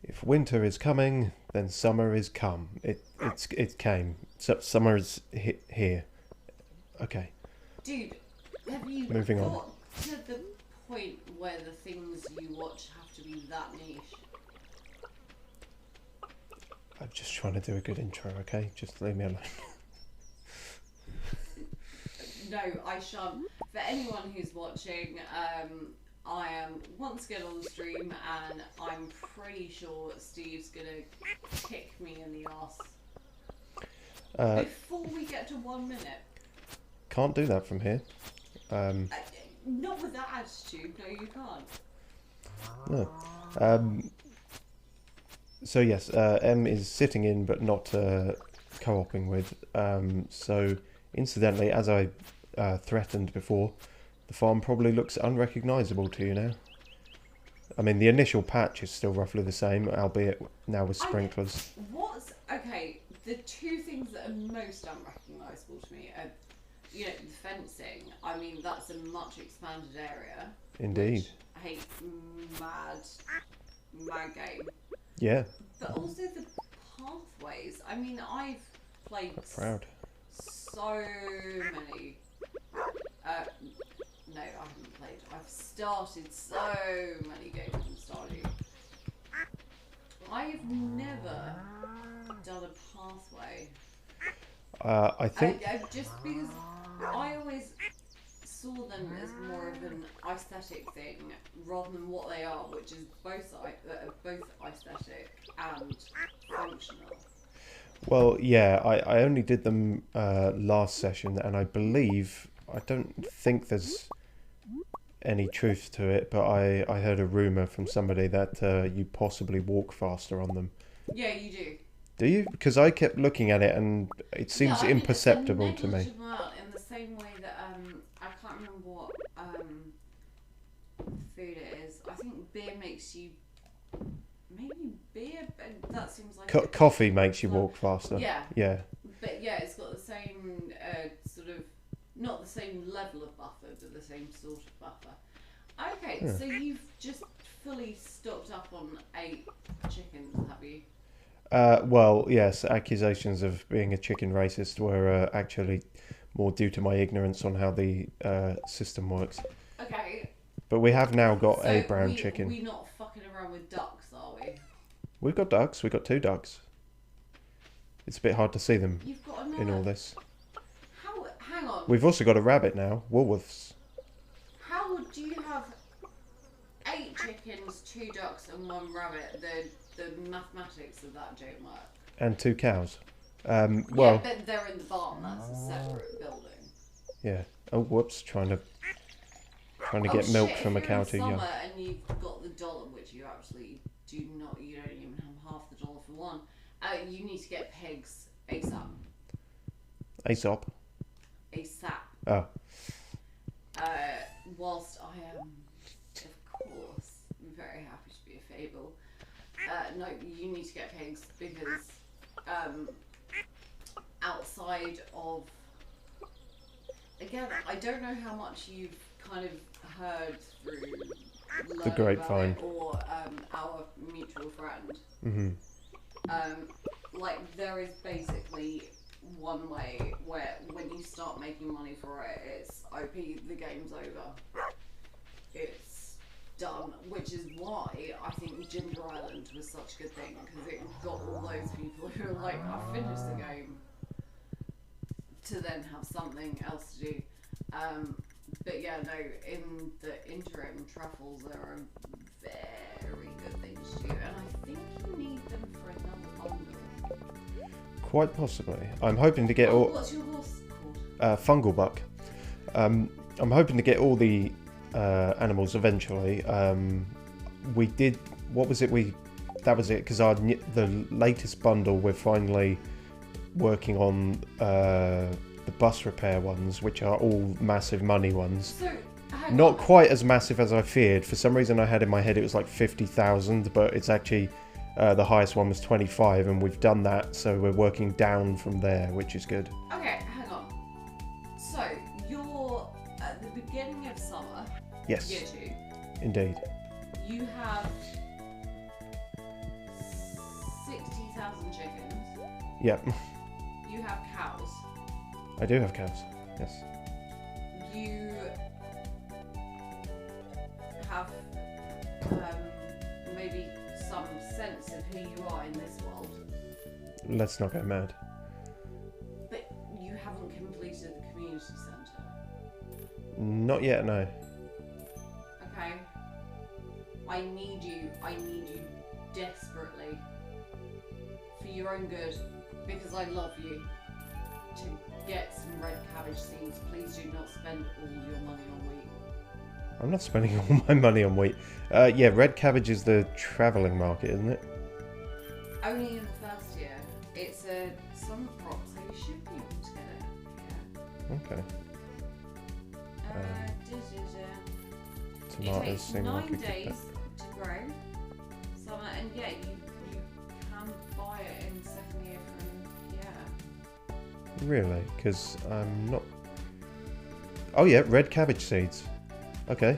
If winter is coming, then summer is come. It came. So summer is here. Okay. Dude, have you Moving on. got to the point where the things you watch have to be that niche? I'm just trying to do a good intro, okay? Just leave me alone. No, I shan't. For anyone who's watching, I am once again on the stream, and I'm pretty sure Steve's gonna kick me in the ass before we get to 1 minute. Can't do that from here. Not with that attitude. No, you can't. No. So yes, M is sitting in but not co-oping with. So incidentally, as I threatened before, the farm probably looks unrecognisable to you now. I mean, the initial patch is still roughly the same, albeit now with sprinklers. Okay, the two things that are most unrecognisable to me are, the fencing. I mean, that's a much expanded area. Indeed. Which, mad game. Yeah. But also the pathways. I mean, I've played so many. No, I haven't played. I've started so many games in Stardew. I've never done a pathway. I think... just because I always saw them as more of an aesthetic thing rather than what they are, which is both aesthetic and functional. Well, yeah, I only did them last session, and I don't think there's any truth to it, but I heard a rumour from somebody that you possibly walk faster on them. Yeah, you do. Do you? Because I kept looking at it and it seems imperceptible to me. In the same way that I can't remember what food it is. I think beer makes you beer, but that seems like coffee makes you walk faster. Yeah. Yeah. But yeah, it's got the same sort of, not the same level of buffer, but the same sort of buffer. Okay, yeah. So you've just fully stocked up on 8 chickens, have you? Well, yes, accusations of being a chicken racist were actually more due to my ignorance on how the system works. Okay. But we have now got a brown chicken. We're not fucking around with ducks, are we? We've got ducks. We've got 2 ducks. It's a bit hard to see them in all this. Hang on. We've also got a rabbit now. Woolworths. How do you have 8 chickens, 2 ducks, and 1 rabbit? The mathematics of that don't work. And 2 cows. Well, yeah, but they're in the barn. That's a separate building. Yeah. Oh, whoops! Trying to get milk from a cow too young. And you've got the dollar, which you actually do not. You don't even have half the dollar for one. You need to get pigs ASAP. ASAP. ASAP. Oh. Whilst I am, of course, very happy to be a fable. No, you need to get pigs because outside of, again, I don't know how much you've kind of heard through the grapevine or our mutual friend. Mm-hmm. Like there is basically one way where when you start making money for it, it's OP, the game's over. It's done, which is why I think Ginger Island was such a good thing, because it got all those people who are like, I finished the game, to then have something else to do. But yeah, no, in the interim, truffles are a very good thing to do, and I think you need them for another bundle. Quite possibly. I'm hoping to get all... What's your horse called? Fungal Buck. I'm hoping to get all the animals eventually. We did... What was it? That was it, because the latest bundle, we're finally working on the bus repair ones, which are all massive money ones. So, not quite as massive as I feared. For some reason I had in my head it was like 50,000, but it's actually the highest one was 25, and we've done that, so we're working down from there, which is good. Okay, hang on. So, you're at the beginning of summer. Yes. Year 2. Indeed. You have 2,000 chickens. Yep. You have cows. I do have cows. Yes. You have maybe some sense of who you are in this world. Let's not go mad. But you haven't completed the community centre. Not yet, no. Okay. I need you desperately, for your own good, because I love you, to get some red cabbage seeds. Please do not spend all your money on wheat. I'm not spending all my money on wheat. Yeah, red cabbage is the travelling market, isn't it? Only in the first year. It's a summer crop, so you should be able to get it. Okay. It Tomatoes takes seem like a 9 good days bet. to grow summer, and yeah, you can buy it in the second year from Really? Because I'm not... Oh yeah, red cabbage seeds. Okay.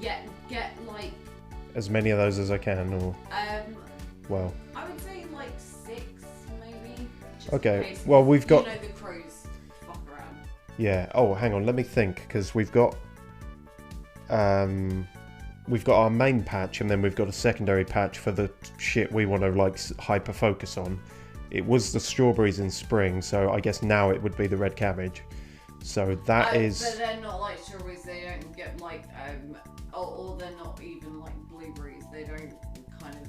yeah. Get like As many of those as I can, or... Well... I would say like 6 maybe. Just in Okay, case. well we've got... You know the crows fuck around. Yeah. Oh, hang on. Let me think, because we've got our main patch, and then we've got a secondary patch for the shit we want to like hyper focus on. It was the strawberries in spring, so I guess now it would be the red cabbage. So that is. But they're not like strawberries. They don't get like or they're not even like blueberries. They don't kind of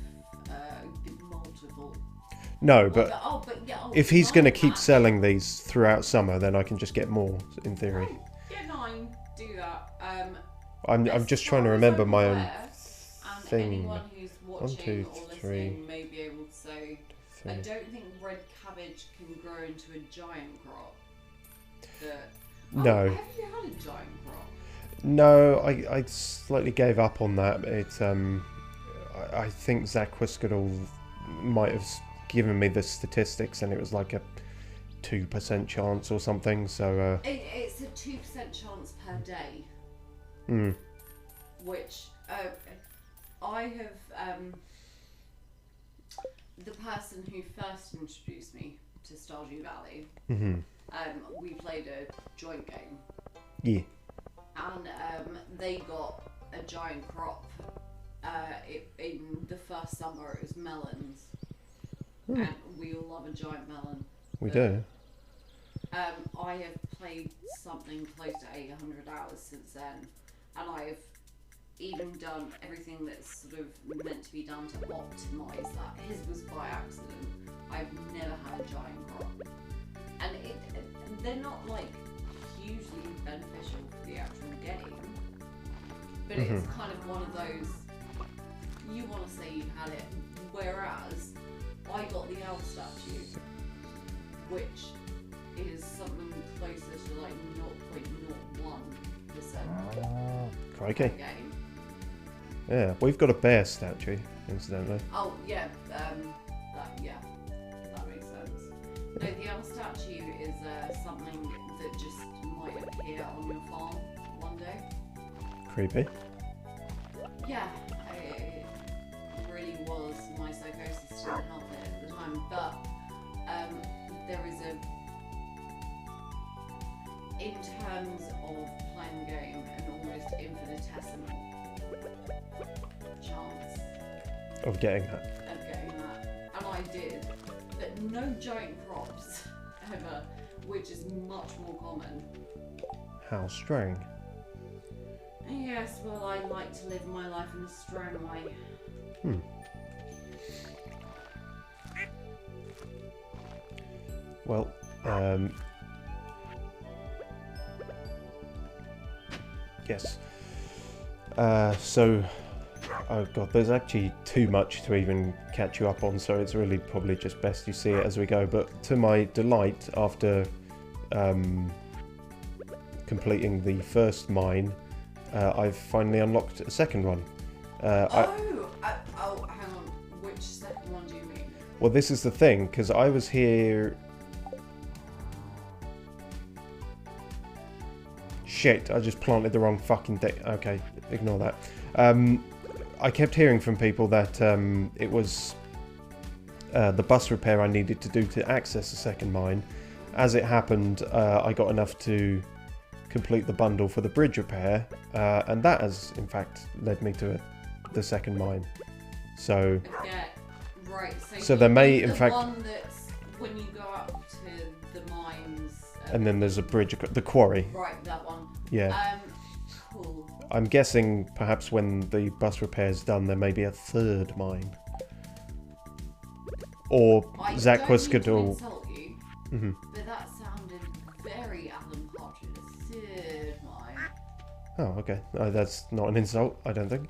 get multiple. No, but yeah, if he's going to keep patch. selling these throughout summer, then I can just get more in theory. Get 9. Do that. I'm just trying to remember my own and thing. anyone who's watching 1, 2, or 3, listening may be able to say, 3. I don't think red cabbage can grow into a giant crop. No. Have you had a giant crop? No, I slightly gave up on that. It I think Zach Wiskadall might have given me the statistics, and it was like a 2% chance or something. So It's a 2% chance per day. Which I have the person who first introduced me to Stardew Valley. We played a joint game. Yeah. And they got a giant crop. In the first summer, it was melons, and we all love a giant melon. We do. I have played something close to 800 hours since then, and I have even done everything that's sort of meant to be done to optimise that. His was by accident. I've never had a giant crop, and they're not like hugely beneficial for the actual game, but it's kind of one of those, you want to say you had it, whereas I got the elf statue, which is something closer to like 0.01% Crikey. game. Yeah, we've got a bear statue, incidentally. Oh yeah, that makes sense. No, the elf statue is something that just might appear on your farm one day. Creepy. Yeah, it really was. My psychosis didn't help it at the time, but there is in terms of playing the game, an almost infinitesimal chance Of getting that. and I did, but no giant crops ever, which is much more common. How strange. Yes, well, I like to live my life in a strong way. Well, yes. So, oh god, there's actually too much to even catch you up on, so it's really probably just best you see it as we go. But to my delight, after completing the first mine, I've finally unlocked a second one. Hang on. Which second one do you mean? Well, this is the thing, because I was here... Shit, I just planted the wrong fucking thing. Okay, ignore that. I kept hearing from people that it was the bus repair I needed to do to access the second mine. As it happened, I got enough to complete the bundle for the bridge repair, and that has in fact led me to the second mine. So Yeah, right. So there may, in the fact- one that's when you go up to the mines. and then there's a bridge, the quarry. Right, that one. Yeah. Cool. I'm guessing perhaps when the bus repair's done, there may be a third mine. Or I Zach don't was mean to all. insult you, Mhm. but that sounded very Alan Partridge. Third mine. Oh, okay. That's not an insult, I don't think.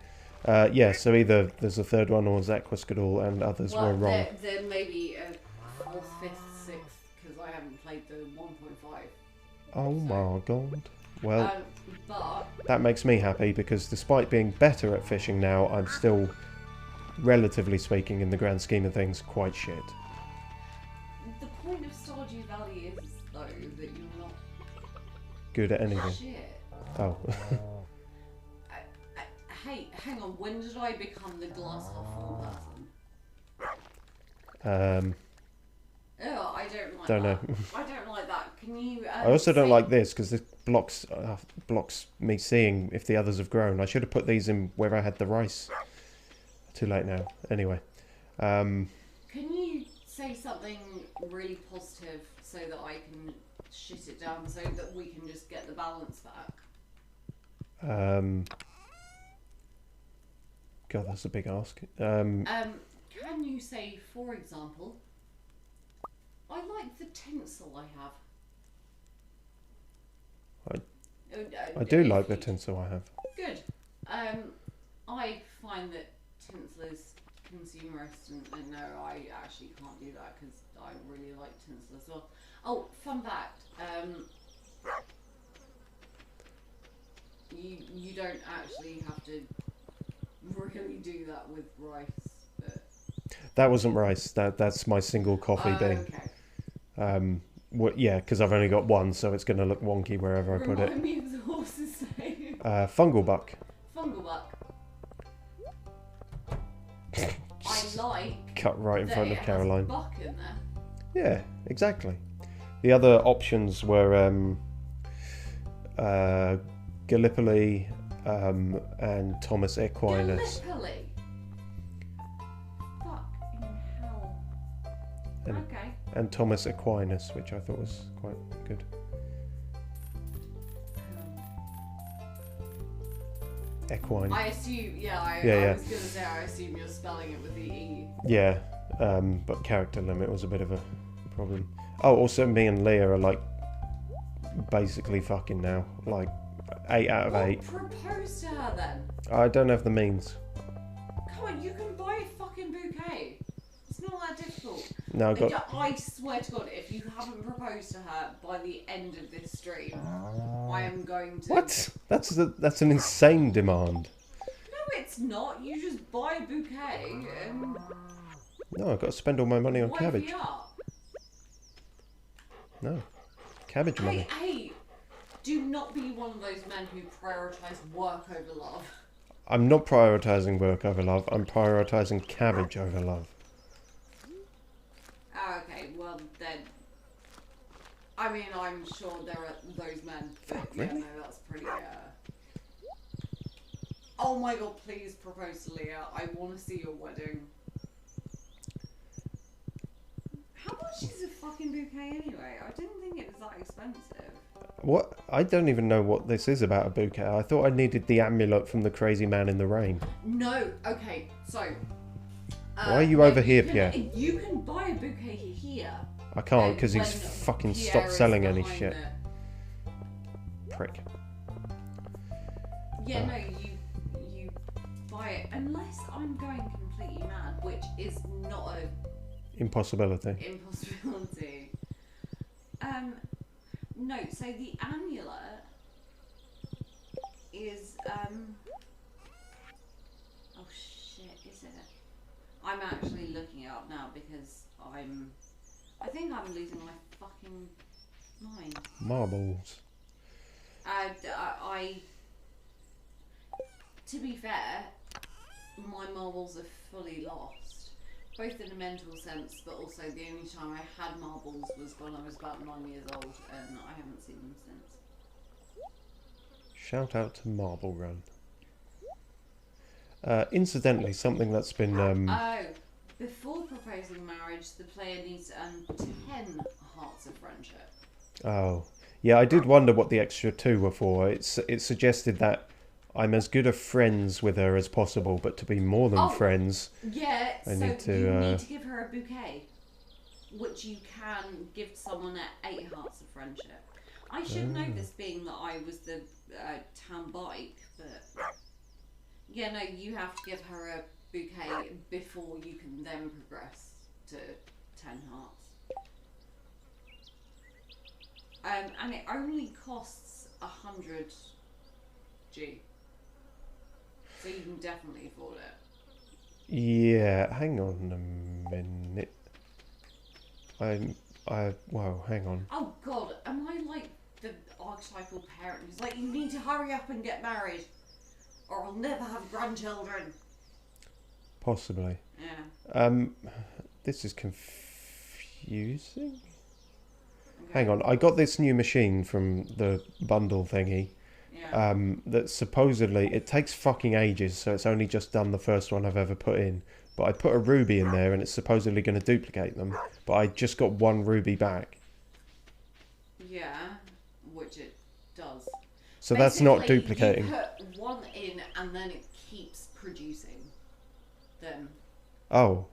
Yeah, so either there's a third one or Zach Whiskadall and others were wrong. There may be a fourth, fifth, sixth, because I haven't played the 1.5. Oh my god. Well, But that makes me happy because despite being better at fishing now, I'm still, relatively speaking, in the grand scheme of things, quite shit. the point of Stardew Valley is, though, that you're not Good at anything. shit. Oh. Hey, hang on. When did I become the glass half full person? Oh, I don't like Don't that. know. I don't like that. Can you? I also don't say- like this because this blocks me seeing if the others have grown. I should have put these in where I had the rice. Too late now. Anyway. Can you say something really positive so that I can shit it down so that we can just get the balance back? God, that's a big ask. Can you say, for example, I like the tinsel I have. I do like the tinsel I have. Good. I find that tinsel is consumerist, and no, I actually can't do that because I really like tinsel as well. Oh, fun fact. You don't actually have to really do that with rice. But... That wasn't rice. That's my single coffee bean. Okay. Yeah, because I've only got one, so it's going to look wonky wherever I put it. Remind me of the horse's name. Fungal buck. Funglebuck. I like Cut right in that front it of Caroline. has buck in there. Yeah, exactly. The other options were Gallipoli and Thomas Aquinas. Gallipoli. Fucking hell. And- Okay. And Thomas Aquinas, which I thought was quite good. Equine. I assume, I Yeah. was gonna say I assume you're spelling it with the E. Yeah, but character limit was a bit of a problem. Oh, also me and Leah are like basically fucking now. Like 8 out of 8. Propose to her then. I don't have the means. Come on, you can buy a fucking bouquet. It's not that difficult. No, I've got. I swear to God, if you haven't proposed to her by the end of this stream, I am going to. What? That's an insane demand. No, it's not. You just buy a bouquet and No, I've got to spend all my money on wife cabbage. you up. No, cabbage money. Hey, do not be one of those men who prioritise work over love. I'm not prioritising work over love. I'm prioritising cabbage over love. Oh, okay, well then. I mean, I'm sure there are those men, but yeah, Really? no, that's pretty. Oh my God! Please propose to Leah. I want to see your wedding. How much is a fucking bouquet anyway? I didn't think it was that expensive. What? I don't even know what this is about a bouquet. I thought I needed the amulet from the crazy man in the rain. No, okay, so. Why are you over here, Pierre? You can buy a bouquet here. I can't because when he's fucking Pierre stopped is selling any behind shit. it. Prick. Yeah, no, you buy it unless I'm going completely mad, which is not a Impossibility. impossibility. No, so the amulet is oh shit, is it? I'm actually looking it up now because I think I'm losing my fucking mind. Marbles. I to be fair, my marbles are fully lost. both in a mental sense, but also the only time I had marbles was when I was about 9 years old, and I haven't seen them since. Shout out to Marble Run. Incidentally, something that's been... Oh, before proposing marriage, the player needs to earn 10 hearts of friendship. Oh. Yeah, I did wonder what the extra 2 were for. It suggested that I'm as good of friends with her as possible, but to be more than friends... Yeah, I so need to, you need to give her a bouquet, which you can give to someone at 8 hearts of friendship. I should know this, being that I was the town bike, but... Yeah, no, you have to give her a bouquet before you can then progress to 10 hearts. And it only costs 100 G. So you can definitely afford it. Yeah, hang on a minute. Well, hang on. Oh god, am I like the archetypal parent who's like, you need to hurry up and get married, or I'll never have grandchildren? Possibly. Yeah. This is confusing. Okay. Hang on, I got this new machine from the bundle thingy. Yeah. That supposedly, it takes fucking ages, so it's only just done the first one I've ever put in. But I put a ruby in there and it's supposedly going to duplicate them. But I just got 1 ruby back. Yeah, which it does. So that's not Basically, duplicating. You put 1 in and then it keeps producing them. Oh.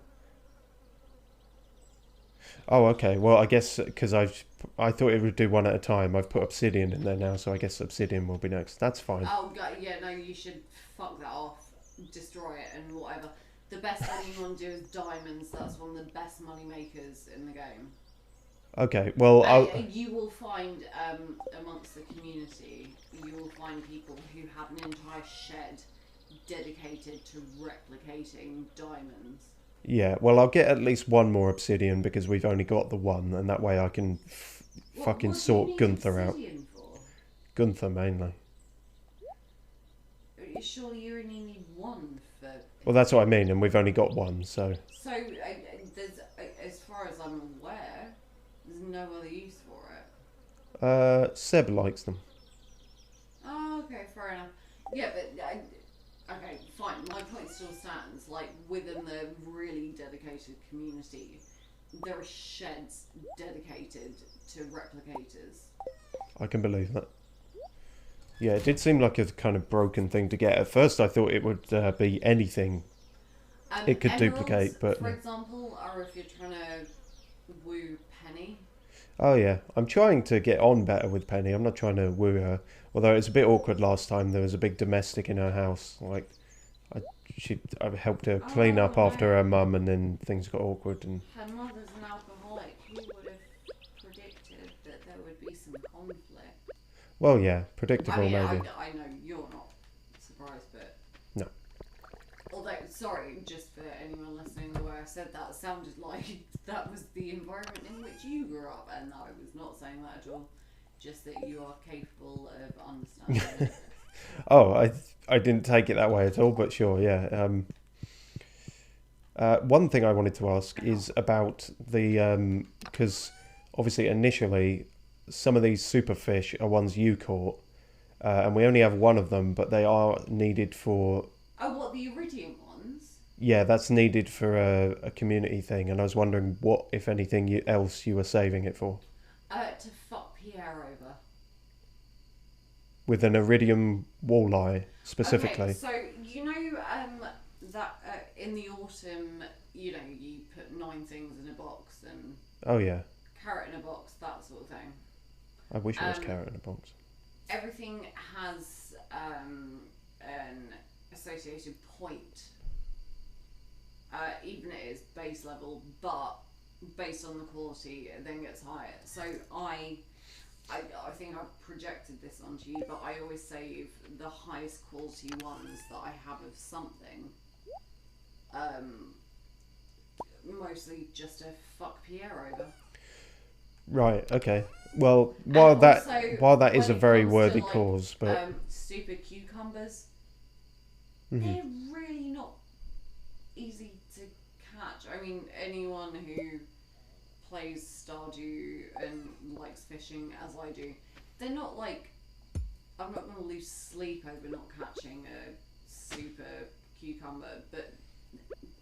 Oh, okay. Well, I guess because I thought it would do 1 at a time. I've put obsidian in there now, so I guess obsidian will be next. That's fine. Oh, yeah, no, you should fuck that off, destroy it, and whatever. The best thing you want to do is diamonds. That's one of the best money makers in the game. Okay, well, you will find amongst the community, you will find people who have an entire shed dedicated to replicating diamonds. Yeah, well, I'll get at least 1 more obsidian because we've only got the 1, and that way I can fucking sort Gunther out. For? Gunther mainly. Surely you only need 1 for... Well, that's what I mean, and we've only got 1, so... So, there's, as far as I'm aware, there's no other use for it. Seb likes them. Oh, okay, fair enough. Yeah, but... okay, fine. My point still stands. Like, within the really dedicated community, there are sheds dedicated to replicators. I can believe that. Yeah, it did seem like a kind of broken thing to get. At first I thought it would be anything it could duplicate, but... For example, or if you're trying to woo Penny. Oh yeah, I'm trying to get on better with Penny. I'm not trying to woo her. Although it's a bit awkward last time. There was a big domestic in her house. Like, I helped her clean up after her mum, and then things got awkward. And her mother's an alcoholic. Who would have predicted that there would be some conflict? Well, yeah, predictable maybe. I know you're not surprised, but... No. Although, sorry, just for anyone listening, the way I said that sounded like that was the environment in which you grew up, and I was not saying that at all. Just that you are capable of understanding it. Oh, I didn't take it that way at all, but sure, yeah. One thing I wanted to ask is about the... because obviously initially some of these super fish are ones you caught, and we only have 1 of them, but they are needed for... Oh, what, the iridium ones? Yeah, that's needed for a community thing, and I was wondering what, if anything, else you were saving it for. To fuck Pierre over. With an iridium walleye, specifically. Okay, so, you know that in the autumn, you know, you put 9 things in a box, and... Oh, yeah. Carrot in a box, that sort of thing. I wish it was carrot in a box. Everything has an associated point. Even it is base level, but based on the quality, it then gets higher. So I think I've projected this onto you, but I always save the highest quality ones that I have of something. Mostly just to fuck Pierre over. Right. Okay. Well, while that is a very worthy to, like, cause, but stupid cucumbers, mm-hmm. they're really not easy to catch. I mean, mean, anyone who plays Stardew and likes fishing as I do, they're not like, I'm not going to lose sleep over not catching a super cucumber, but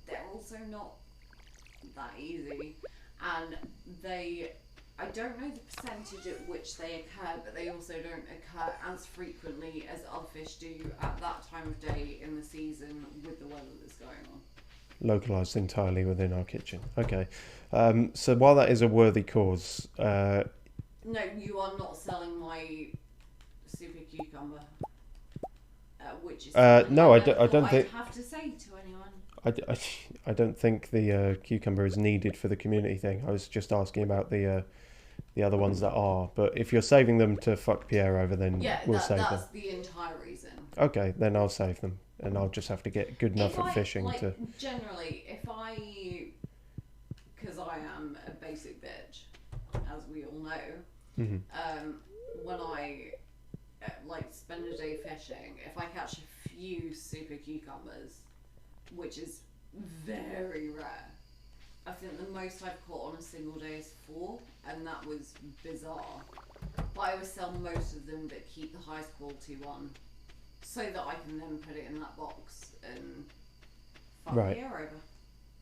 they're also not that easy. And I don't know the percentage at which they occur, but they also don't occur as frequently as other fish do at that time of day in the season with the weather that's going on. Localised entirely within our kitchen. Okay. So while that is a worthy cause... No, you are not selling my super cucumber. Which is no, I don't think... I'd have to say to anyone. I don't think the cucumber is needed for the community thing. I was just asking about the other ones that are. But if you're saving them to fuck Pierre over, then we'll save them. That's the entire reason. Okay, then I'll save them. And I'll just have to get good enough at fishing to... Generally, because I am a basic bitch, as we all know, when I spend a day fishing, if I catch a few super cucumbers, which is very rare, I think the most I've caught on a single day is 4, and that was bizarre. But I always sell most of them, but keep the highest quality one, so that I can then put it in that box and fuck the air over.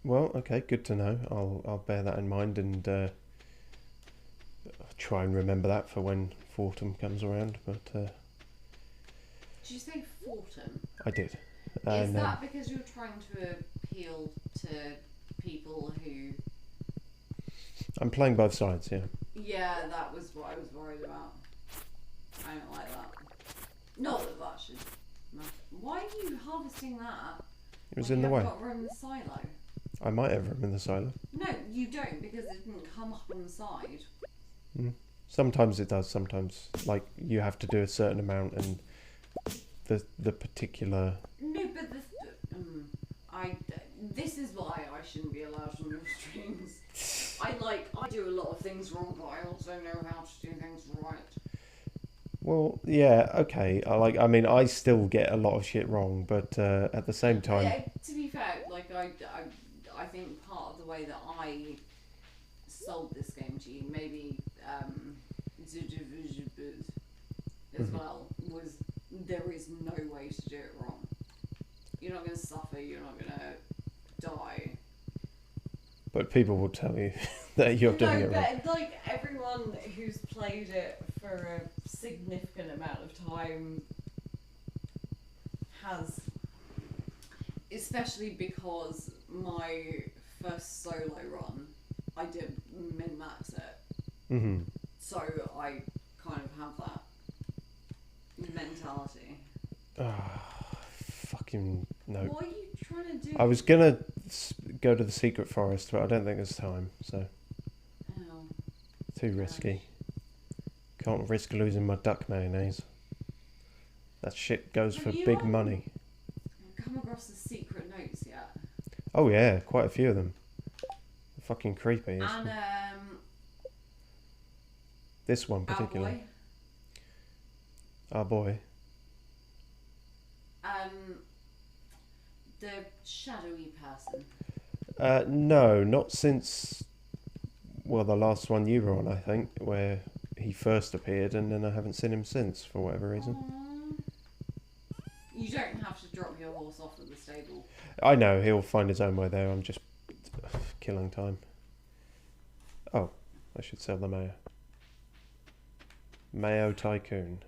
Well, okay, good to know. I'll bear that in mind and try and remember that for when Fortum comes around. But did you say Fortum? I did. Is that because you're trying to appeal to people who... I'm playing both sides, yeah. Yeah, that was what I was worried about. I don't like that. Not that should matter. Why are you harvesting that? It was in the way. You haven't got room in the silo. I might have room in the silo. No, you don't, because it didn't come up on the side. Sometimes it does. Sometimes, you have to do a certain amount, and the particular... No, but this is why I shouldn't be allowed on your streams. I do a lot of things wrong, but I also know how to do things right. Well, yeah, okay. I still get a lot of shit wrong, but at the same time... Yeah, to be fair, I think part of the way that I sold this game to you, maybe as well, was there is no way to do it wrong. You're not going to suffer, you're not going to die. But people will tell you that you're doing it wrong. No, but everyone who's played it for a significant amount of time has, especially because my first solo run, I did min-max it. So I kind of have that mentality. Fucking no. What are you trying to do? I was gonna go to the secret forest, but I don't think there's time, so... Oh. Too risky. Can't risk losing my duck mayonnaise. That shit goes for big money. Come across the secret notes yet? Oh yeah, quite a few of them. They're fucking creepy. And this one particularly. Our boy. The shadowy person. No, not since... Well, the last one you were on, I think, where he first appeared, and then I haven't seen him since, for whatever reason. Aww. You don't have to drop your horse off at the stable. I know, he'll find his own way there. I'm just killing time. Oh, I should sell the mayo. Mayo Tycoon.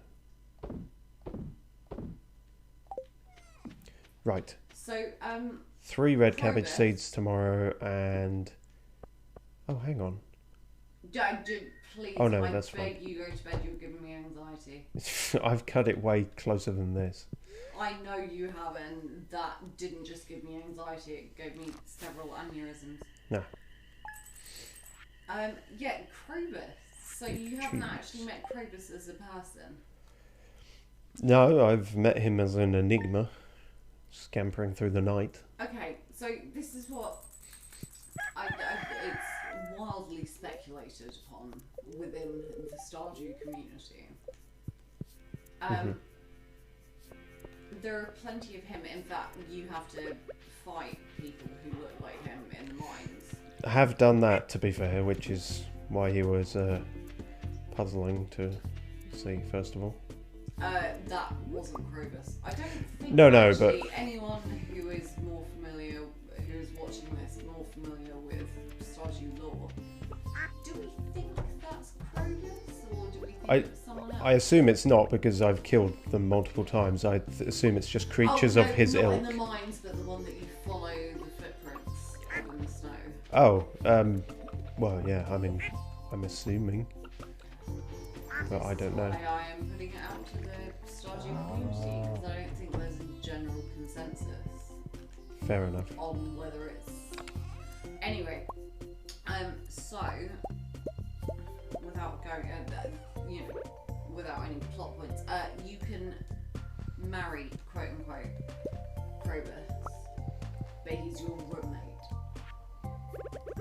Right. So, 3 red cabbage seeds tomorrow, and... Oh, hang on. Please, oh, no, I that's beg fine. you go to bed, you're giving me anxiety. I've cut it way closer than this. I know you haven't. That didn't just give me anxiety, it gave me several aneurysms. No. Yeah, Krobus. So you haven't actually met Krobus as a person? No, I've met him as an enigma, scampering through the night. Okay, so this is what it's wildly speculated upon within the Stardew community. there are plenty of him. In fact, you have to fight people who look like him in the mines. I have done that, to be fair, which is why he was puzzling to see, first of all. That wasn't Krobus. I don't think No, actually but anyone who is more familiar, who is watching this, more familiar with Stardew lore, do we think that's Krobus, or do we think it's someone else? I assume it's not, because I've killed them multiple times. I assume it's just creatures of his not ilk. in the mines, but the one that you follow the footprints of in the snow. Oh, well, yeah, I mean, I'm assuming. But I don't know. I am putting it out to the Stardew community, because I don't think there's a general consensus Fair enough. on whether it's... Anyway, so, without going, without any plot points, you can marry, quote unquote, Krobus, but he's your roommate.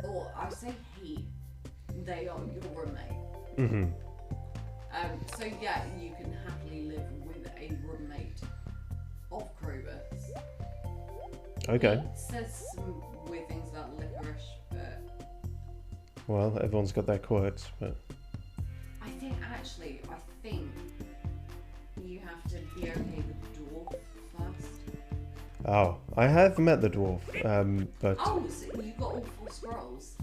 Or, I say he, they are your roommate. Mm-hmm. So yeah, you can happily live with a roommate of Krobus. Okay. It says some weird things about licorice, but... Well, everyone's got their quirks, but... I think you have to be okay with the dwarf first. Oh, I have met the dwarf, but Oh, so you got all 4 scrolls?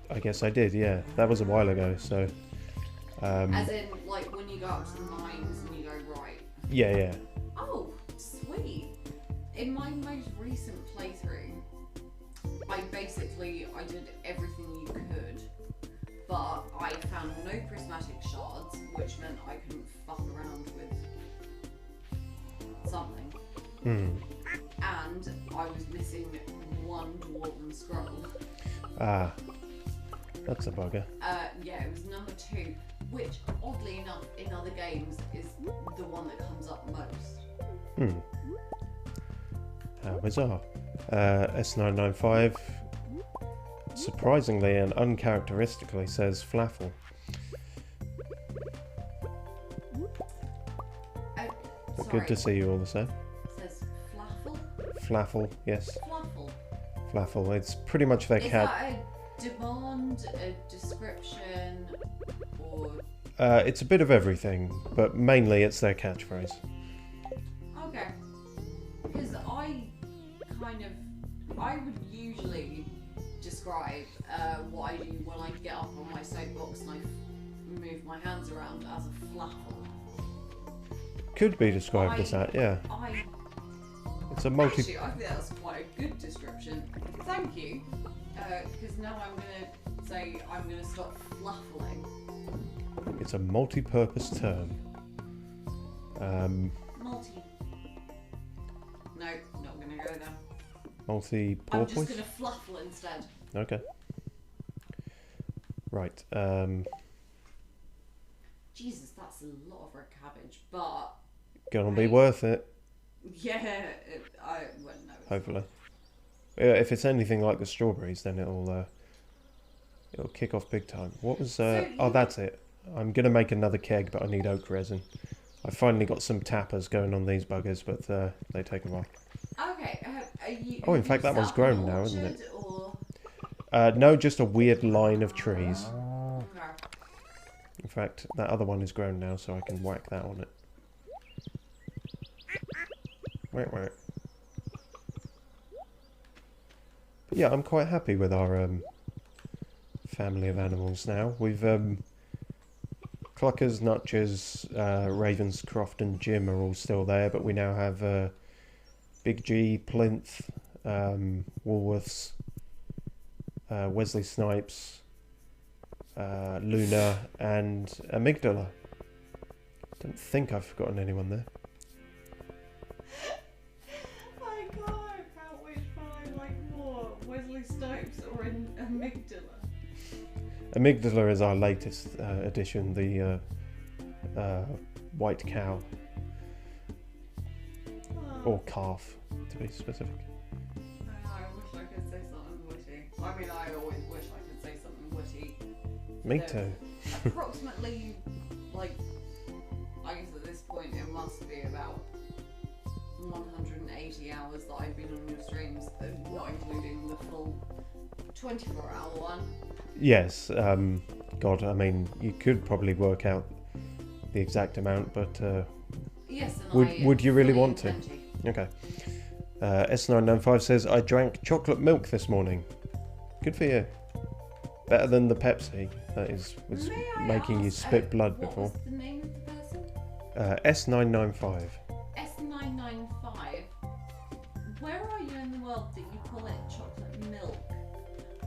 I guess I did, yeah. That was a while ago, so... As in, like, when you go up to the mines and you go right? Yeah. Oh, sweet. In my most recent playthrough, I did everything you could, but I found no prismatic shards, which meant I couldn't fuck around with something. And I was missing 1 dwarven scroll. Ah, that's a bugger. Yeah, it was number 2, which, oddly enough, in other games is the one that comes up most. How bizarre. S995, surprisingly and uncharacteristically, says flafel. But good to see you all the same. It says flafel? Flafel, yes. Flafel. Flafel. It's pretty much their Is cat. that a demand, a description, or... It's a bit of everything, but mainly it's their catchphrase. Okay. Because I would usually describe what I do when I get up on my soapbox and I move my hands around as a flapper. Could be described as that, yeah. It's a multi... Actually, I think that's quite a good description. Thank you. Because now I'm going to stop fluffling. It's a multi-purpose term. No, not going to go there. Multi-porpoise? I'm just going to fluffle instead. Okay. Right. Jesus, that's a lot of red cabbage, but... Gonna be worth it. Yeah, I wouldn't know. Hopefully. Yeah, if it's anything like the strawberries, then it'll kick off big time. What was... oh, that's it. I'm going to make another keg, but I need oak resin. I finally got some tappers going on these buggers, but they take a while. Okay. Oh, in fact, that one's grown now, isn't it? Or... No, just a weird line of trees. Okay. In fact, that other one is grown now, so I can whack that on it. Whack, whack. But yeah, I'm quite happy with our family of animals now. We've... Cluckers, Nutchers, Ravenscroft and Jim are all still there, but we now have Big G, Plinth, Woolworths, Wesley Snipes, Luna and Amygdala. Don't think I've forgotten anyone there. I can't wait to find like more Wesley Snipes or an Amygdala. Amygdala is our latest addition, the white cow. Or calf, to be specific. I wish I could say something witty. I mean, I always wish I could say something witty. Me too. Approximately, like, I guess at this point it must be about 80 hours that I've been on your streams, not including the full 24-hour one. Yes. God, I mean, you could probably work out the exact amount, but yes, and would you really want to? intend Okay. S995 says, I drank chocolate milk this morning. Good for you. Better than the Pepsi that was making you spit blood before. What was the name of the person? S995. S995. Where are you in the world that you call it chocolate milk?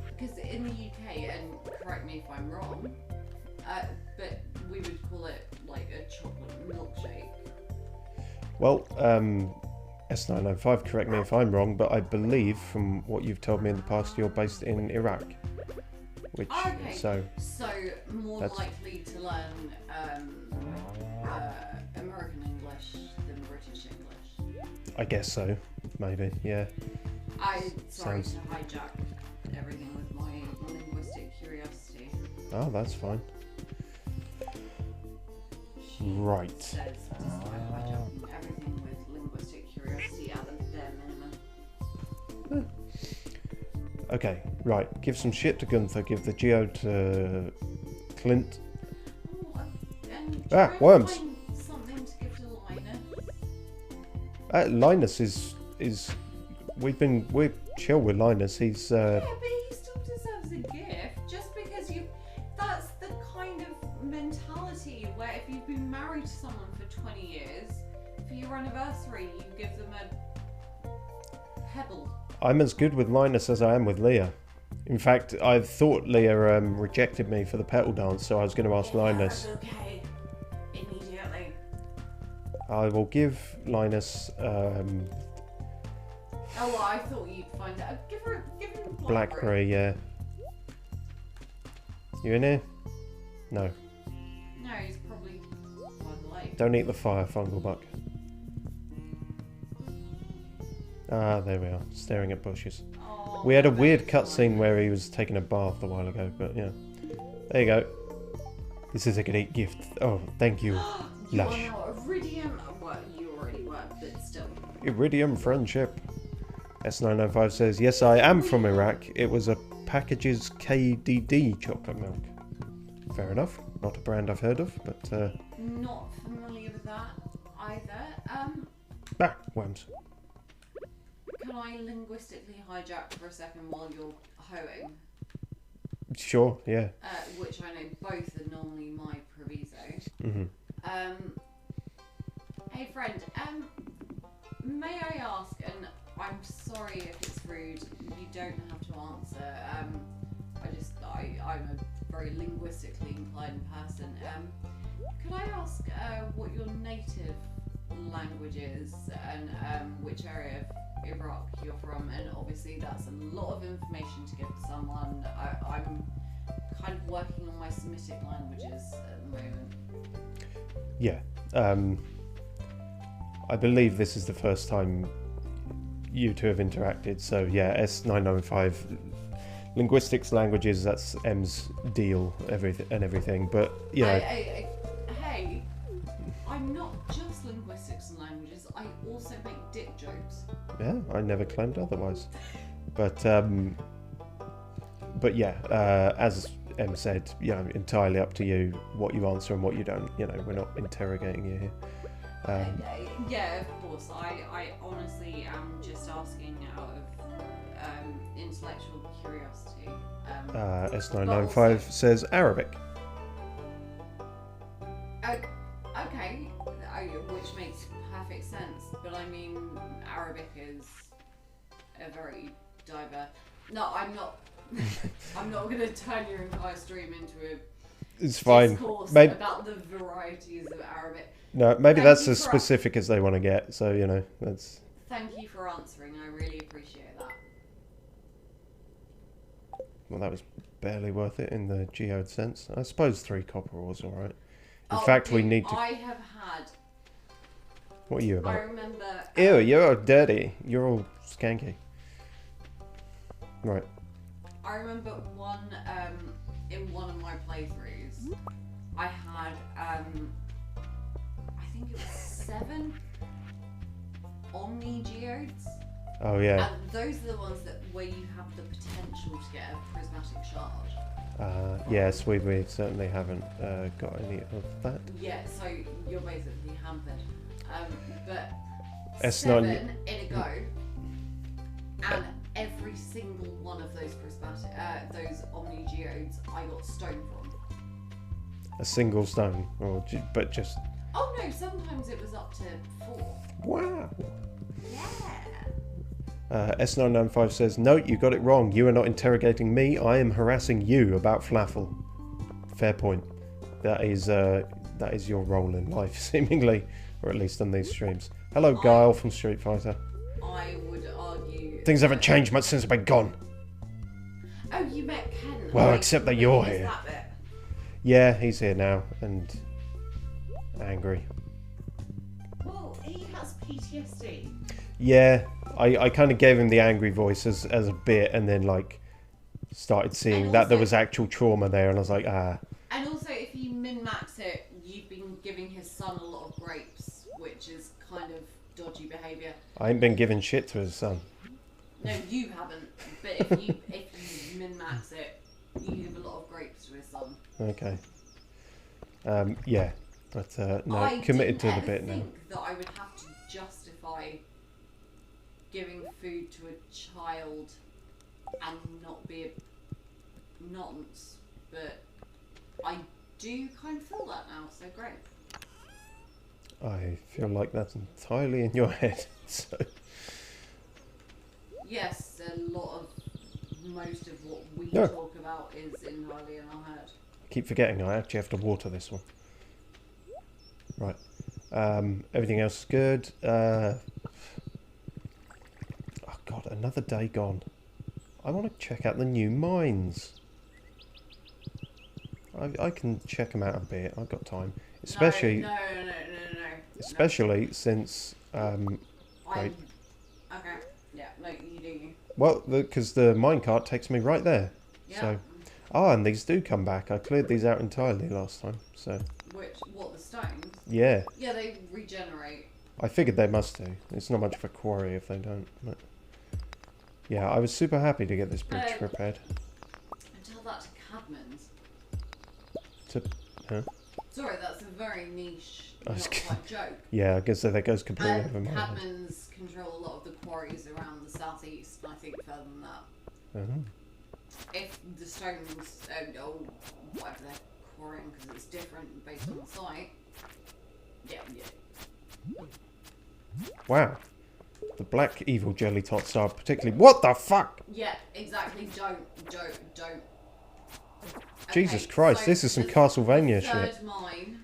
Because in the UK, and correct me if I'm wrong, but we would call it like a chocolate milkshake. Well, S995, correct me if I'm wrong, but I believe from what you've told me in the past, you're based in Iraq. Which, okay. So more that's likely to learn American English than British English. I guess so, maybe, yeah. Sorry Sounds... to hijack everything with my linguistic curiosity. Oh, that's fine. Right. Says, despite hijacking everything with linguistic curiosity at the bare minimum. Okay, right. Give some shit to Gunther. Give the geode to Clint. Oh, and try and worms. find something to give to Linus. Linus is we're chill with Linus. He's Yeah, but he still deserves a gift. Just because that's the kind of mentality where if you've been married to someone for 20 years, for your anniversary, you give them a pebble. I'm as good with Linus as I am with Leah. In fact, I thought Leah rejected me for the petal dance, so I was going to ask Linus. Okay, immediately. I will give Linus Oh, well, I thought you'd find out. Give him blackberry. Yeah. You in here? No. No, he's probably by the lake. Don't eat the fire, fungal buck. Ah, there we are, staring at bushes. Oh, We had a weird that's cutscene where he was taking a bath a while ago, but yeah. There you go. This is a great gift. Oh, thank you, You are Lush. now Iridium. Well, you already were, but still. Iridium friendship. S995 says, yes, I am from Iraq. It was a Packages KDD chocolate milk. Fair enough. Not a brand I've heard of, but... Not familiar with that either. Worms. Can I linguistically hijack for a second while you're hoeing? Sure, yeah. Which I know both are normally my proviso. Mm-hmm. Hey friend, may I ask, and I'm sorry if it's rude, you don't have to answer. I'm a very linguistically inclined person. Could I ask what your native language is and which area of Iraq you're from? And obviously that's a lot of information to give to someone. I'm kind of working on my Semitic languages at the moment. Yeah. I believe this is the first time you two have interacted, so yeah, S995 linguistics languages, that's M's deal, everything, but you know. Hey, I'm not just linguistics and languages, I also make dick jokes. Yeah, I never claimed otherwise. But yeah, as M said, you know, entirely up to you what you answer and what you don't. You know, we're not interrogating you here. Yeah, of course. I honestly am just asking out of intellectual curiosity. S995 says Arabic. Okay, which makes perfect sense. But I mean, Arabic is a very diverse. No, I'm not. I'm not going to turn your entire stream into a It's fine. discourse Maybe, about the varieties of Arabic. no, maybe Thank that's you as for- specific as they want to get. So you know, that's. Thank you for answering. I really appreciate that. Well, that was barely worth it in the geode sense. I suppose 3 copper ores, all right. In Oh, fact, we dude, need to. I have had. What are you I about? remember. Ew, you're dirty. You're all skanky. Right. I remember in one of my playthroughs, I had I think it was 7 omni-geodes. Oh yeah. And those are the ones that where you have the potential to get a prismatic shard. Yes, we certainly haven't got any of that. Yeah, so you're basically hampered. But It's 7 not- in a go, and every single one of those prismatic, those omni-geodes, I got stone from. A single stone, but just. Oh no, sometimes it was up to 4. Wow. Yeah. S995 says, no, you got it wrong. You are not interrogating me. I am harassing you about flafel. Fair point. That is your role in life, seemingly, or at least on these streams. Hello, Guile from Street Fighter. I would argue... Things haven't changed much since I've been gone. Oh, you met Ken. Well, Wait, except that you're here. that bit? Yeah, he's here now, and angry. Well, he has PTSD. Yeah, I kind of gave him the angry voice as a bit, and then like started seeing And that there also- was actual trauma there, and I was like, And also, if you min-max it, you've been giving his son a lot of grapes, which is kind of dodgy behaviour. I ain't been giving shit to his son. No, you haven't. But if you min-max it, you give a lot of grapes to his son. Okay. Yeah, but no, I committed to didn't the bit ever now. think that I would have to justify giving food to a child and not be a nonce, but I do kind of feel that now, so great. I feel like that's entirely in your head. So Yes, a lot of most of what we No. talk about is entirely in our head. keep forgetting I actually have to water this one. Right. Everything else is good. Oh god, another day gone. I want to check out the new mines. I can check them out a bit. I've got time, especially No. especially since I'm... right. Okay, yeah, no, you do you. Well, because the minecart takes me right there. Yeah. So, and these do come back. I cleared these out entirely last time. So, What, the stones? yeah, Yeah, they regenerate. I figured they must do. It's not much of a quarry if they don't. But yeah, I was super happy to get this bridge repaired. Tell that to Cadmans. Sorry, that's a very niche, I was not kidding. quite joke. Yeah, I guess that goes completely over my head. Cadmans control a lot of the quarries around the southeast, and I think further than that. Uh-huh. If the stones, or whatever they're quarrying, because it's different based on the site. Yeah. Wow. The black evil jelly tots are particularly. What the fuck? Yeah, exactly. Don't. Jesus Okay, Christ, so this is some the Castlevania third shit. mine,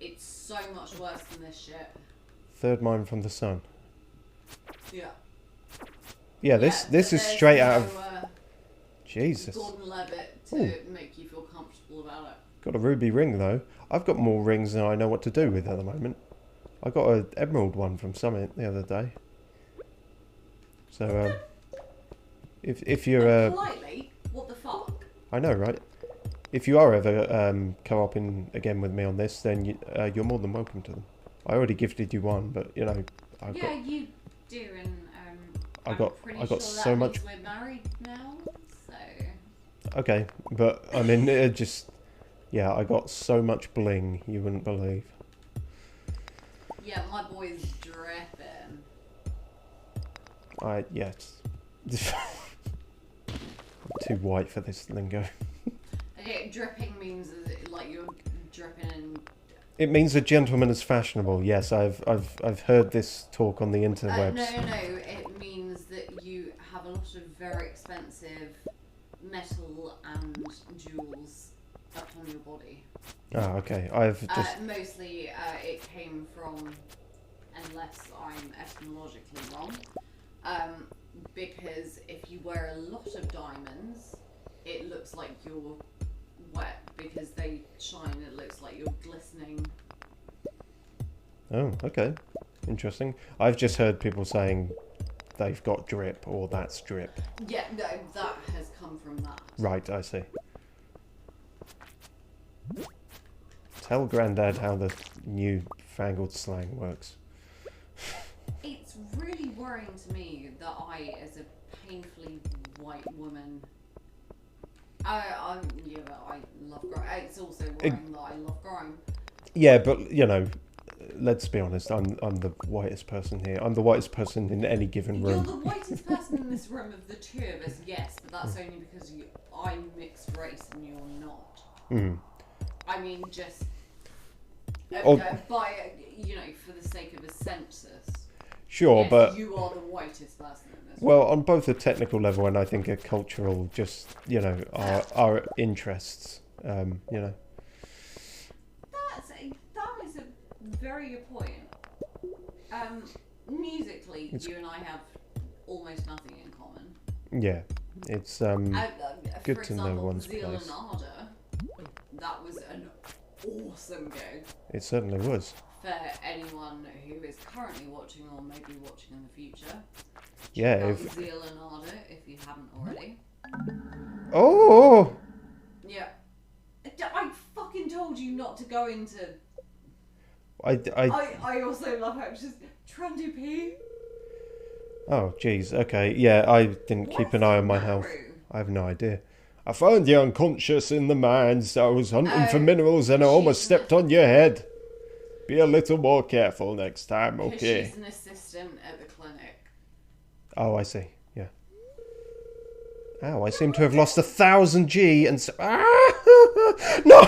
it's so much worse than this shit. Third mine from the sun. Yeah. Yeah, this but is there's straight out no, of. Jesus. Gordon Levitt to Ooh. make you feel comfortable about it. Got a ruby ring though. I've got more rings than I know what to do with at the moment. I got an emerald one from Summit the other day. So if you're Politely, what the fuck? I know, right? If you are ever co-oping again with me on this, then you're more than welcome to them. I already gifted you one, but you know, I've Yeah, you do, and I I'm got- pretty I got sure so that much- means we're married now, so... okay, but I mean, yeah, I got so much bling you wouldn't believe. Yeah, my boy's dripping. Yes. I'm too white for this lingo. Okay, dripping means is it like you're dripping in... It means a gentleman is fashionable. Yes, I've heard this talk on the interwebs. No, it means that you have a lot of very expensive metal and jewels upon your body. Oh, okay. I've just Mostly it came from, unless I'm etymologically wrong, because if you wear a lot of diamonds, it looks like you're wet because they shine. It looks like you're glistening. oh, okay, interesting. I've just heard people saying they've got drip or that's drip. Yeah, no, that has come from that. Right, I see. Tell Grandad how the new fangled slang works. It's really worrying to me that I, as a painfully white woman, I love grime. It's also worrying that I love grime. Yeah, but you know, let's be honest. I'm the whitest person here. I'm the whitest person in any given You're room. the whitest person in this room of the two of us, yes, but that's only because I'm mixed race and you're not. Mm. I mean, just by for the sake of a census. Sure, Yes, but you are the whitest person in this well, room. on both a technical level and I think a cultural, just our interests. You know. That is a very good point. Musically, you and I have almost nothing in common. Yeah, it's good for to know example, one's Zeal place. and Ardor, that was an awesome gig. It certainly was. For anyone who is currently watching or maybe watching in the future, Yeah. check out Zeal and Ardor if you haven't already. Oh. Yeah. I fucking told you not to go into. I also love how it's just trying to pee. Oh, jeez. Okay. Yeah, I didn't keep an eye on my health. I have no idea. I found you unconscious in the mines. I was hunting for minerals and I almost stepped on your head. Be a little more careful next time, okay? She's an assistant at the clinic. Oh, I see. Yeah. Ow, I seem to have lost 1,000 G and so... No!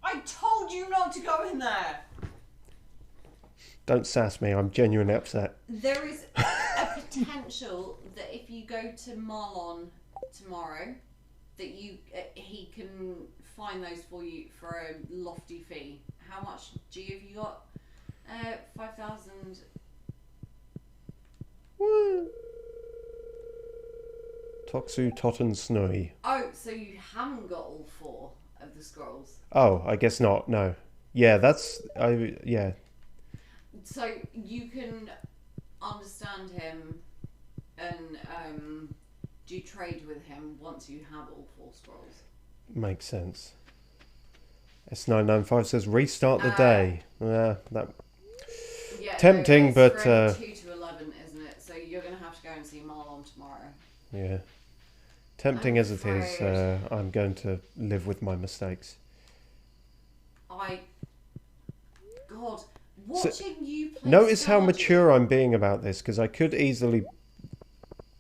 I told you not to go in there! Don't sass me, I'm genuinely upset. There is a potential that if you go to Marlon tomorrow, that he can find those for you for a lofty fee. How much G have you got? 5,000. Toxu Totten Snui. Oh, so you haven't got all 4 of the scrolls. Oh, I guess not, no. Yeah, that's... yeah. So you can understand him and do trade with him once you have all 4 scrolls. Makes sense. S995 says restart the day. That Yeah, tempting, no, it's but from 2 to 11, isn't it? So you're going to have to go and see Marlon tomorrow. yeah. Tempting I'm as it is, afraid. I'm going to live with my mistakes. God, watching you play. Notice how Stardew- mature I'm being about this, because I could easily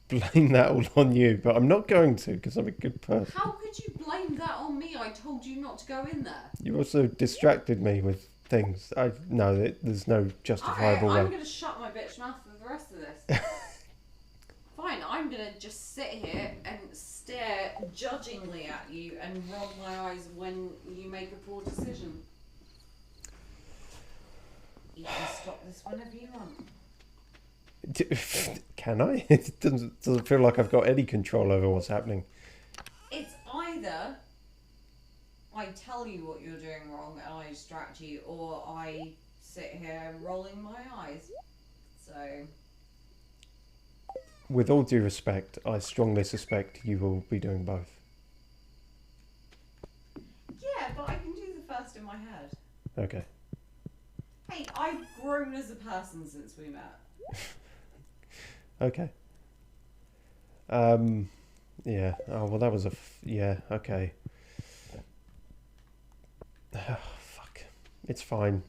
blame that all on you, but I'm not going to, because I'm a good person. How could you blame that on me? I told you not to go in there. You also distracted me with things. There's no justifiable Okay, I'm way. going to shut my bitch mouth for the rest of this. Fine, I'm going to just sit here and stare judgingly at you and roll my eyes when you make a poor decision. You can stop this whenever you want. Can I? It doesn't feel like I've got any control over what's happening. It's either I tell you what you're doing wrong and I distract you, or I sit here rolling my eyes. So... With all due respect, I strongly suspect you will be doing both. Yeah, but I can do the first in my head. Okay. Hey, I've grown as a person since we met. Okay. Yeah. Oh, well, that was yeah, okay. Oh, fuck. It's fine.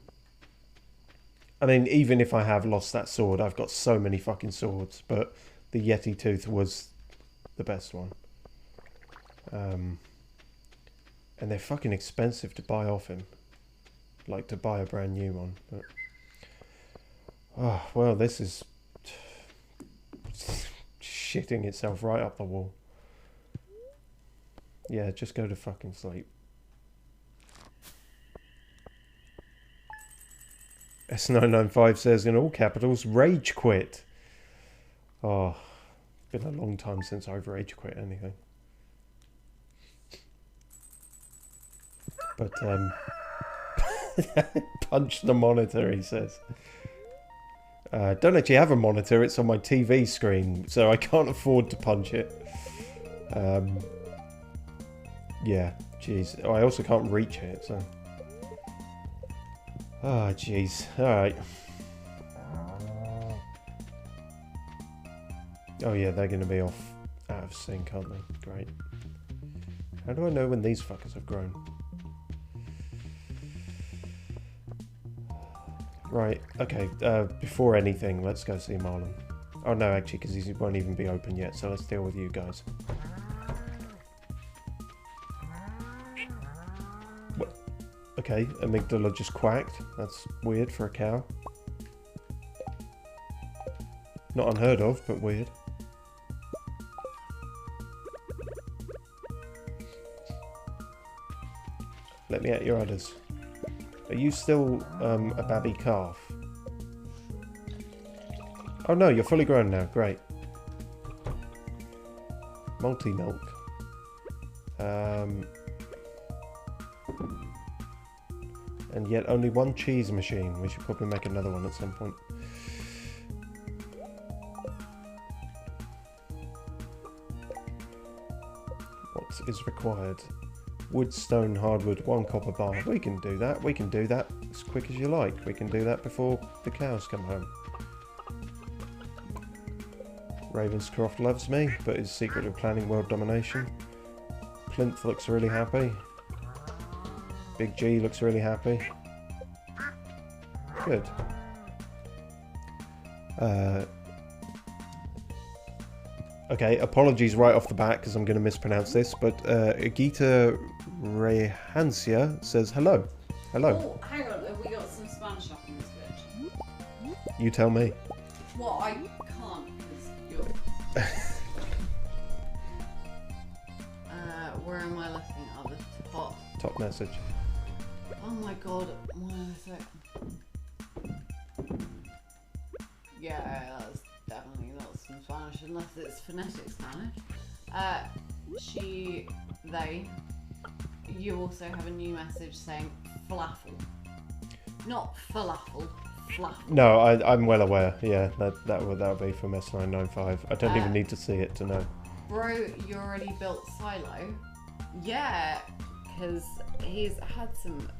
I mean, even if I have lost that sword, I've got so many fucking swords, but the Yeti Tooth was the best one. And they're fucking expensive to buy off him. Like, to buy a brand new one, but... Oh, well, this is... shitting itself right up the wall. Yeah, just go to fucking sleep. S995 says in all capitals, rage quit. Oh, it's been a long time since I've rage quit anything. But, punch the monitor, he says. Don't actually have a monitor, it's on my TV screen, so I can't afford to punch it. Yeah, jeez. Oh, I also can't reach it, so... Oh, jeez. Alright. Oh yeah, they're going to be off out of sync, aren't they? Great. How do I know when these fuckers have grown? Right, okay. Before anything, let's go see Marlon. Oh no, actually, because he won't even be open yet, so let's deal with you guys. What? Okay, amygdala just quacked. That's weird for a cow. Not unheard of, but weird. Let me at your udders. Are you still a babby calf? Oh no, you're fully grown now. Great. Multi-milk. And yet only one cheese machine. We should probably make another one at some point. What is required? Wood, stone, hardwood, 1 copper bar. We can do that. We can do that as quick as you like. We can do that before the cows come home. Ravenscroft loves me, but is secretly planning world domination. Plinth looks really happy. Big G looks really happy. Good. Okay, apologies right off the bat because I'm going to mispronounce this, but Egitya Reyhansya says hello. Hello. Oh, hang on, have we got some Spanish up in this bitch? You tell me. Well, I can't because you're... where am I looking? At the top. Top message. Oh my god, where is it? Yeah, that's definitely not some Spanish unless it's phonetic Spanish. They. You also have a new message saying flafel. Not falafel, flafel. No, I'm well aware. Yeah, that would be from S995. I don't even need to see it to know. Bro, you already built silo? Yeah, because he's had some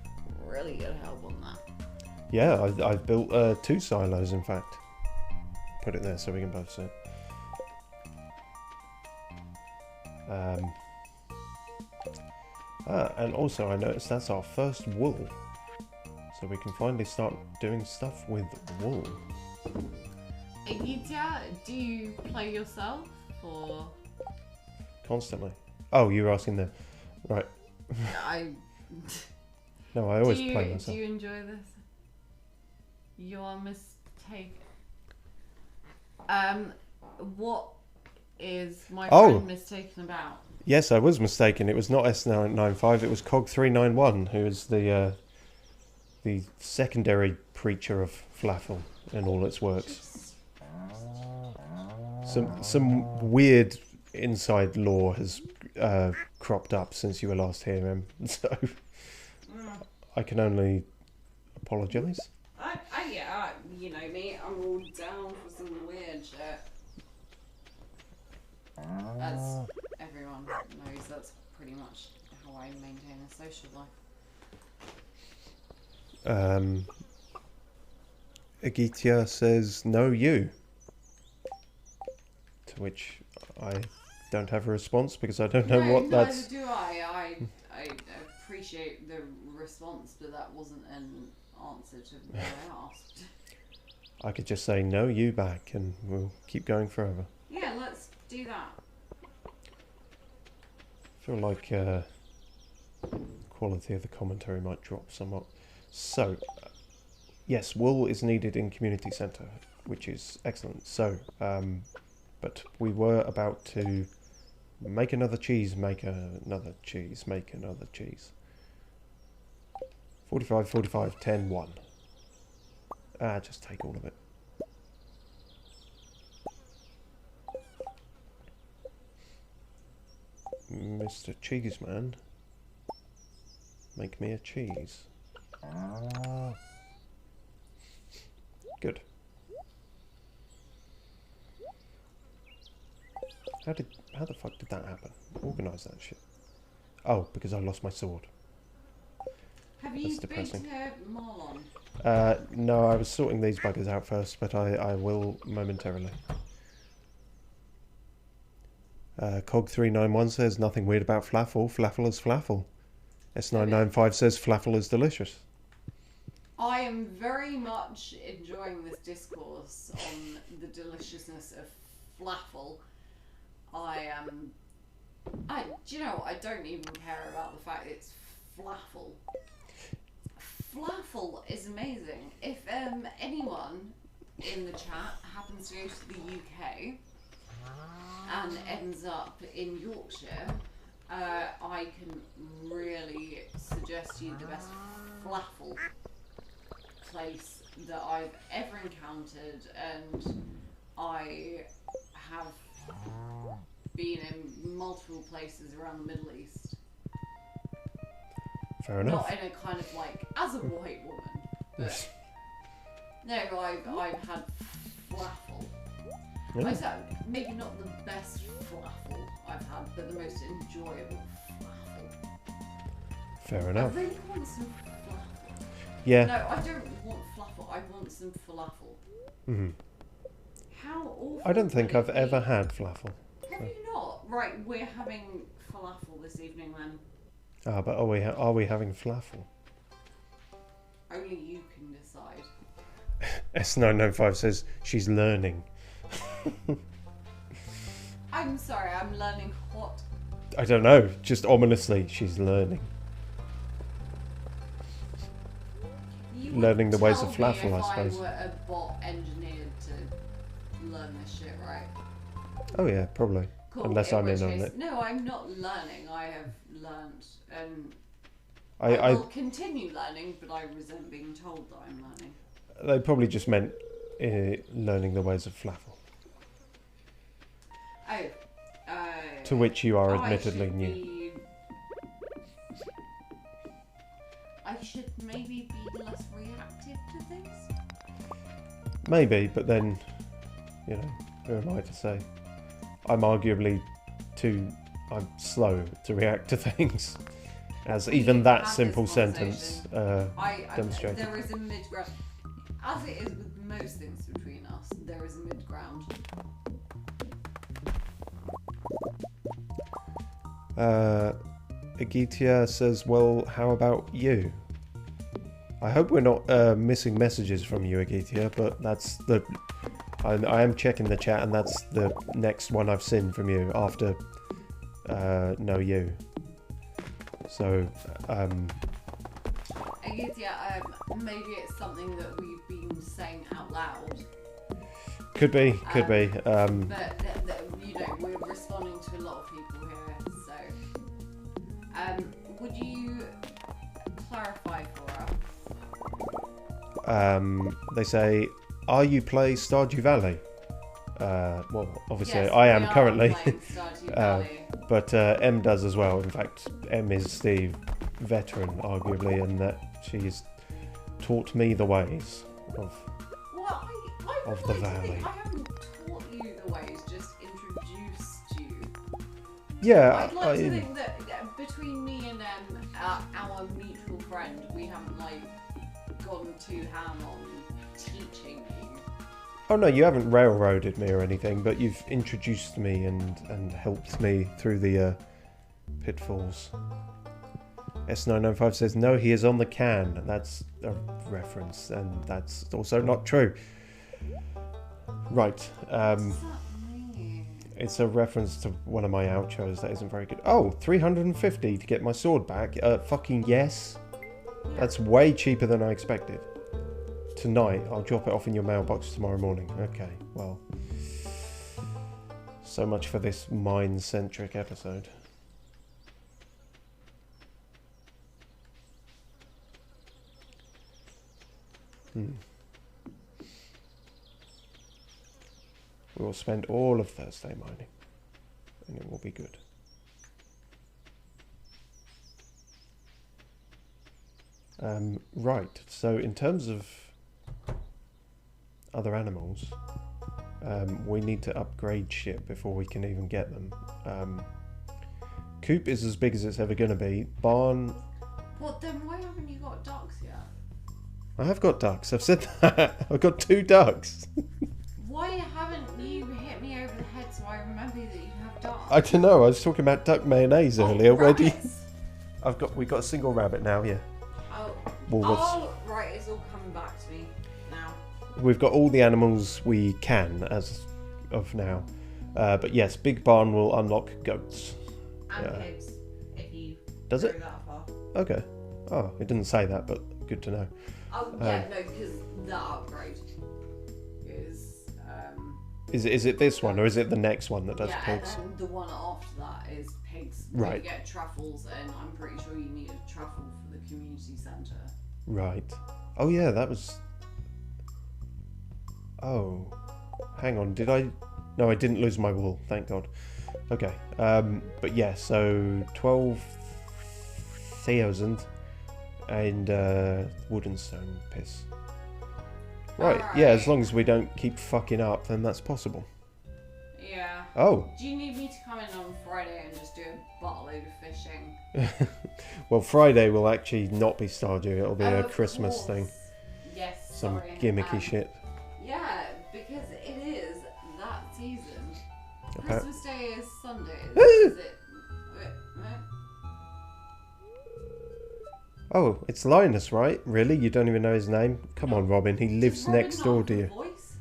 really good help on that. Yeah, I've built 2 silos, in fact. Put it there so we can both see. And also I noticed that's our first wool. So we can finally start doing stuff with wool. Egitya, do you play yourself or? Constantly. Oh, you were asking the... Right. No, I always play myself. Do you enjoy this? Your mistake. What is my friend mistaken about? Yes, I was mistaken. It was not S995. It was Cog391, who is the secondary preacher of flafel in all its works. Some weird inside lore has cropped up since you were last here, Em. So I can only apologise. Yeah, you know me. I'm all down for some weird shit. As everyone knows, that's pretty much how I maintain a social life. Egitya says, no, you. To which I don't have a response because I don't know what that's... Neither do I. I appreciate the response, but that wasn't an answer to what I asked. I could just say, no, you back, and we'll keep going forever. Yeah, let's do that. I feel like quality of the commentary might drop somewhat. So, yes, wool is needed in community centre, which is excellent. So, but we were about to make another cheese, make another cheese, make another cheese. 45, 45, 10, 1. Just take all of it. Mr. Cheeseman, make me a cheese. Good. How the fuck did that happen? Organise that shit. Oh, because I lost my sword. Have you been depressing. to Marlon? No, I was sorting these buggers out first, but I will momentarily. Cog391 says nothing weird about flafel. Flafel is flafel. S995 says flafel is delicious. I am very much enjoying this discourse on the deliciousness of flafel. Do you know what? I don't even care about the fact it's flafel. Flafel is amazing. If anyone in the chat happens to go to the UK and ends up in Yorkshire, I can really suggest to you the best flafel place that I've ever encountered, and I have been in multiple places around the Middle East. Fair enough. Not in a kind of like, as a white woman, but no, I've had flafel. Yeah. I said maybe not the best flafel I've had, but the most enjoyable flafel. Fair I enough. really want some falafel. Yeah. No, I don't want falafel. I want some falafel. Mm-hmm. How awful. I don't think would I've it ever be? had falafel. Have you not? Right, we're having falafel this evening then. Ah, but are we having falafel? Only you can decide. S995 says she's learning. I'm sorry, I'm learning what? I don't know. Just ominously, she's learning. You Learning the ways of tell me falafel, I if suppose. I were a bot engineered to learn this shit, right? Oh yeah, probably. Cool. Unless I'm which in on case, it. No, I'm not learning. I have learned, and I I will continue learning, but I resent being told that I'm learning. They probably just meant learning the ways of falafel. Oh. To which you are I admittedly should new. be- I should maybe be less reactive to things. Maybe, but then, you know, who am I to say? I'm arguably I'm slow to react to things. As even We've that had this simple sentence demonstrated. There is a mid-ground. As it is with most things between us, there is a mid-ground. Egitya says, well, how about you? I hope we're not missing messages from you, Egitya, but that's the... I am checking the chat, and that's the next one I've seen from you after No You. So, Egitya, maybe it's something that we've been saying out loud. could be. But, you know, we're responding to a lot of people here, so... would you clarify for us? They say, are you play Stardew Valley? Well, obviously Yes, I am we are currently, playing Stardew Valley. but M does as well. In fact, M is the veteran, arguably, in that she's taught me the ways of... Well, I of would the like to valley. think I haven't taught you the ways, just introduced you. Yeah, I'd like to think that between me and our mutual friend, we haven't like gone too ham on teaching you. Oh no, you haven't railroaded me or anything, but you've introduced me and helped me through the pitfalls. S995 says, no, he is on the can. That's a reference, and that's also not true. Right. What's that mean? It's a reference to one of my outros that isn't very good. Oh, 350 to get my sword back. Fucking yes. That's way cheaper than I expected. Tonight, I'll drop it off in your mailbox tomorrow morning. Okay, well. So much for this mine-centric episode. We will spend all of Thursday mining, and it will be good. Right, so in terms of other animals, we need to upgrade shit before we can even get them. Coop is as big as it's ever going to be. Barn, Well, then why haven't you got ducks yet? I have got ducks. I've said that. I've got 2 ducks. Why haven't you hit me over the head so I remember that you have ducks? I don't know. I was talking about duck mayonnaise earlier. Where do you... rabbits. We got a single rabbit now. Yeah. Oh. Well, Right. It's all coming back to me now. we've got all the animals we can as of now. But yes, big barn will unlock goats. And Yeah. pigs, if you Does go it? that far. Okay. Oh, it didn't say that, but good to know. Oh yeah, no, because that upgrade is Is it this one or is it the next one that does yeah, pigs? and then the one after that is pigs. Right. You get truffles, and I'm pretty sure you need a truffle for the community centre. Right. Oh yeah, that was. Oh, hang on. Did I? No, I didn't lose my wool. Thank God. Okay. But yeah, so 12,000 and wood and stone piss. Right. Yeah, as long as we don't keep fucking up, then that's possible. Yeah. Oh. Do you need me to come in on Friday and just do a buttload of fishing? Well, Friday will actually not be Stardew. It'll be a Of Christmas course. thing. Yes. Some sorry. gimmicky shit. Yeah, because it is that season. Okay. Christmas Day is Sunday. Is it? Oh, it's Linus, right? Really? You don't even know his name? Come on, Robin. He lives Does Robin next not door have to a you. voice?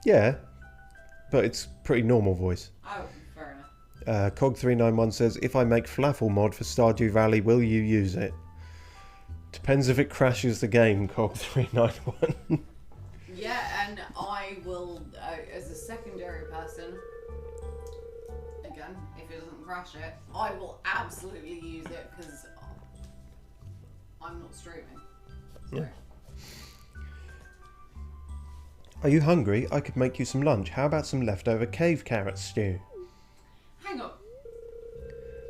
Yeah, but it's pretty normal voice. Oh, fair enough. Cog391 says, if I make flafel mod for Stardew Valley, will you use it? Depends if it crashes the game, Cog391. Yeah, and I will, as a secondary person, again, if it doesn't crash it, I will absolutely use it because I'm not streaming. So. Yeah. Are you hungry? I could make you some lunch. How about some leftover cave carrot stew? Hang on.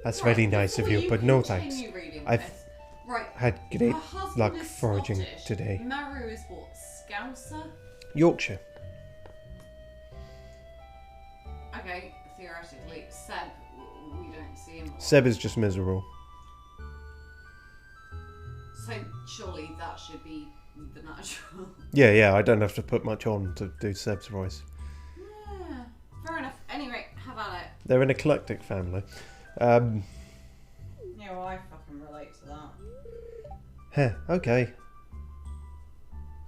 That's Right, very nice of before you, but no continue thanks. reading I've this, right, had great her husband luck is foraging Scottish. today. Maru is what? Scouser? Yorkshire. Okay, theoretically. Seb, we don't see him a lot. Seb is just miserable. So surely that should be the natural. Yeah, I don't have to put much on to do Seb's voice. Yeah, fair enough. Anyway, have at it. They're an eclectic family. Yeah, well, I fucking relate to that. Okay.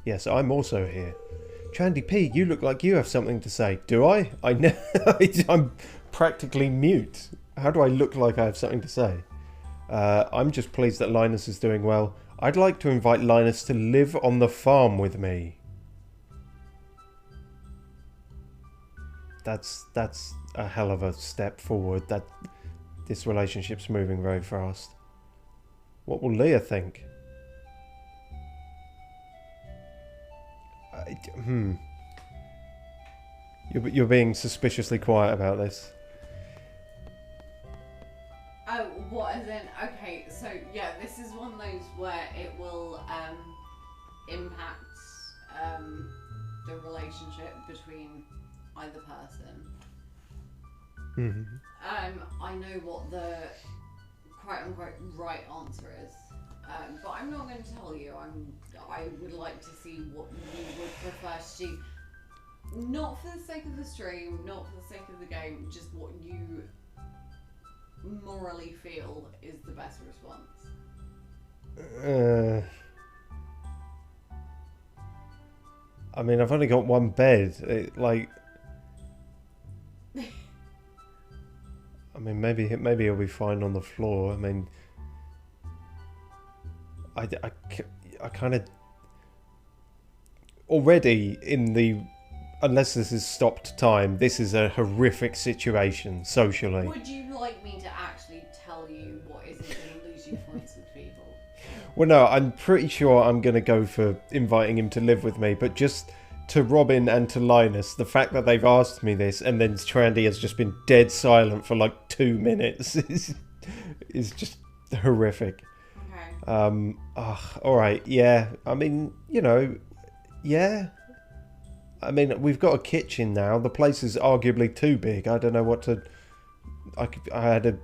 Yes, I'm also here. Chandy P, you look like you have something to say. Do I? I'm practically mute. How do I look like I have something to say? I'm just pleased that Linus is doing well. I'd like to invite Linus to live on the farm with me. That's a hell of a step forward. This relationship's moving very fast. What will Leah think? You're being suspiciously quiet about this. Oh, what as in? Okay, so yeah, this is one of those where it will impact the relationship between either person. I know what the quote unquote right answer is, but I'm not going to tell you. I would like to see what you would prefer to do. Not for the sake of the stream, not for the sake of the game, just what you morally feel is the best response. I mean, I've only got one bed. I mean, maybe he'll be fine on the floor. I mean, I kind of already in the. Unless this is stopped time, this is a horrific situation socially. Would you like me to actually tell you what isn't going to lose you points with people? Well, no, I'm pretty sure I'm going to go for inviting him to live with me, but just to Robin and to Linus, the fact that they've asked me this and then Trandy has just been dead silent for like 2 minutes is just horrific. Okay. Alright, yeah. I mean, yeah. I mean, we've got a kitchen now. The place is arguably too big. I don't know what to... I had a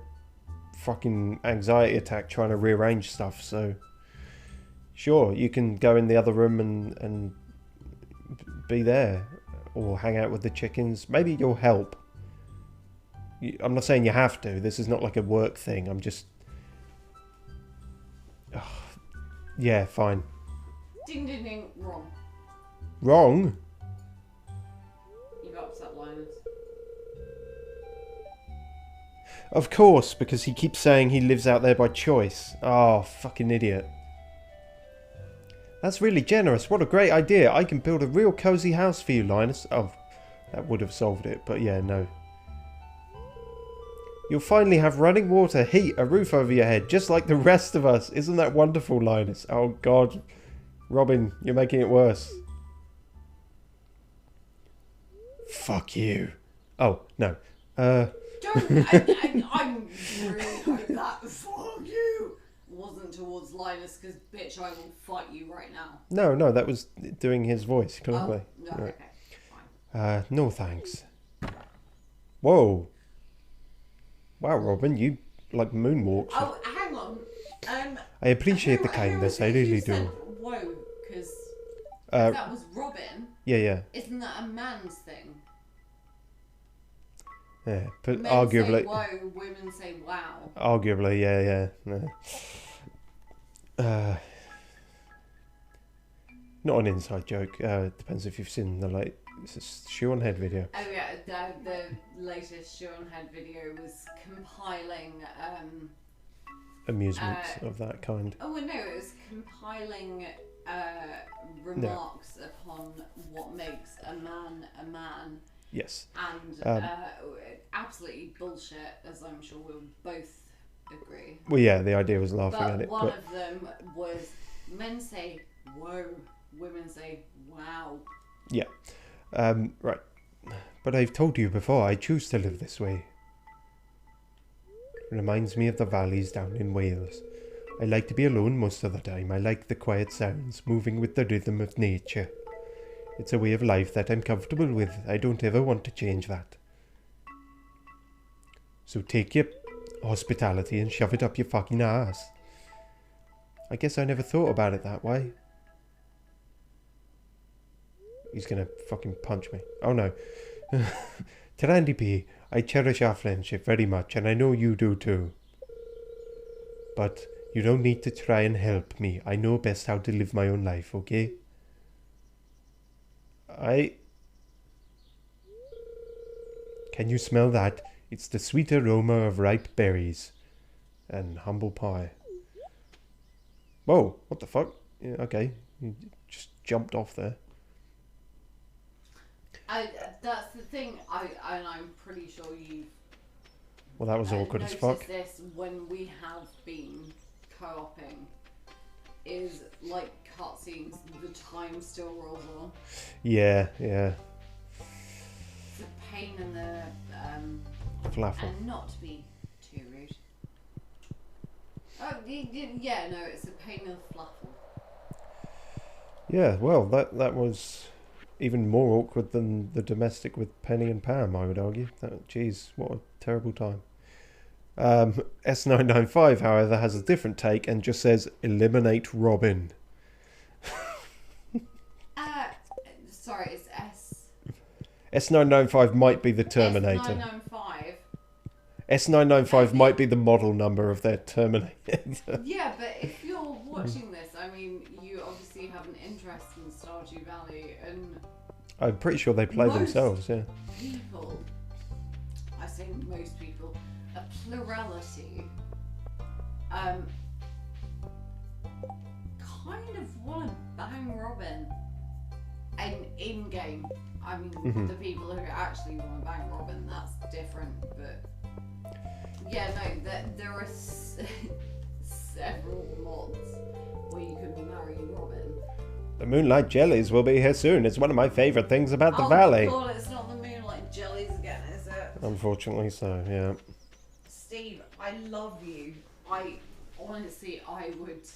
fucking anxiety attack trying to rearrange stuff, so... Sure, you can go in the other room and be there. Or hang out with the chickens. Maybe you'll help. I'm not saying you have to. This is not like a work thing. I'm just... Ugh. Yeah, fine. Ding ding ding. Wrong. Wrong? You've upset Linus. Of course, because he keeps saying he lives out there by choice. Oh, fucking idiot. That's really generous. What a great idea. I can build a real cozy house for you, Linus. Oh, that would have solved it, but yeah, no. You'll finally have running water, heat, a roof over your head, just like the rest of us. Isn't that wonderful, Linus? Oh, God. Robin, you're making it worse. Fuck you. Oh, no. Don't. I'm really hope that fuck you wasn't towards Linus, because bitch, I will fight you right now. No, that was doing his voice, clearly. Oh, no, Right. okay, fine. No thanks. Whoa. Wow, Robin, you like moonwalks. Oh, hang on. I appreciate the who kindness, was I it who really said, do. whoa, because that was Robin. Yeah. Isn't that a man's thing? Yeah, but Men arguably... say whoa, women say wow. Arguably, yeah. No. Not an inside joke. Depends if you've seen the late shoe on head video. Oh yeah, the latest Shoe on Head video was compiling Amusements of that kind. oh no, it was compiling remarks upon what makes a man a man. Yes. And absolutely bullshit, as I'm sure we'll both agree. Well, yeah, the idea was laughing But at it. one of them was men say whoa, women say wow. Yeah. Right. But I've told you before, I choose to live this way. It reminds me of the valleys down in Wales. I like to be alone most of the time. I like the quiet sounds, moving with the rhythm of nature. It's a way of life that I'm comfortable with. I don't ever want to change that. So take your hospitality and shove it up your fucking ass. I guess I never thought about it that way. He's gonna fucking punch me. Oh no. Tarandy P, I cherish our friendship very much, and I know you do too. But you don't need to try and help me. I know best how to live my own life, okay? Can you smell that? It's the sweet aroma of ripe berries and humble pie. Whoa, what the fuck? Yeah, okay, you just jumped off there. That's the thing. And I'm pretty sure you. Well, that was awkward as fuck. Noticed this when we have been co-oping. Is like cutscenes, the time still rolls on. Yeah. It's a pain in the Flafel. and not to be too rude. Oh yeah, no, it's a pain in the fluffle. Yeah, well, that was even more awkward than the domestic with Penny and Pam, I would argue. Jeez, what a terrible time. S995, however, has a different take and just says, eliminate Robin. Sorry, it's S. S995 might be the Terminator. S995. S995 might be the model number of their Terminator. Yeah, but if you're watching this, I mean, you obviously have an interest in Stardew Valley, and I'm pretty sure they play most themselves, yeah. people, I say most people, a plurality, kind of want to bang Robin. And in game, I mean, the people who actually want to bang Robin, that's different. But yeah, no, there are several mods where you can marry Robin. The Moonlight Jellies will be here soon. It's one of my favourite things about the Oh valley. God, it's not the Moonlight Jellies again, is it? Unfortunately so, yeah. Steve, I love you. I honestly, I would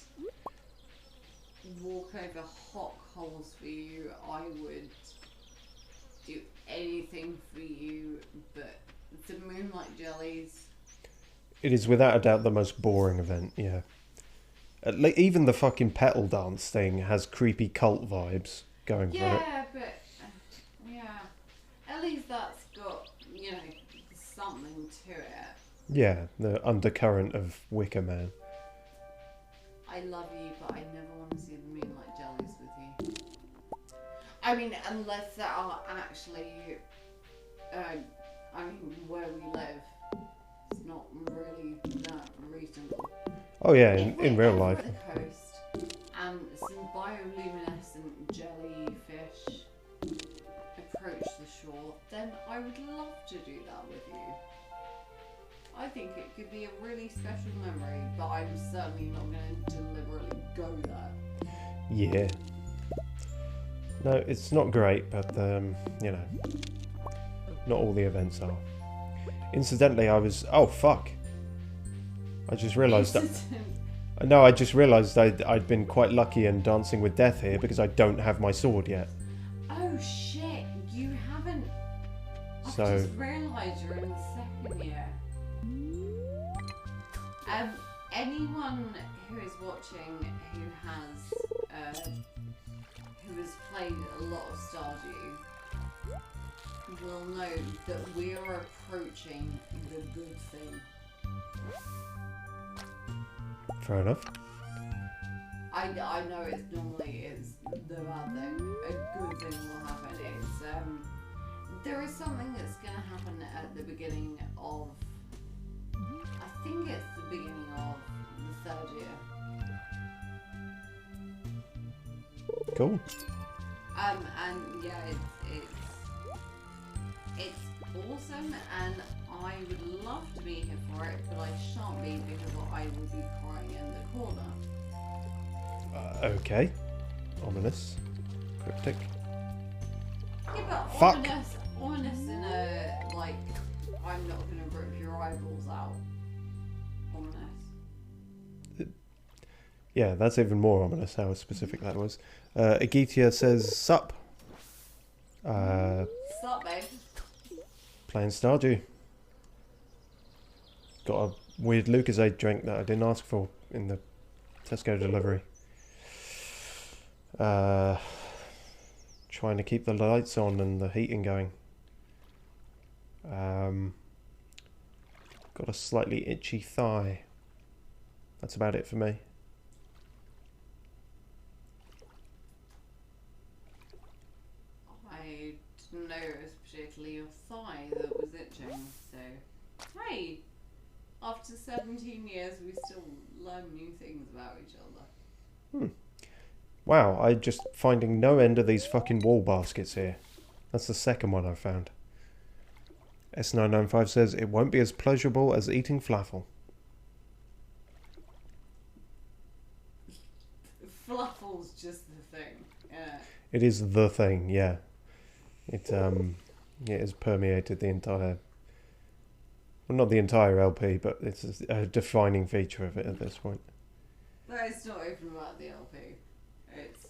walk over hot coals for you. I would do anything for you, but the Moonlight Jellies. It is without a doubt the most boring event, yeah. Even the fucking petal dance thing has creepy cult vibes going for it. Yeah, but yeah, at least that's got something to it. Yeah, the undercurrent of Wicker Man. I love you, but I never want to see the moonlight jellies with you. I mean, unless there are actually, where we live, it's not really that reasonable. Oh yeah, If in we're real ever life. at the coast and some bioluminescent jellyfish approach the shore, then I would love to do that with you. I think it could be a really special memory, but I'm certainly not going to deliberately go there. Yeah. No, it's not great, but you know, not all the events are. Incidentally, I was. Oh fuck! I just realised that. No, I just realised I'd been quite lucky in Dancing with Death here because I don't have my sword yet. Oh shit! You haven't. So. I've just realised you're in the second year. Anyone who is watching who has played a lot of Stardew will know that we are approaching the good thing. Fair enough. I know it's the bad thing. A good thing will happen. There is something that's going to happen at the beginning of. I think it's the beginning of the third year. Cool. And yeah, it's awesome, and I would love to be here for it, but I shan't be because I will be crying in the corner. Okay. Ominous. Cryptic. Yeah, but Fuck. ominous in a, like, I'm not going to rip your eyeballs out. Ominous. Yeah, that's even more ominous how specific that was. Egitya says, sup. Sup, babe? Playing Stardew. Got a weird Lucasade drink that I didn't ask for in the Tesco delivery. Trying to keep the lights on and the heating going. Got a slightly itchy thigh. That's about it for me. I didn't know it was particularly your thigh that was itching, so... Hey! After 17 years, we still learn new things about each other. Wow, I'm just finding no end of these fucking wall baskets here. That's the second one I've found. S995 says, it won't be as pleasurable as eating flafel. Flafel's just the thing. Yeah. It is the thing, yeah. It has permeated the entire... Well, not the entire LP, but it's a defining feature of it at this point. No, it's not even about the LP. It's...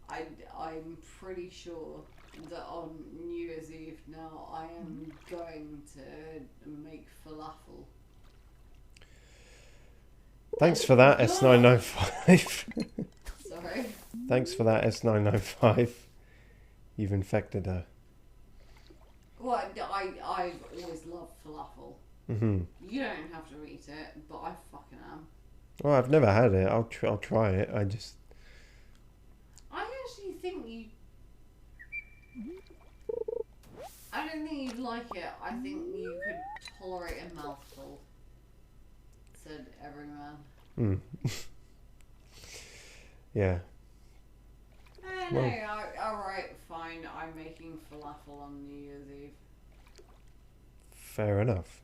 I'm pretty sure that on New Year's Eve now I am going to make falafel. Thanks for that, S995. Sorry. Thanks for that, S995. You've infected her. Well, I've always loved falafel. Mm-hmm. You don't have to eat it, but I fucking am. Well, I've never had it. I'll try it. I actually think you... I don't think you'd like it. I think you could tolerate a mouthful. Said every man. Yeah. No, alright, fine. I'm making falafel on New Year's Eve. Fair enough.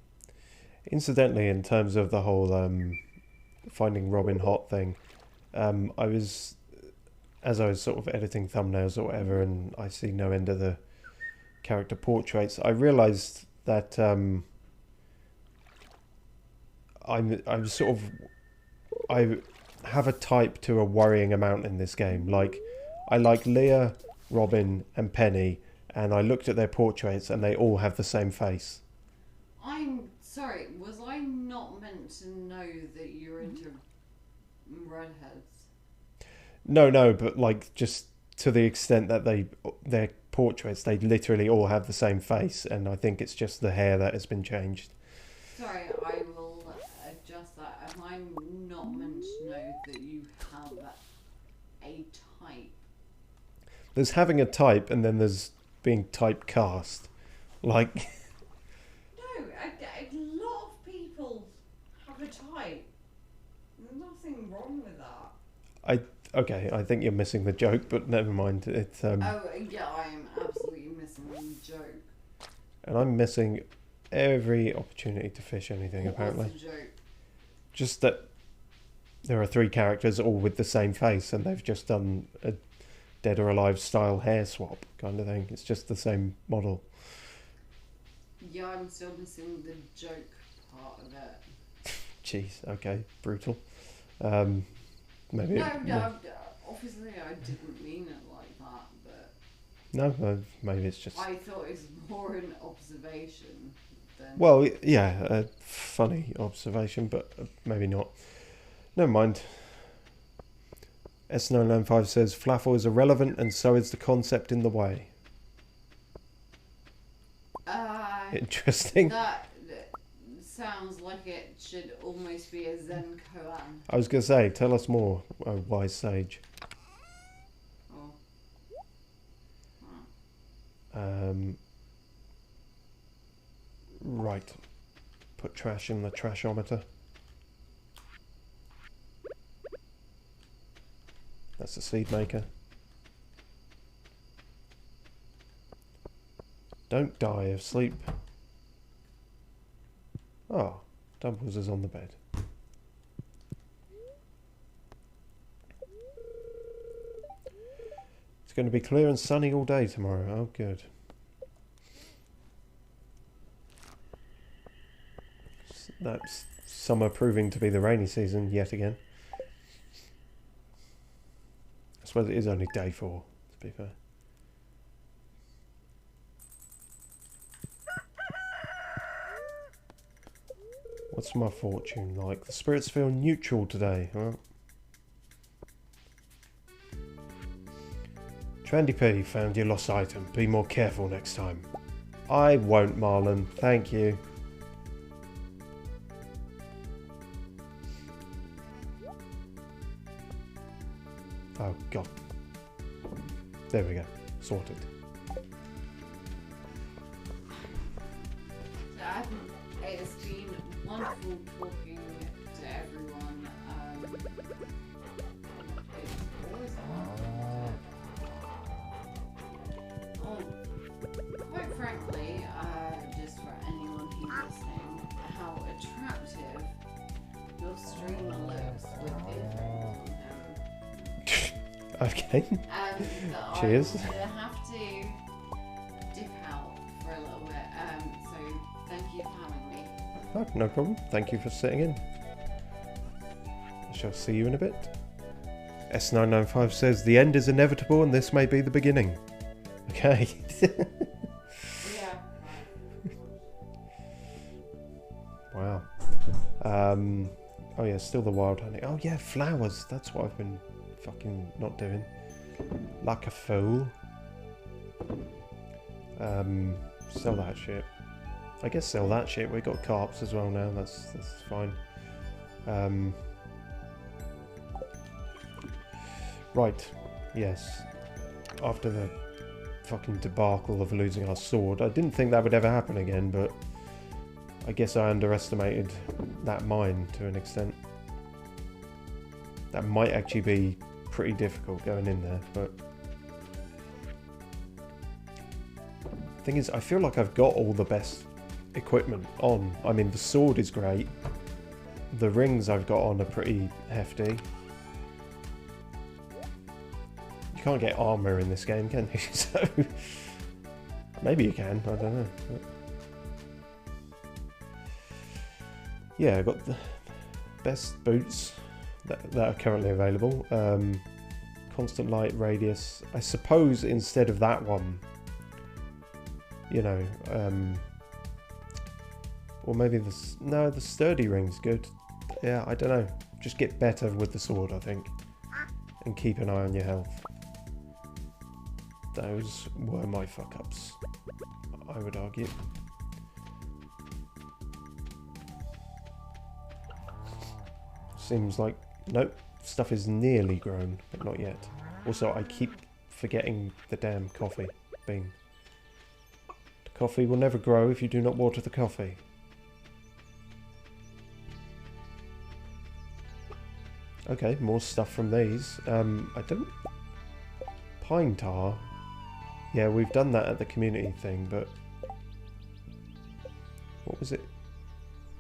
Incidentally, in terms of the whole finding Robin hot thing, as I was sort of editing thumbnails or whatever, and I see no end of the character portraits, I realised that I have a type to a worrying amount in this game. Like, I like Leah, Robin, and Penny, and I looked at their portraits, and they all have the same face. I'm sorry, was I not meant to know that you're into redheads. No, but like just to the extent that their portraits, they literally all have the same face, and I think it's just the hair that has been changed. Sorry, I will adjust that. Am I not meant to know that you have a type? There's having a type, and then there's being typecast. Like, No, a lot of people have a type. There's nothing wrong with that. okay, I think you're missing the joke, but never mind. It's Oh, yeah, I am absolutely missing the joke. and I'm missing every opportunity to fish anything, apparently. What's the joke? Just that there are 3 characters all with the same face, and they've just done a Dead or Alive style hair swap kind of thing. It's just the same model. Yeah, I'm still missing the joke part of it. Jeez, okay, brutal. Maybe. No, obviously I didn't mean it like that, but... No, maybe it's just... I thought it was more an observation than... Well, yeah, a funny observation, but maybe not. Never mind. S995 says, flafel is irrelevant and so is the concept in the way. Interesting. That sounds like it should almost be a Zen koan. I was going to say, tell us more, wise sage. Oh. Right. Put trash in the trashometer. That's the seed maker. Don't die of sleep. Oh, Dumbles is on the bed. It's going to be clear and sunny all day tomorrow. Oh, good. That's summer proving to be the rainy season yet again. I suppose it is only day 4, to be fair. What's my fortune like? The spirits feel neutral today. Well, Trendy P found your lost item. Be more careful next time. I won't, Marlon. Thank you. Oh, God. There we go. Sorted. It's been wonderful talking to everyone. It's always hard. Quite frankly, just for anyone who's listening, how attractive your streamer looks with the effect on him. Okay. Cheers. Cheers. I have to dip out for a little bit, so thank you for having me. Oh, no problem. Thank you for sitting in. I shall see you in a bit. S995 says, the end is inevitable and this may be the beginning. Okay. Yeah. Wow. Oh yeah, still the wild honey. Oh yeah, flowers. That's what I've been fucking not doing. Like a fool. Sell that shit. I guess sell that shit. We got carps as well now. That's fine. Right. Yes. After the fucking debacle of losing our sword, I didn't think that would ever happen again, but I guess I underestimated that mine to an extent. That might actually be pretty difficult going in there, but the thing is, I feel like I've got all the best equipment on. I mean, the sword is great. The rings I've got on are pretty hefty. You can't get armor in this game, can you? So maybe you can, I don't know. But yeah, I've got the best boots that are currently available. Constant light radius. I suppose instead of that one, you know, or maybe the sturdy ring's good. Yeah, I don't know. Just get better with the sword, I think. And keep an eye on your health. Those were my fuck-ups, I would argue. Seems like... Nope. Stuff is nearly grown, but not yet. Also, I keep forgetting the damn coffee bean. The coffee will never grow if you do not water the coffee. Okay, more stuff from these. I don't... Pine tar. Yeah, we've done that at the community thing, but... What was it?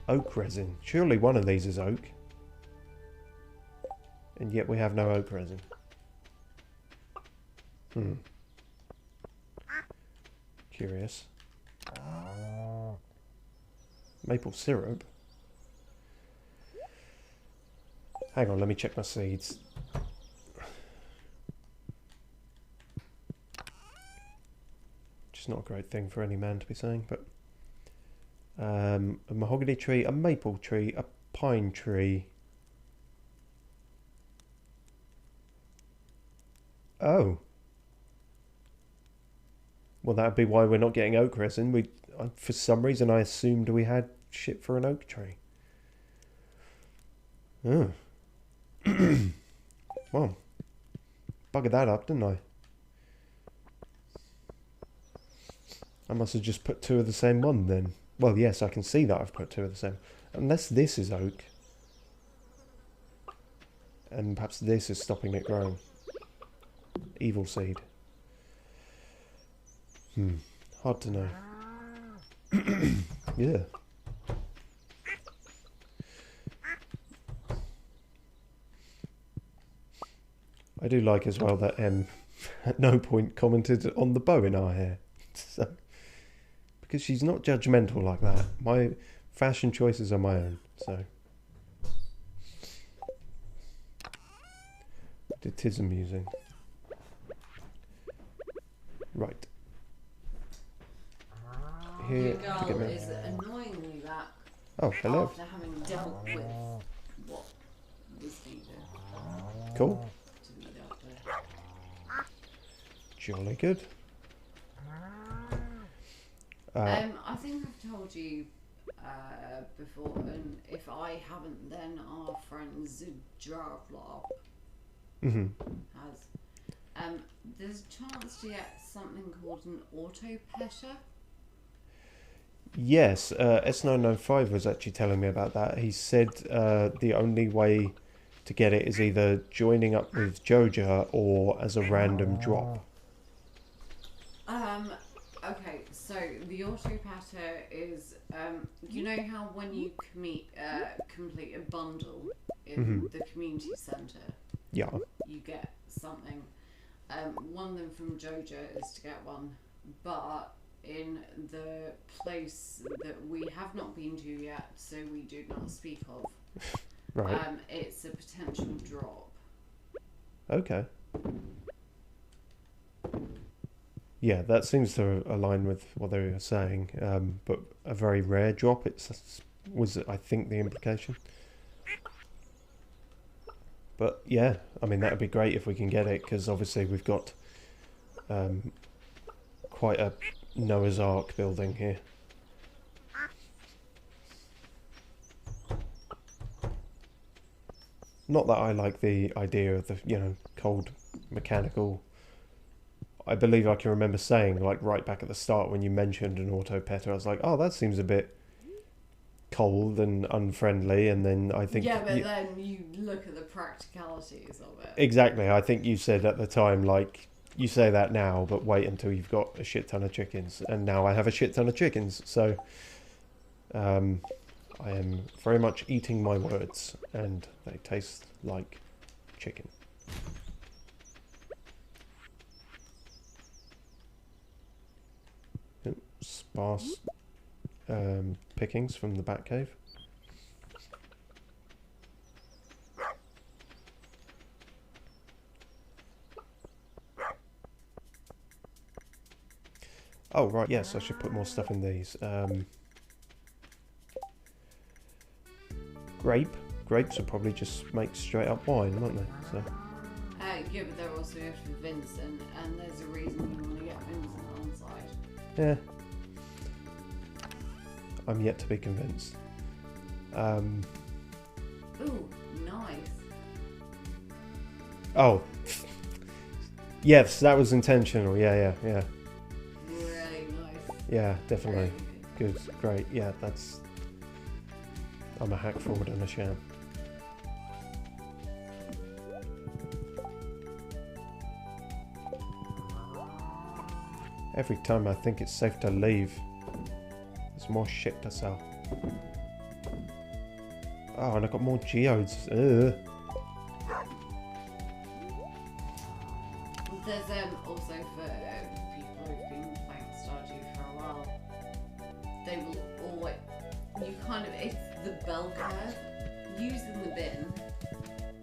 Oak resin. Surely one of these is oak. And yet we have no oak resin. Curious. Maple syrup? Hang on, let me check my seeds. Which is not a great thing for any man to be saying, but... a mahogany tree, a maple tree, a pine tree. Oh. Well, that'd be why we're not getting oak resin. For some reason, I assumed we had shit for an oak tree. Oh. Well, buggered that up, didn't I? I must have just put two of the same one then. Well, yes, I can see that I've put two of the same. Unless this is oak. And perhaps this is stopping it growing. Evil seed. Hard to know. Yeah. I do like as well that M at no point commented on the bow in our hair. So, because she's not judgmental like that. My fashion choices are my own, so. It is amusing. Right. Here, Your girl is annoyingly back. Oh, hello. After having dealt with what was needed Cool. to be dealt with. Jolly good. I think I've told you before, and if I haven't, then our friend Zudravla has. There's a chance to get something called an auto petter. Yes, S905 was actually telling me about that. He said the only way to get it is either joining up with Joja or as a random drop. Okay, so the auto patter is, you know how when you complete a bundle in the community centre, Yeah. you get something. One of them from Joja is to get one, but in the place that we have not been to yet, so we do not speak of, Right. it's a potential drop. Okay. Yeah, that seems to align with what they were saying, but a very rare drop, was, I think, the implication. But yeah, I mean, that would be great if we can get it, because obviously we've got quite a Noah's Ark building here. Not that I like the idea of the, cold mechanical. I believe I can remember saying, like, right back at the start when you mentioned an auto petter, I was like, oh, that seems a bit cold and unfriendly, and then I think... Yeah, but then you look at the practicalities of it. Exactly, I think you said at the time, like, you say that now, but wait until you've got a shit ton of chickens, and now I have a shit ton of chickens, so I am very much eating my words, and they taste like chicken. Sparse pickings from the bat cave. Oh right, yes, I should put more stuff in these. Grape grapes would probably just make straight up wine, won't they? So. Yeah, but they're also have to be Vincent, and there's a reason you want to get Vincent on side. Yeah. I'm yet to be convinced. Ooh, nice. Oh. Yes, that was intentional. Yeah. Really nice. Yeah, definitely. Really Good, great. Yeah, that's... I'm a hack, fraud and a sham. Every time I think it's safe to leave, there's more shit to sell. Oh, and I got more geodes. Ugh. There's also for people who've been playing Stardew for a while, they will always, you kind of, it's the bell curve, use in the bin,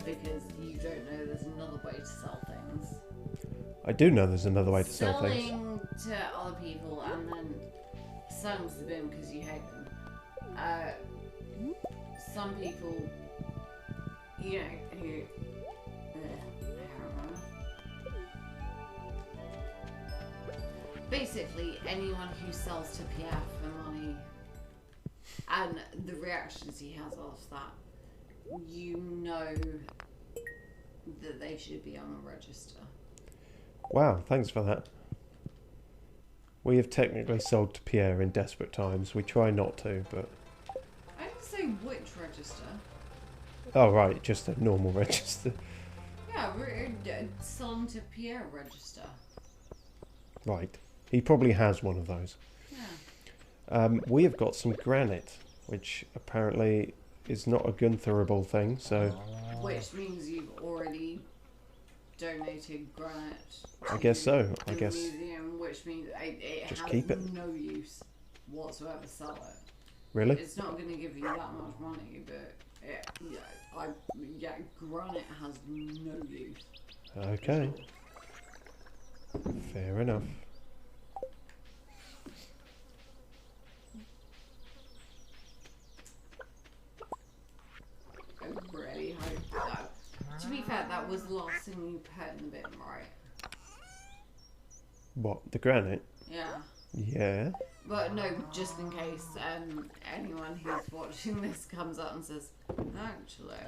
because you don't know there's another way to sell things. I do know there's another way to sell things. Selling to other people and then selling to the bin because you hate them. Some people, you know, who... I can't remember. Basically, anyone who sells to Pierre for money and the reactions he has after that, you know that they should be on a register. Wow, thanks for that. We have technically sold to Pierre in desperate times. We try not to, but... I didn't say which register. Oh, right, just a normal register. Yeah, we're selling to Pierre register. Right. He probably has one of those. Yeah. We have got some granite, which apparently is not a Guntherable thing, so... Which means you've already donated granite. I guess so. I the guess... museum, which means it Just has keep it. no use whatsoever. Sell it. Really? It's not going to give you that much money, but granite has no use. Okay. Fair enough. I really hope that. To be fair, that was the last thing you put in the bin, right? What, the granite? Yeah. Yeah. But no, just in case anyone who's watching this comes up and says, actually,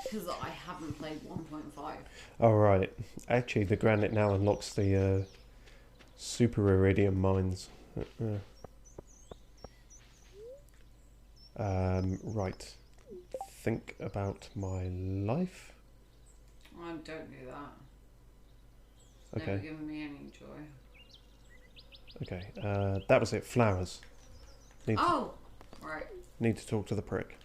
because I haven't played 1.5. Oh, right. Actually, the granite now unlocks the super iridium mines. Right. Think about my life. I don't do that. It's Okay. never given me any joy. Okay. That was it. Flowers. Oh! Right. Need to talk to the prick.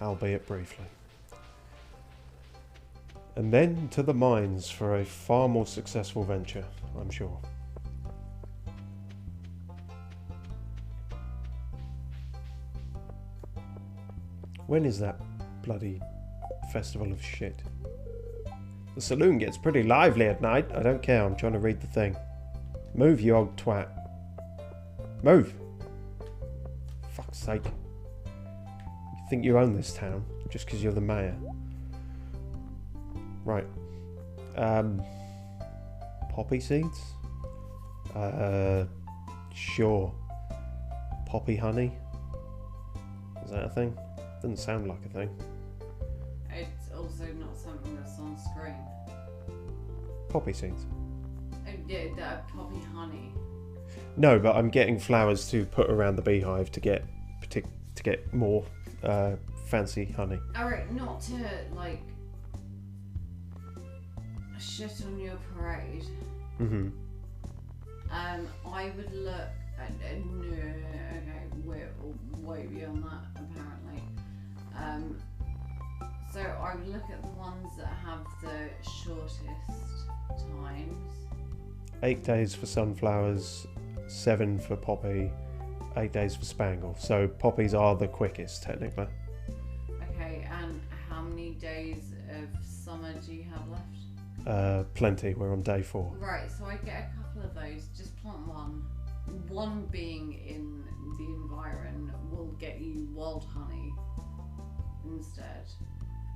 Albeit briefly. And then to the mines for a far more successful venture, I'm sure. When is that bloody festival of shit? The saloon gets pretty lively at night. I don't care, I'm trying to read the thing. Move, you old twat. Move! Fuck's sake. You think you own this town just because you're the mayor? Right. Poppy seeds? Sure. Poppy honey? Is that a thing? Doesn't sound like a thing. It's also not something that's on screen. Poppy seeds? Yeah, that poppy honey. No, but I'm getting flowers to put around the beehive to get more fancy honey. Alright, not to, like, shit on your parade. Mm-hmm. I would look at, no, okay, we're way beyond that, apparently. So I would look at the ones that have the shortest times. 8 days for sunflowers, 7 for poppy, 8 days for spangle. So poppies are the quickest, technically. Okay, and how many days of summer do you have left? Plenty. We're on day 4. Right, so I get a couple of those. Just plant one. One being in the environ will get you wild honey instead.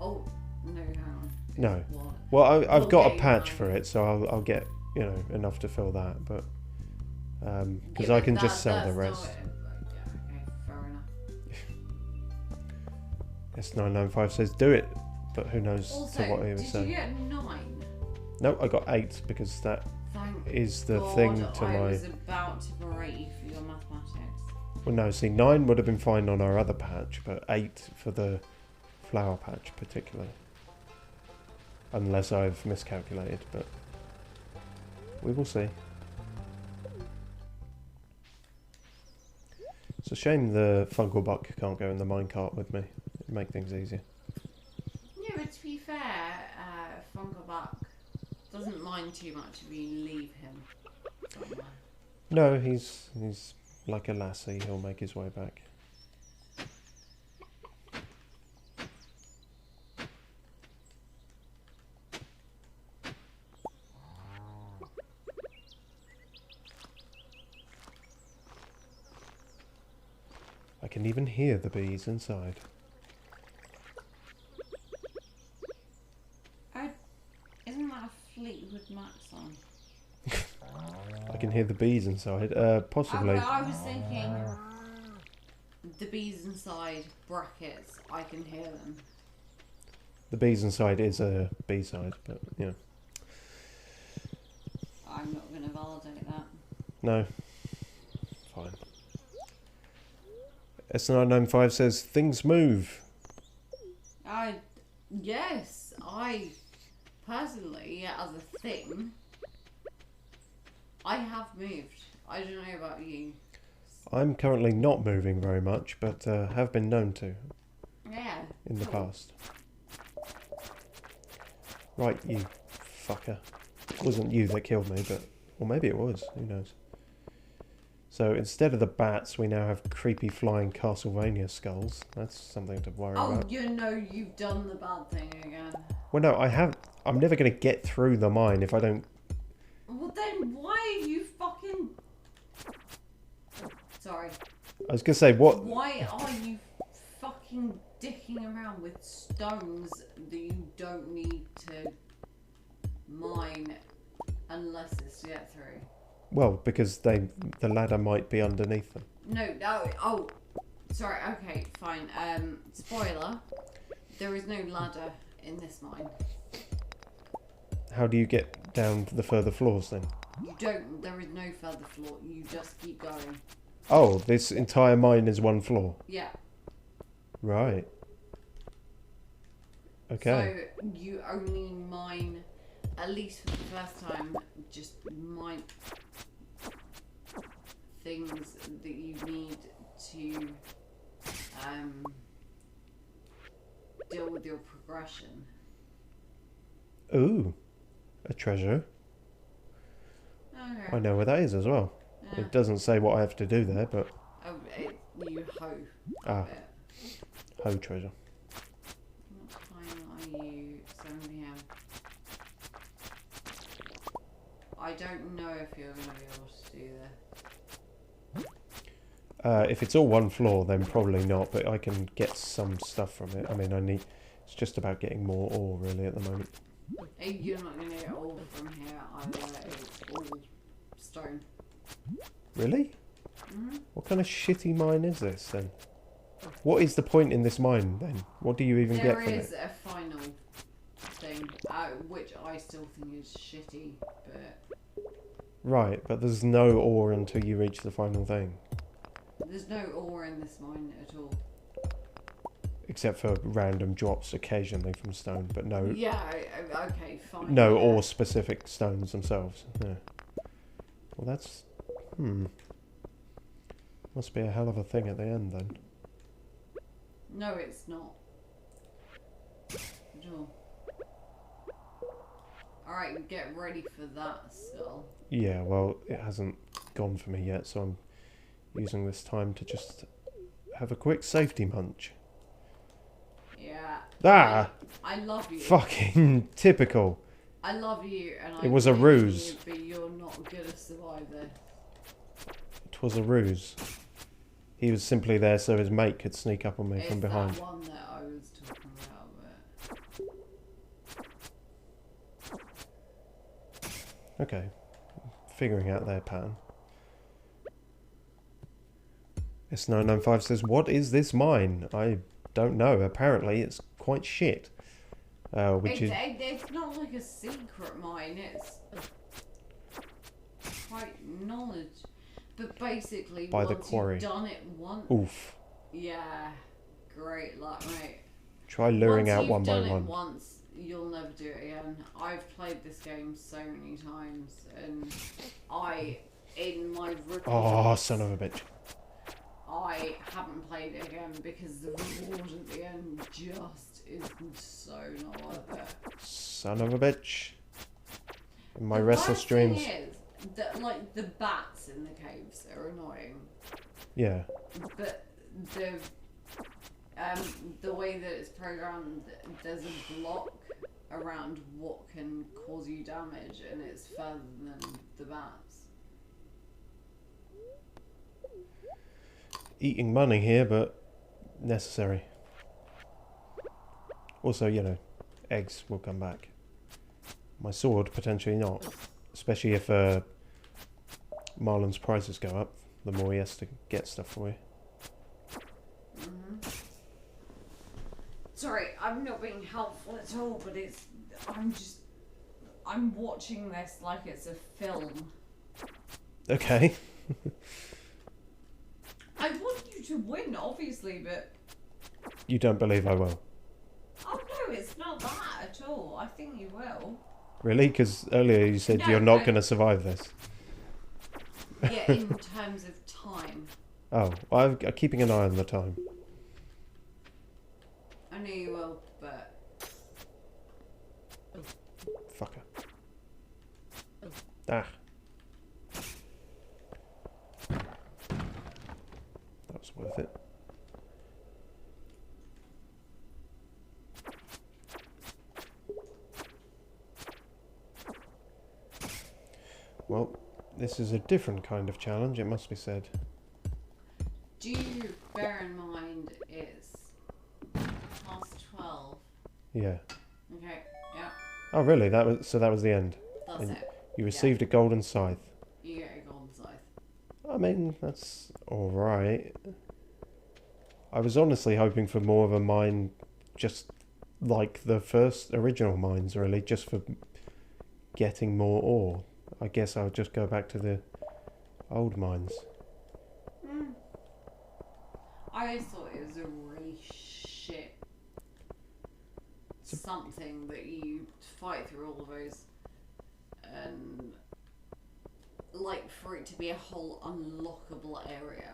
Oh, no, hang on. No. What? Well, I've Will got get a you patch honey. for it, so I'll get enough to fill that. But because Yeah, I but can just sell the that's rest. not it. Yeah, okay, fair enough. S995 says do it, but who knows Also, to what he was did you saying. get 9? No, I got 8 because that Thank is the God, thing to I my. was about to berate you for your mathematics. Well, no, see, 9 would have been fine on our other patch, but 8 for the flower patch particularly. Unless I've miscalculated, but we will see. It's a shame the fungal buck can't go in the minecart with me. It'd make things easier. Yeah, but to be fair, Funkelbuck doesn't mind too much if you leave him somewhere. No, he's like a lassie. He'll make his way back. I can even hear the bees inside. Isn't that a Fleetwood Mac song? I can hear the bees inside. Possibly. I was thinking the bees inside brackets. I can hear them. The bees inside is a B-side, but yeah. I'm not going to validate that. No. Fine. S995 says things move. Yes, I personally, as a thing, I have moved. I don't know about you. I'm currently not moving very much, but have been known to Yeah. in the cool. past. Right, you fucker. It wasn't you that killed me, but... Or maybe it was, who knows. So instead of the bats, we now have creepy flying Castlevania skulls. That's something to worry Oh, about. you know you've done the bad thing again. Well, no, I'm never going to get through the mine if I don't... Well then, why are you fucking... Sorry. I was going to say, what... Why are you fucking dicking around with stones that you don't need to mine unless it's to get through? Well, because the ladder might be underneath them. No, oh, sorry, okay, fine. Spoiler, there is no ladder in this mine. How do you get down to the further floors then? You don't, there is no further floor, you just keep going. Oh, this entire mine is one floor. Yeah. Right. Okay. So, you only mine, at least for the first time, just mine things that you need to deal with your progression. Ooh, a treasure. Okay. I know where that is as well. Yeah. It doesn't say what I have to do there, but Oh, you hoe. Ah. It. hoe treasure. What time are you? 7 PM. I don't know if you're going to be able to do this. If it's all one floor, then probably not, but I can get some stuff from it. I mean, it's just about getting more ore, really, at the moment. You're not going to get all from here either. It's all stone. Really? Mm-hmm. What kind of shitty mine is this, then? What is the point in this mine, then? What do you even get There from is it? a final thing, which I still think is shitty, but Right, but there's no ore until you reach the final thing. there's no ore in this mine at all. Except for random drops occasionally from stone, but no... Yeah, okay, fine. No yeah. ore-specific stones themselves. Yeah. Well, that's... Must be a hell of a thing at the end, then. No, it's not. At all. Alright, get ready for that skull. Yeah, well, it hasn't gone for me yet, so I'm using this time to just have a quick safety munch. Yeah. Ah! I love you. Fucking typical. I love you, and It was a believe in ruse. you, but you're not gonna survive this. It was a ruse. He was simply there so his mate could sneak up on me from behind. It's that one that I was talking about, but... Okay. Figuring out their pattern. S995 says, what is this mine? I don't know. Apparently it's quite shit. It's not like a secret mine, it's quite knowledge. But basically, By the once quarry. you've done it once... Oof. Yeah, great luck, mate. Try luring out one by Once you've done one. it once, you'll never do it again. I've played this game so many times, and in my rookie... Oh, son of a bitch. I haven't played it again because the reward at the end just is so not worth it. Son of a bitch. In my The restless worst thing dreams. is that, like, the bats in the caves are annoying, Yeah. but the way that it's programmed, there's a block around what can cause you damage, and it's further than the bats. Eating money here, but necessary. Also, you know, eggs will come back. My sword, potentially not. Especially if Marlon's prices go up, the more he has to get stuff for you. Sorry, I'm not being helpful at all, but I'm watching this like it's a film. Okay. I want you to win, obviously, but... You don't believe I will. Oh no, it's not that at all. I think you will. Really? Because earlier you said No, you're not I- going to survive this. Yeah, in terms of time. Oh, I'm keeping an eye on the time. I know you will, but... Fucker. Ah. That was worth it. Well, this is a different kind of challenge, it must be said. Do you bear in mind it's past 12? Yeah. Okay, yeah, Oh, really? That was the end. that's And it. You received a golden scythe. You get a golden scythe. I mean, that's all right. I was honestly hoping for more of a mine, just like the first original mines, really, just for getting more ore. I guess I'll just go back to the old mines. I always thought it was a really shit something that you fight through all of those, and like for it to be a whole unlockable area.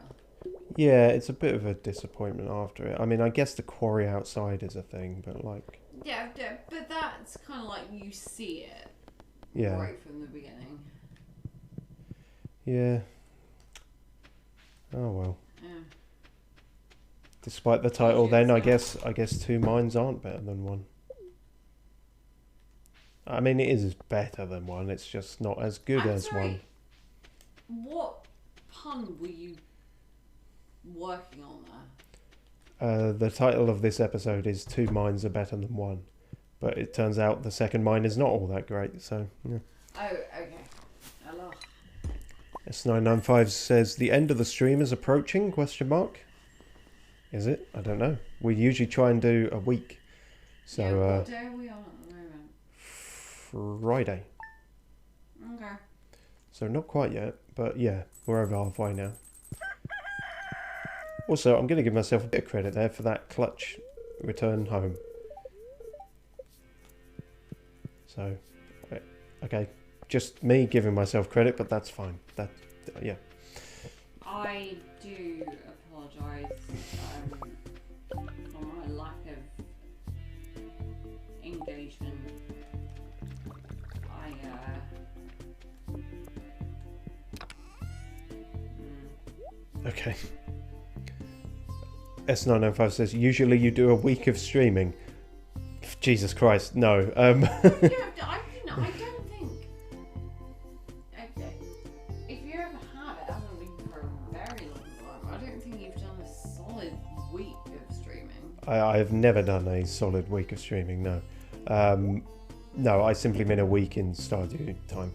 Yeah, it's a bit of a disappointment after it. I mean, I guess the quarry outside is a thing, but like... Yeah, but that's kind of like you see it Yeah. right from the beginning. Yeah. Oh well. Yeah. Despite the title, then I Yeah. guess two mines aren't better than one. I mean, it is better than one. It's just not as good I'm as sorry, one. What pun were you working on there? The title of this episode is Two Mines Are Better Than One. But it turns out the second mine is not all that great, so... Yeah. Oh, okay. Hello. S995 says, the end of the stream is approaching, question mark? Is it? I don't know. We usually try and do a week. So, Yeah, what day are we on at the moment? Friday. Okay. So not quite yet, but yeah, we're over halfway now. Also, I'm going to give myself a bit of credit there for that clutch return home. So, okay, just me giving myself credit, but that's fine. That, yeah. I do apologise for my lack of engagement. Okay. S905 says, usually you do a week of streaming. Jesus Christ, no. Yeah, I I have never done a solid week of streaming, no. No, I simply mean a week in Stardew time.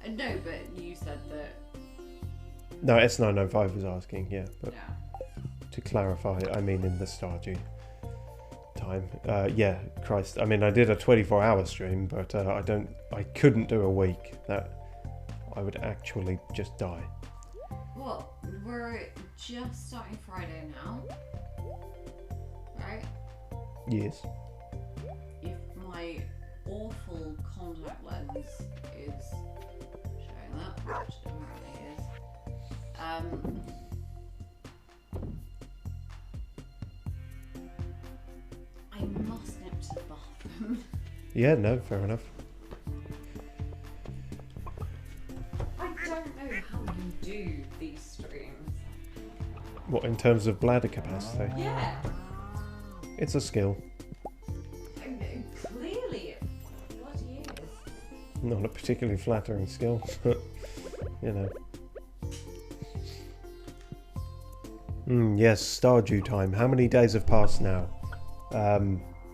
No, but you said that. No, S905 was asking, yeah. But Yeah. to clarify, I mean in the Stardew time. Yeah, Christ. I mean, I did a 24-hour stream, but I couldn't do a week. I would actually just die. Well, we're just starting Friday now, right? Yes. If my awful contact lens is showing that, which apparently is, I must nip to the bathroom. Yeah, no, fair enough. I don't know how you do these streams. What, in terms of bladder capacity? Yeah. It's a skill, I know, clearly it bloody is. not a particularly flattering skill, but, you know. Yes, Stardew time. How many days have passed now?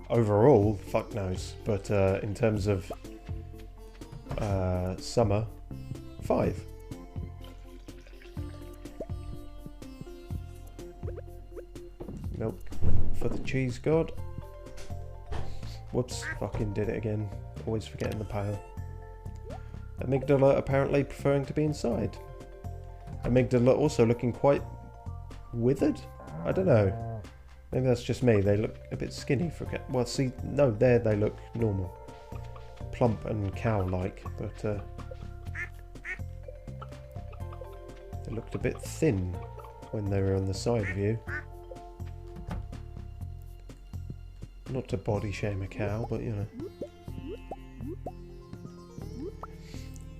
Overall, fuck knows. But in terms of summer, 5. Milk for the cheese god. Whoops, fucking did it again. Always forgetting the pail. Amygdala apparently preferring to be inside. Amygdala also looking quite withered? I don't know. Maybe that's just me. They look a bit skinny for cat. Well, see, no, there they look normal. Plump and cow-like, but they looked a bit thin when they were on the side view. Not to body shame a cow, but you know.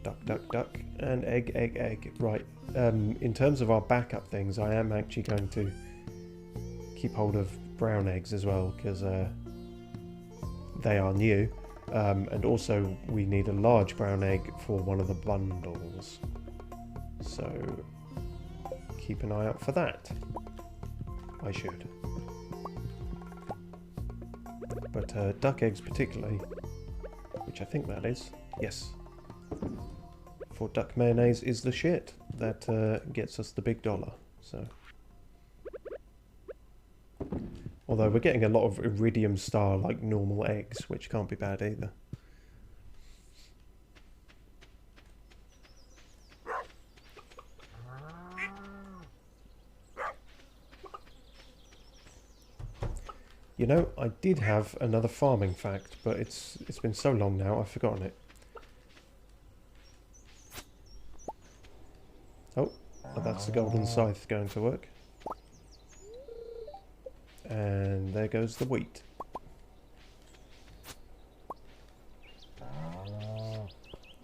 Duck, duck, duck, and egg, egg, egg. Right. In terms of our backup things, I am actually going to keep hold of brown eggs as well, because they are new. And also, we need a large brown egg for one of the bundles. So, keep an eye out for that. I should. But duck eggs particularly, which I think that is. Yes. For duck mayonnaise is the shit. That gets us the big dollar. So, although we're getting a lot of iridium star like normal eggs, which can't be bad either. You know, I did have another farming fact, but it's been so long now I've forgotten it. Oh, that's the golden scythe going to work. And there goes the wheat.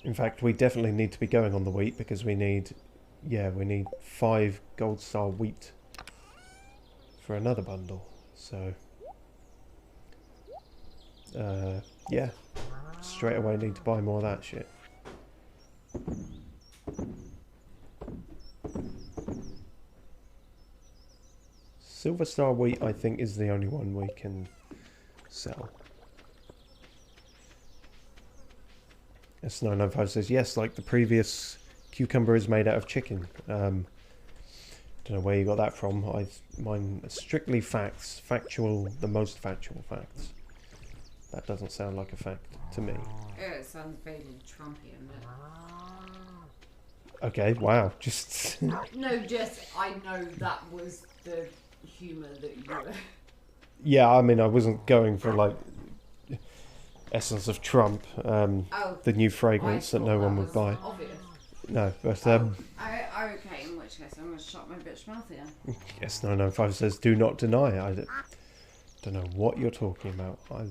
In fact, we definitely need to be going on the wheat because we need 5 gold star wheat for another bundle. So, yeah, straight away need to buy more of that shit. Silver star wheat, I think, is the only one we can sell. S995 says, yes, like the previous cucumber is made out of chicken. Don't know where you got that from. Mine are strictly facts. Factual, the most factual facts. That doesn't sound like a fact to me. It sounds vaguely Trumpian, but... Okay, wow, just... No, just, I know that was the humour that you were... Yeah, I mean, I wasn't going for, like, Essence of Trump, the new fragrance that no one would buy. Obvious. No, but, Okay, in which case I'm going to shut my bitch mouth here. S995 says, do not deny. I don't know what you're talking about. I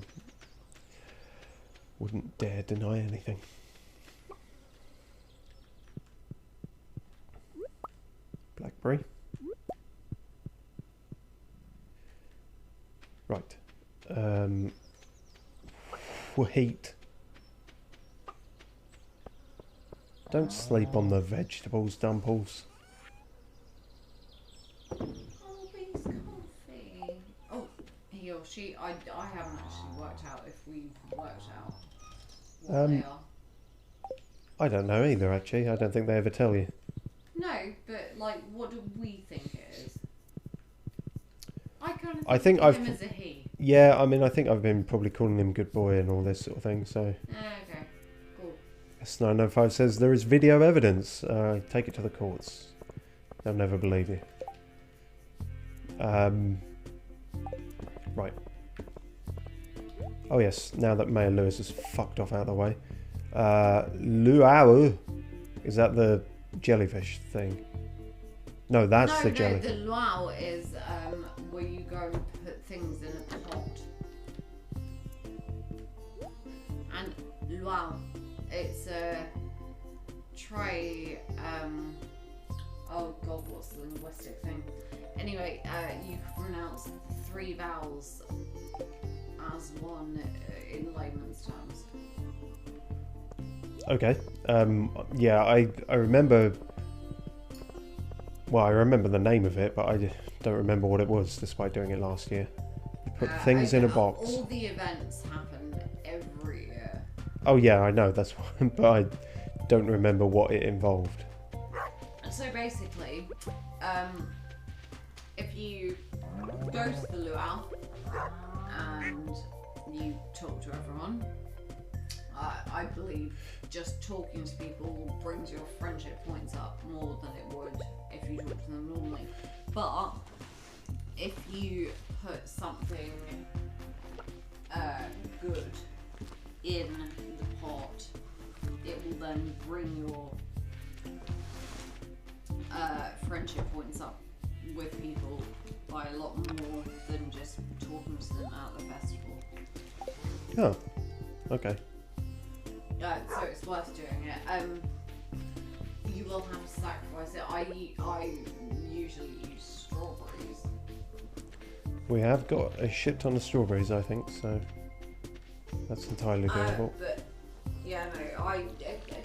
wouldn't dare deny anything. Blackberry. Right. Wait. Don't sleep on the vegetables, Dumples. Oh, please, coffee. sheet. I haven't actually worked out if we've worked out what they are. I don't know either, actually. I don't think they ever tell you. No, but like, what do we think it is? I kind of I think of him as a he. Yeah, I mean, I think I've been probably calling him good boy and all this sort of thing, so... Okay, cool. S905 says there is video evidence. Take it to the courts. They'll never believe you. Right. Oh yes, now that Mayor Lewis has fucked off out of the way. Luau. Is that the jellyfish thing? No, that's the jelly. No, the luau is where you go and put things in a pot. And luau, it's a tray. Oh god, what's the linguistic thing? Anyway, you can pronounce 3 vowels as one in layman's terms. Okay. Yeah, I remember... Well, I remember the name of it, but I don't remember what it was, despite doing it last year. Put things in a box. All the events happen every year. Oh yeah, I know, that's one, but I don't remember what it involved. So basically, if you go to the luau and you talk to everyone, I believe just talking to people brings your friendship points up more than it would if you talk to them normally. But if you put something good in the pot, it will then bring your friendship points up with people by a lot more than just talking to them at the festival. Oh, okay. So it's worth doing it. You will have to sacrifice it. I usually use strawberries. We have got a shit ton of strawberries, I think, so that's entirely doable. But yeah, no,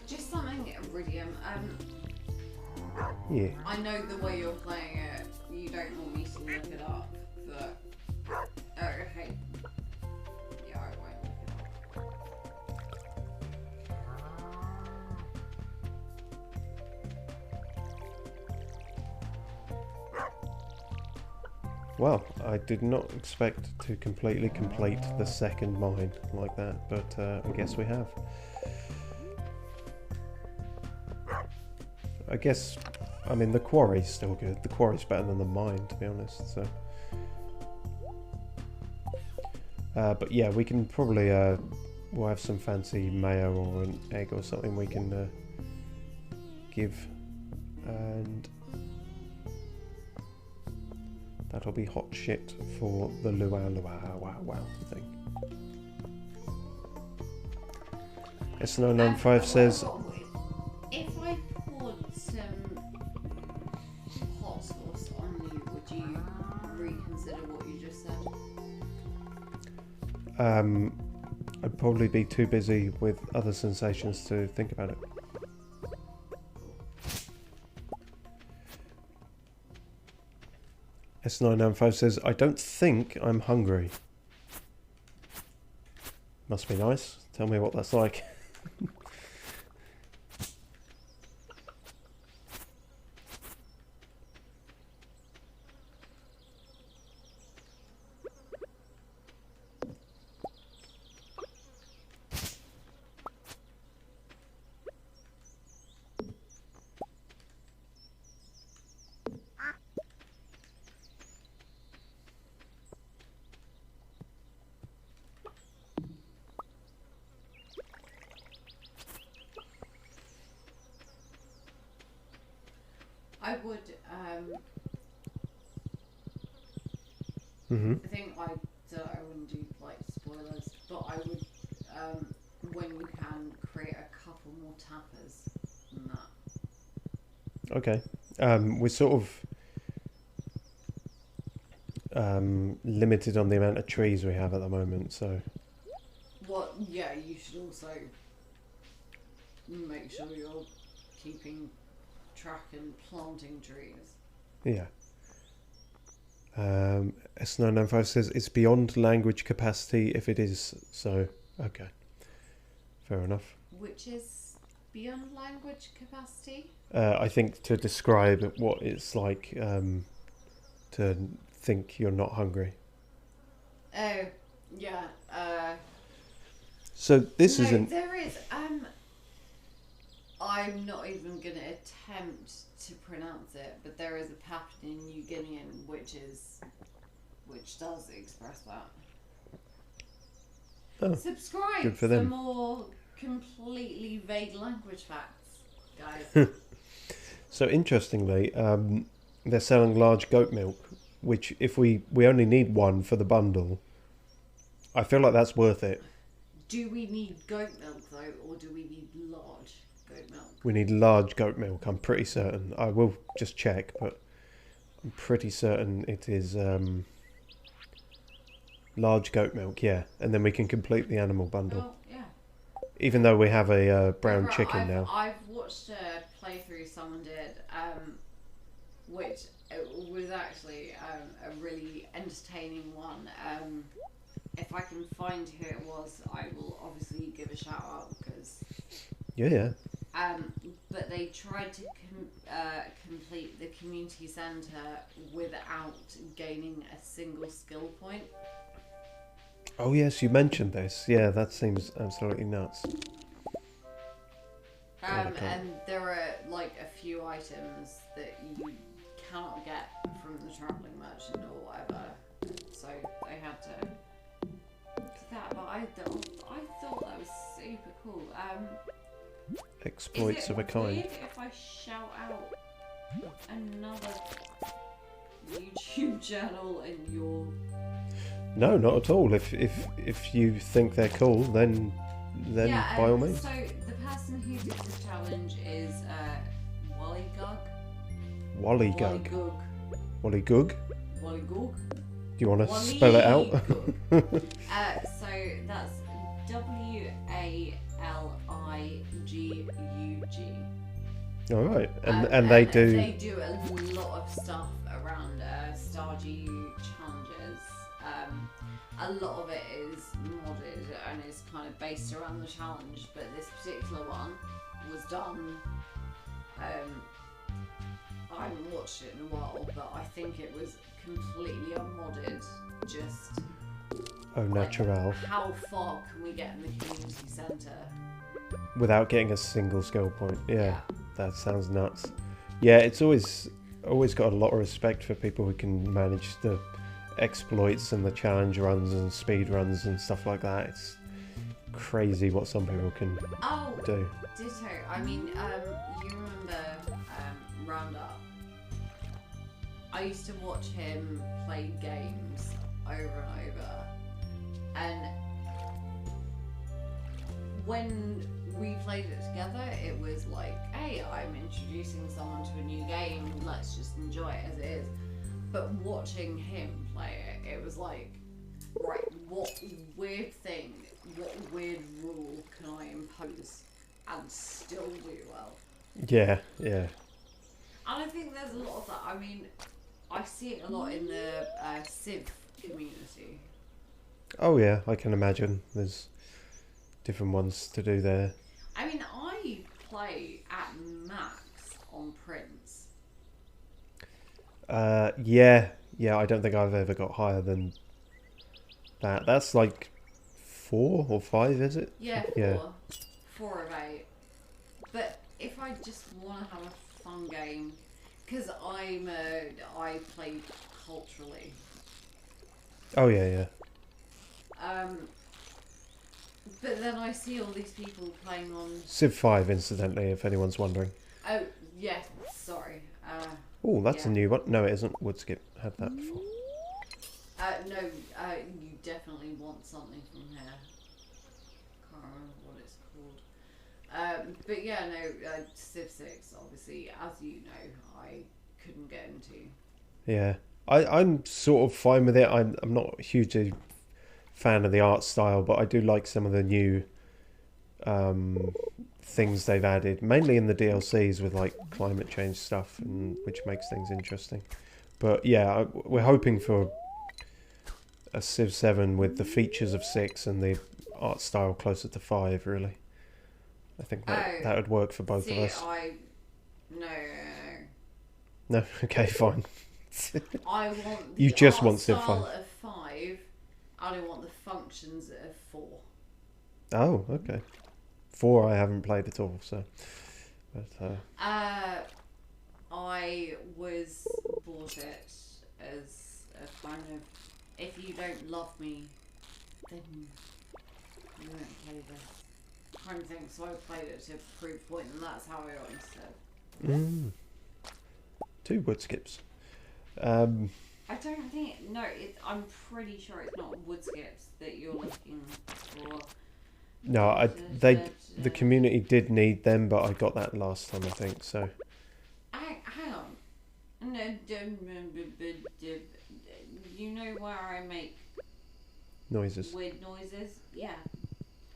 just something iridium. Yeah. I know the way you're playing it. You don't want me to look it up, but okay. Yeah, I won't look it up. Well, I did not expect to completely complete the second mine like that, but I guess we have. I guess, I mean, the quarry's still good. The quarry's better than the mine, to be honest, so... but yeah, we can probably, we'll have some fancy mayo or an egg or something we can give, and that'll be hot shit for the luau thing. S995 says... If I poured some hot sauce on you, would you reconsider what you just said? I'd probably be too busy with other sensations to think about it. S995 says, I don't think I'm hungry. Must be nice. Tell me what that's like. I would, I think I wouldn't do like spoilers, but I would, when you can, create a couple more tappers than that. Okay. We're sort of limited on the amount of trees we have at the moment, so... Well, yeah, you should also make sure you're keeping track and planting trees. Yeah. S995 says it's beyond language capacity if it is so. Okay. Fair enough. Which is beyond language capacity? I think to describe what it's like to think you're not hungry. Oh, yeah. So this no, isn't... there is. I'm not even going to attempt to pronounce it, but there is a Papua New Guinean which does express that. Oh, Subscribe good for them. more completely vague language facts, guys. So interestingly, they're selling large goat milk, which if we only need one for the bundle, I feel like that's worth it. Do we need goat milk though, or do we need large goat milk? We need large goat milk, I'm pretty certain. I will just check, but I'm pretty certain it is large goat milk, yeah. And then we can complete the animal bundle. Well, yeah. Even though we have a brown Right, chicken now. I've watched a playthrough someone did, which was actually a really entertaining one. If I can find who it was, I will obviously give a shout out because. Yeah. But they tried to complete the community centre without gaining a single skill point. Oh yes, you mentioned this. Yeah, that seems absolutely nuts. And there are like a few items that you cannot get from the travelling merchant or whatever, so they had to do that. But I thought that was super cool. Exploits is of a it kind. weird if I shout out another YouTube channel in your? No, not at all. If you think they're cool, then Yeah, by all means. So the person who did the challenge is Wallygug. Wallygug. Wallygug. Wallygug. Wallygug. Do you want to spell it out? So that's WALIGUG. All right, and they do. They do a lot of stuff around Stardew challenges. A lot of it is modded and is kind of based around the challenge, but this particular one was done. I haven't watched it in a while, but I think it was completely unmodded. Just Oh, natural. like, how far can we get in the community centre? Without getting a single skill point. Yeah, Yeah. that sounds nuts. Yeah, it's always got a lot of respect for people who can manage the exploits and the challenge runs and speed runs and stuff like that. It's crazy what some people can Oh, do. ditto. I mean, you remember Roundup? I used to watch him play games over and over, and when we played it together, it was like, hey, I'm introducing someone to a new game, let's just enjoy it as it is. But watching him play it, it was like, right, what weird thing, what weird rule can I impose and still do well? Yeah. And I think there's a lot of that. I mean, I see it a lot in the Civ community. Oh yeah, I can imagine. There's different ones to do there. I mean, I play at max on Prince. Yeah. I don't think I've ever got higher than that. That's like 4 or 5, is it? Yeah, 4. Yeah. 4 of 8. But if I just want to have a fun game, because I play culturally. Oh yeah. But then I see all these people playing on. Civ 5, incidentally, if anyone's wondering. Oh yes, sorry. Oh, that's a Yeah. new one. No, it isn't. Woodskip had that before. No, you definitely want something from here. Can't remember what it's called. But yeah, no, Civ 6, obviously, as you know, I couldn't get into. Yeah, I'm sort of fine with it. I'm not a huge fan of the art style, but I do like some of the new things they've added, mainly in the DLCs with like climate change stuff, and which makes things interesting. But yeah, we're hoping for a Civ 7 with the features of 6 and the art style closer to 5, really. I think that would work for both of us. No. No, okay, fine. I want You the just art want Civ style 5. of 5, and I want the functions of 4. Oh, okay. 4 I haven't played at all, so. But, I was bought it as a kind of, if you don't love me, then you won't play this kind of thing. So I played it to prove a point, and that's how I got into it. 2 wood skips. I don't think I'm pretty sure it's not wood skips that you're looking for. No, the community did need them, but I got that last time, I think. So. Hang on. No, you know where I make Noises. weird noises? Yeah.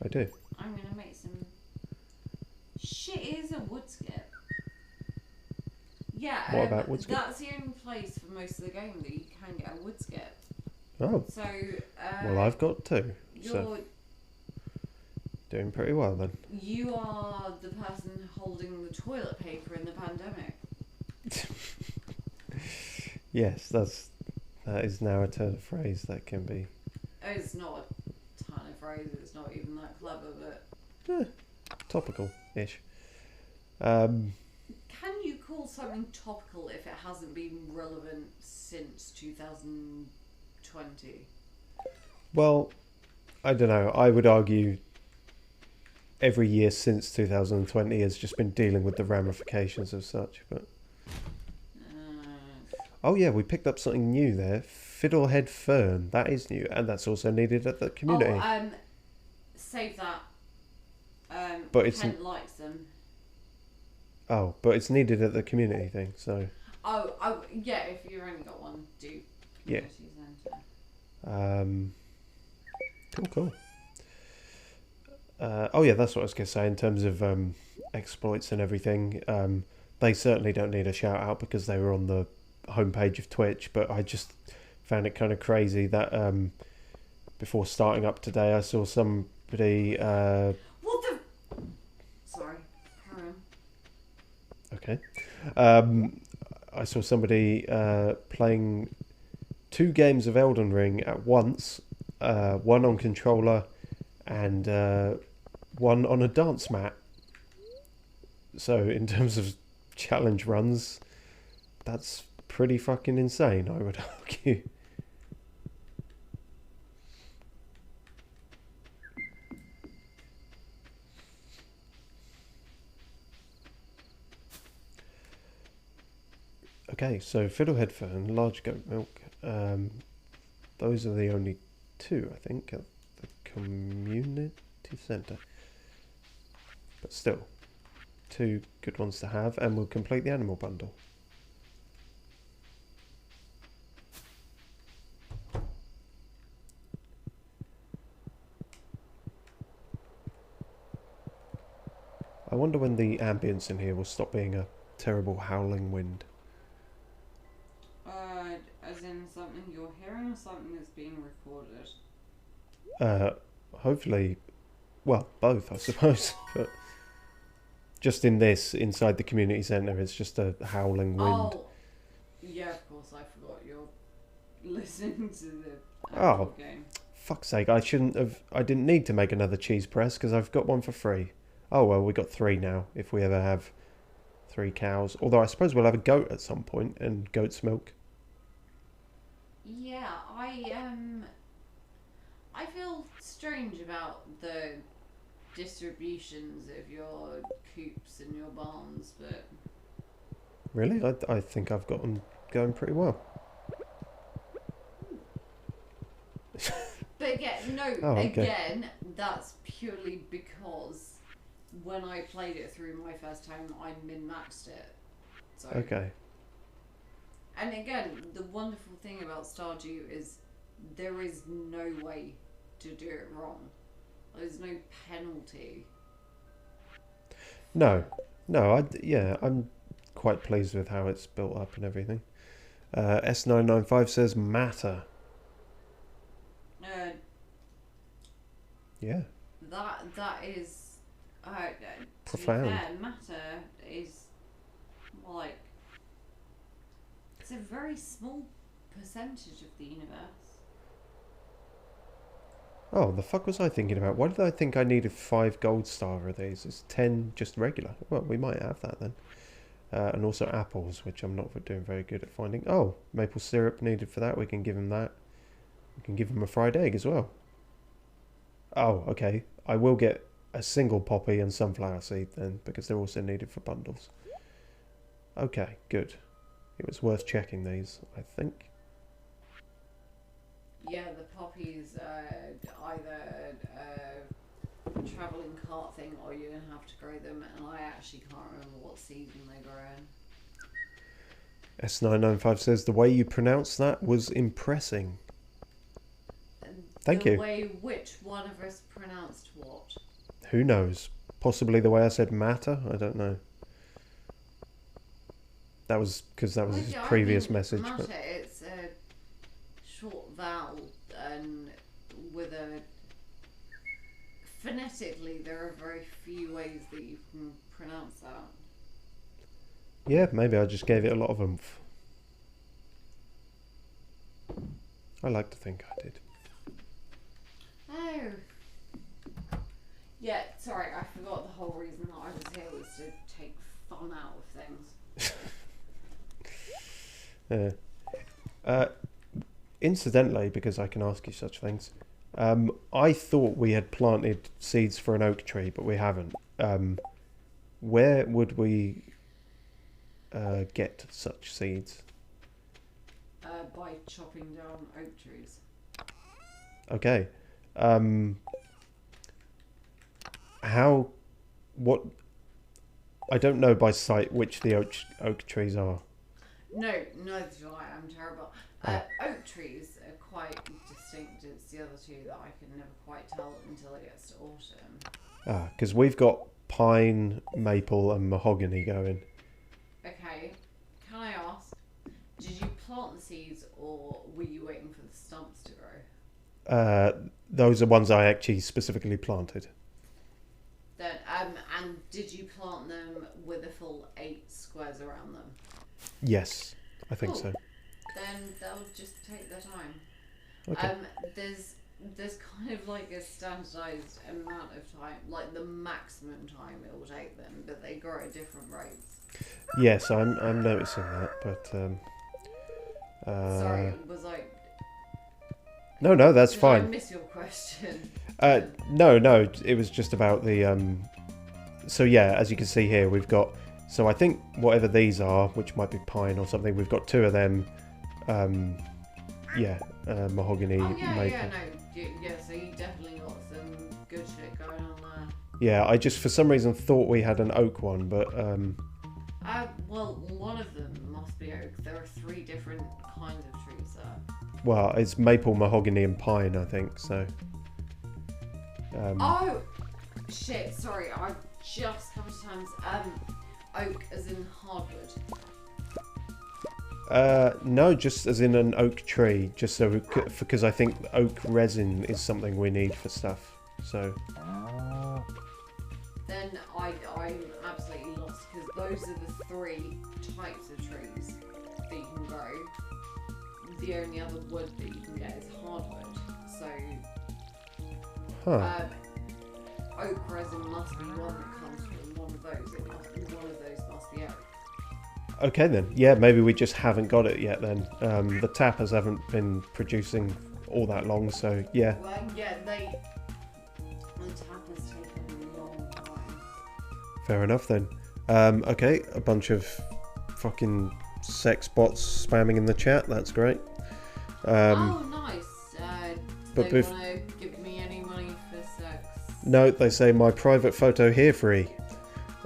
I do. I'm gonna make some. Shit, it is a wood skip. Yeah. What about wood skip? That's the only place for most of the game that you can get a wood skip. Oh. So. Well, I've got 2. You're. So. Doing pretty well then. You are the person holding the toilet paper in the pandemic. Yes, that is now a turn of phrase that can be. It's not a ton of phrases. It's not even that clever, but. Topical-ish. Can you call something topical if it hasn't been relevant since 2020? Well, I don't know. I would argue every year since 2020 has just been dealing with the ramifications of such. But oh yeah, we picked up something new there. Fiddlehead Fern. That is new, and that's also needed at the community. Save that. But it's Kent likes them. Oh, but it's needed at the community thing, so. Oh, yeah. If you've only got one, do. Yeah. Cool. Oh yeah, that's what I was gonna say in terms of exploits and everything. They certainly don't need a shout out because they were on the homepage of Twitch. But I just found it kind of crazy that before starting up today, I saw somebody. What the? Sorry, carry Okay. on. I saw somebody playing 2 games of Elden Ring at once, one on controller and one on a dance mat. So in terms of challenge runs, that's pretty fucking insane, I would argue. Okay, so Fiddlehead Fern, large goat milk. Those are the only 2, I think, at the community centre. But still, 2 good ones to have, and we'll complete the animal bundle. I wonder when the ambience in here will stop being a terrible howling wind. As in something you're hearing or something that's being recorded? Hopefully, well, both, I suppose. But just in this, inside the community centre, it's just a howling wind. Oh, yeah, of course, I forgot you're listening to the actual game. Fuck's sake, I didn't need to make another cheese press because I've got one for free. Oh well, we got 3 now, if we ever have 3 cows. Although I suppose we'll have a goat at some point, and goat's milk. Yeah, I feel strange about the distributions of your coops and your barns, but... Really? I think I've got them going pretty well. But again, again, that's purely because when I played it through my first time, I min-maxed it. So. Okay. And again, the wonderful thing about Stardew is there is no way to do it wrong. There's no penalty. No, I'm quite pleased with how it's built up and everything. S995 says matter. Yeah. That is Profound. To be fair, matter is like it's a very small percentage of the universe. Oh, the fuck was I thinking about? Why did I think I needed 5 gold star of these? It's 10 just regular. Well, we might have that then. And also apples, which I'm not doing very good at finding. Oh, maple syrup needed for that. We can give him that. We can give him a fried egg as well. Oh, okay. I will get a single poppy and sunflower seed then, because they're also needed for bundles. Okay, good. It was worth checking these, I think. Yeah, the poppies either travelling cart thing or you're going to have to grow them, and I actually can't remember what season they grow in. S995 says the way you pronounce that was impressing. Thank you. The way which one of us pronounced what? Who knows? Possibly the way I said matter? I don't know. That was because that was his previous message. Matter, but it's a short vowel and with a... Phonetically, there are very few ways that you can pronounce that. yeah, maybe I just gave it a lot of oomph. I like to think I did. Oh. Yeah, sorry, I forgot the whole reason that I was here was to take fun out of things. Incidentally, because I can ask you such things, I thought we had planted seeds for an oak tree, but we haven't. Where would we get such seeds? By chopping down oak trees. Okay. What? I don't know by sight which the oak trees are. No, neither do I. I'm terrible. Oak trees are quite distinct. It's the other two that I can never quite tell until it gets to autumn. Because we've got pine, maple, and mahogany going. Okay, can I ask, did you plant the seeds or were you waiting for the stumps to grow? Those are ones I actually specifically planted. Then, and did you plant them with a full 8 squares around them? Yes, I think Cool. so. Then they'll just take their time. Okay. There's kind of like a standardised amount of time, like the maximum time it will take them, but they grow at different rates. Yes, I'm noticing that, but Sorry, was I... no, that's Did fine. I miss your question? No, it was just about the so yeah, as you can see here, we've got, so I think whatever these are, which might be pine or something, we've got 2 of them. Mahogany, Oh yeah, maple. yeah, so you definitely got some good shit going on there. Yeah, I just for some reason thought we had an oak one, but Well, one of them must be oak. There are 3 different kinds of trees there. well, it's maple, mahogany, and pine, I think. So. Oh, shit! Sorry, I've just come to terms. Oak as in hardwood. No, just as in an oak tree, just so because I think oak resin is something we need for stuff. So. Then I'm absolutely lost because those are the 3 types of trees that you can grow. The only other wood that you can get is hardwood. So, oak resin must be one that comes from one of those. One of those must be oak. Okay then, yeah, maybe we just haven't got it yet then. The tappers haven't been producing all that long, so yeah. Well, yeah, the tappers take a long time. Fair enough then. Okay, a bunch of fucking sex bots spamming in the chat, that's great. Oh, nice. But Do they want to give me any money for sex? No, they say my private photo here free.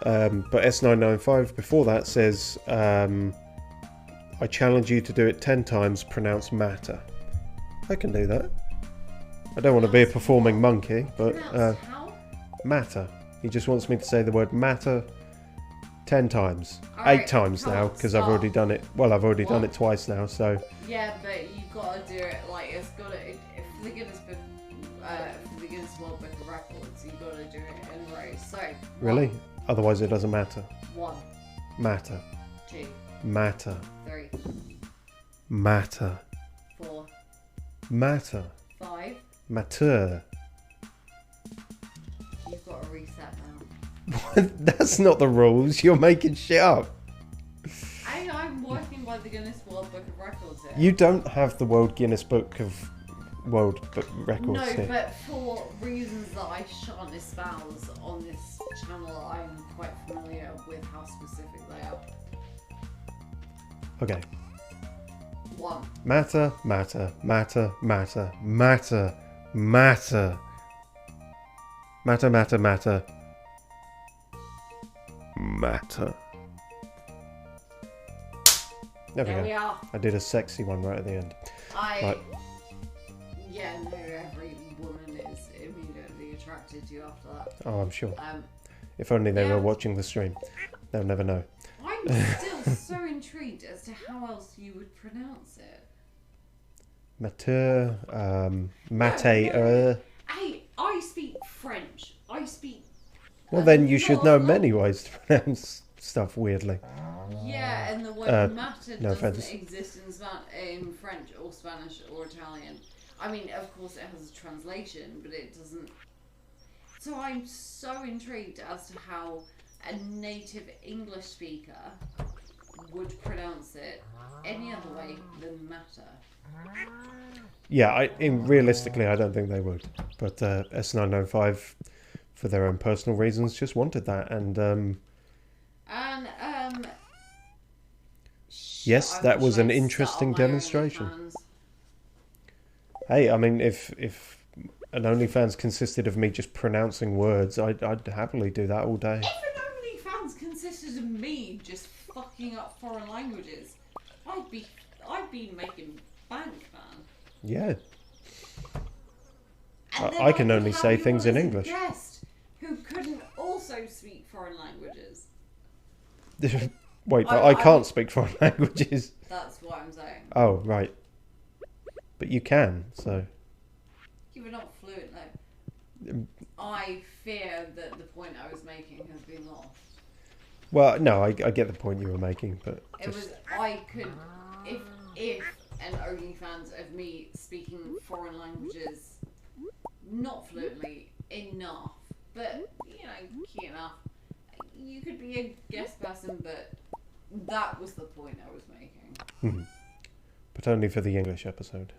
But S995 before that says, I challenge you to do it 10 times, pronounce matter. I can do that. I don't want to be a performing monkey, but Pronounce how? matter. He just wants me to say the word matter 10 times. Alright, 8 times come now, on, because I've start. already done it. Well, I've already done What? it twice now, so... Yeah, but you gotta do it like it's gotta. For the Guinness Book, for the Guinness World Book of Records, you gotta do it in rows. So. Really? Otherwise it doesn't matter. 1, Matter. 2, Matter. 3, Matter. 4, Matter. 5. Matter. You've got to reset now. That's not the rules. You're making shit up. I'm working by the Guinness World Book of Records here. You don't have the Guinness Book of World Book Records No, here. but for reasons that I shan't espouse on this channel, I'm quite familiar with how specific they are. Okay. 1. Matter, matter, matter, matter, matter, matter. Matter, matter, matter. Matter. There we There go. we are. I did a sexy one right at the end. Right. Yeah, no, every woman is immediately attracted to you after that. Oh, I'm sure. Um, If only they yeah. were watching the stream. They'll never know. I'm still so intrigued as to how else you would pronounce it. Matter, mate, No. Hey, I speak French. I speak. Well, then you should know lot. many ways to pronounce stuff weirdly. Yeah, and the word matter no doesn't offense. exist in French or Spanish or Italian. I mean, of course, it has a translation, but it doesn't. So I'm so intrigued as to how a native English speaker would pronounce it any other way than matter. Yeah, realistically, I don't think they would. But S905, for their own personal reasons, just wanted that. And yes, I that wish was an I'd set interesting up my demonstration. OnlyFans. Hey, I mean, if an OnlyFans consisted of me just pronouncing words, I'd happily do that all day. If an OnlyFans consisted of me just fucking up foreign languages, I'd be making bank, man. Yeah. And then I can could only have say you things on in as a English. Guest who couldn't also speak foreign languages. Wait, but I can't speak foreign languages. That's what I'm saying. Oh, right. But you can, so... You were not fluent though. I fear that the point I was making has been lost. Well, no, I get the point you were making, but It was I could if an OnlyFans of me speaking foreign languages, not fluently enough, but you know, key enough. You could be a guest person, but that was the point I was making. but only for the English episode.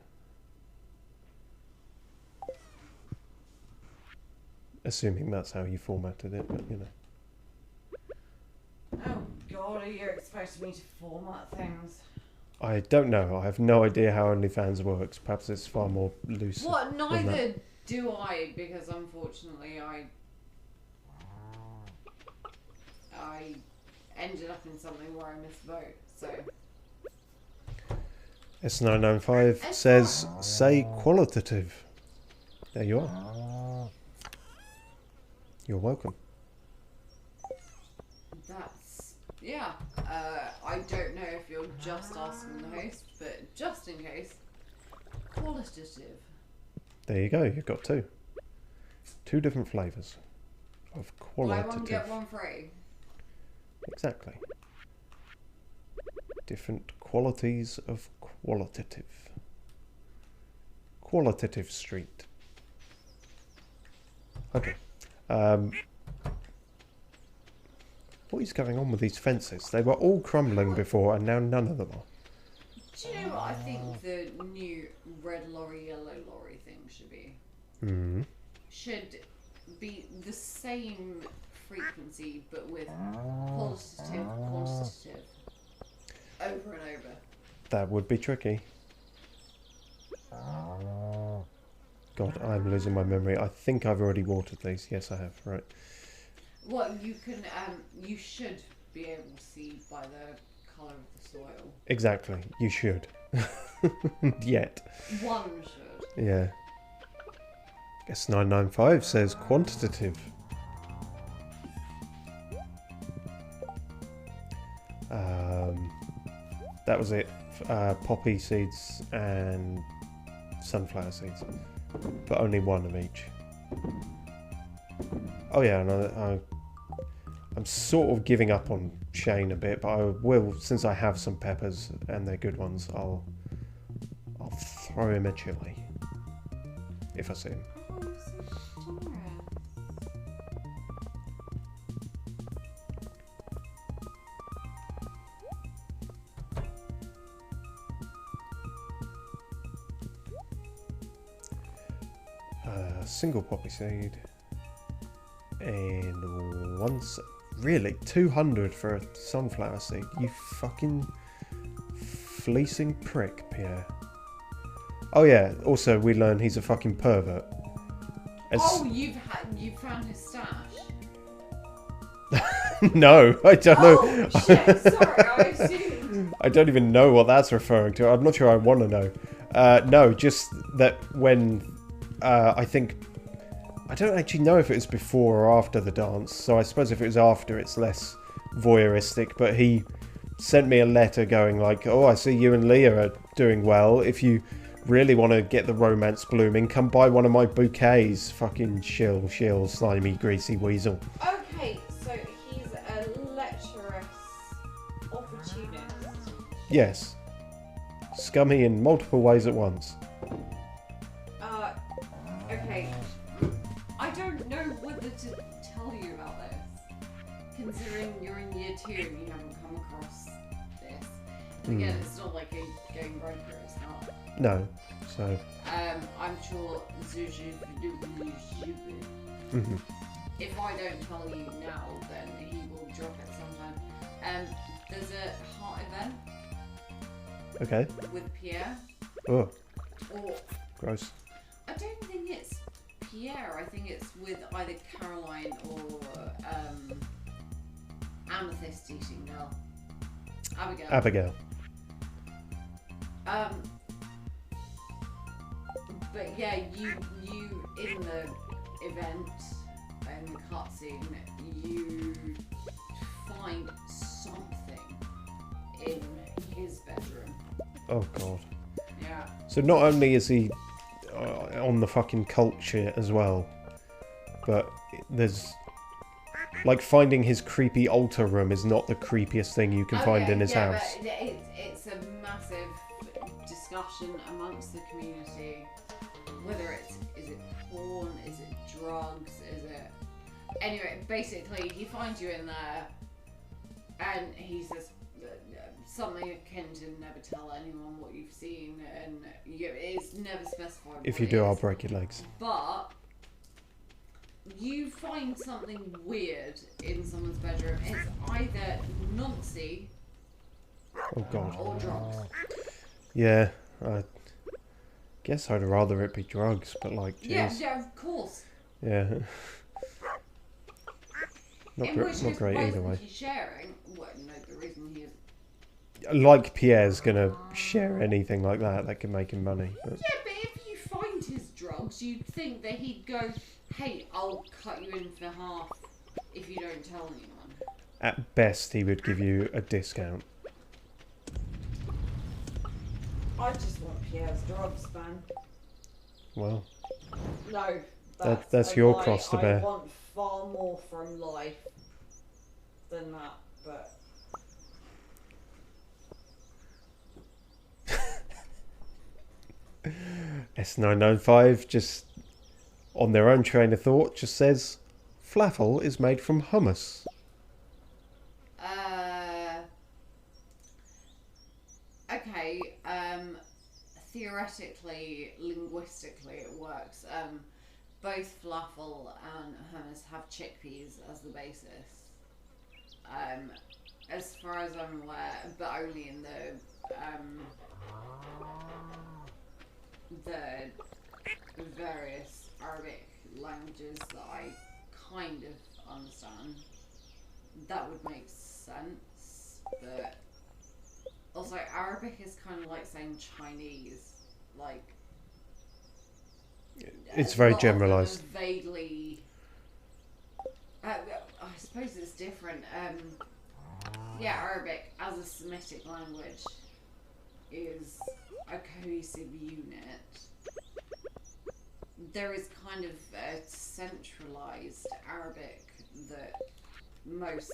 Assuming that's how you formatted it, but you know. Oh God, are you expecting me to format things? I don't know. I have no idea how OnlyFans works. Perhaps it's far more loose. What? than Neither that. do I, because unfortunately I ended up in something where I missed a vote. So S995 says, say qualitative. There you are. You're welcome. that's yeah. I don't know if you're just asking the host, but just in case, qualitative. There you go. You've got two. Two different flavours of Buy qualitative. one get one free. Exactly. Different qualities of qualitative. Qualitative Street. Okay. What is going on with these fences? They were all crumbling before and now none of them are. Do you know what I think the new red lorry, yellow lorry thing should be? Hmm. Should be the same frequency but with qualitative, quantitative. Over and over. That would be tricky. God, I'm losing my memory. I think I've already watered these. Yes, I have. Right. Well, you can, you should be able to see by the colour of the soil. Exactly. You should. Yet. One should. Yeah. S995 says quantitative. That was it. Poppy seeds and sunflower seeds, but only one of each. Oh yeah, and I'm sort of giving up on Shane a bit, but I will, since I have some peppers and they're good ones. I'll throw him a chili if I see him. Oh, you're so generous. Single poppy seed and really 200 for a sunflower seed. You fucking fleecing prick, Pierre. Oh yeah, also we learn he's a fucking pervert. Oh, you found his stash. No, I don't know. Oh shit! Sorry, I assumed. I don't even know what that's referring to. I'm not sure I want to know. No, just that when I think I don't actually know if it was before or after the dance. So I suppose if it was after, it's less voyeuristic. But he sent me a letter going like, "Oh, I see you and Leah are doing well. If you really want to get the romance blooming, come buy one of my bouquets." Fucking shill, slimy, greasy weasel. Okay, so he's a lecherous opportunist. Yes. Scummy in multiple ways at once. Okay. I don't know whether to tell you about this, considering you're in year 2 and you haven't come across this. Again, it's not like a game breaker, it's not. No. So. I'm sure Zuzu. Mhm. If I don't tell you now, then he will drop it sometime. There's a heart event Okay. with Pierre. Oh, Or gross. I don't think it's Pierre. I think it's with either Caroline or Amethyst eating girl. Abigail. But yeah, you in the event and the cutscene, you find something in his bedroom. Oh god. Yeah. So not only is he on the fucking cult shit as well, but there's like finding his creepy altar room is not the creepiest thing you can find in his house. But it's a massive discussion amongst the community. Whether is it porn, is it drugs, is it... Anyway, basically, he finds you in there, and he says something akin to never tell anyone what you've seen, and it's never specified. If you do, I'll break your legs. But you find something weird in someone's bedroom. It's either Nancy Oh god. or drugs. Yeah, I guess I'd rather it be drugs, but like, jeez. Yeah, of course. Yeah. Not In great, which not case, great why either way. isn't he sharing? Well, no, the reason he is... Like Pierre's gonna share anything like that that can make him money. But... Yeah, but if you find his drugs, you'd think that he'd go, hey, I'll cut you in for half if you don't tell anyone. At best, he would give you a discount. I just want Pierre's drugs, man. Well, No, that's your cross to bear. I want far more from life than that, but... S995 just on their own train of thought just says flafel is made from hummus. Okay, theoretically, linguistically it works. Both falafel and hummus have chickpeas as the basis. As far as I'm aware, but only in the various Arabic languages that I kind of understand. That would make sense, but also Arabic is kind of like saying Chinese, like It's very a lot of them are generalised. vaguely. I suppose it's different. Yeah, Arabic as a Semitic language is a cohesive unit. There is kind of a centralized Arabic that most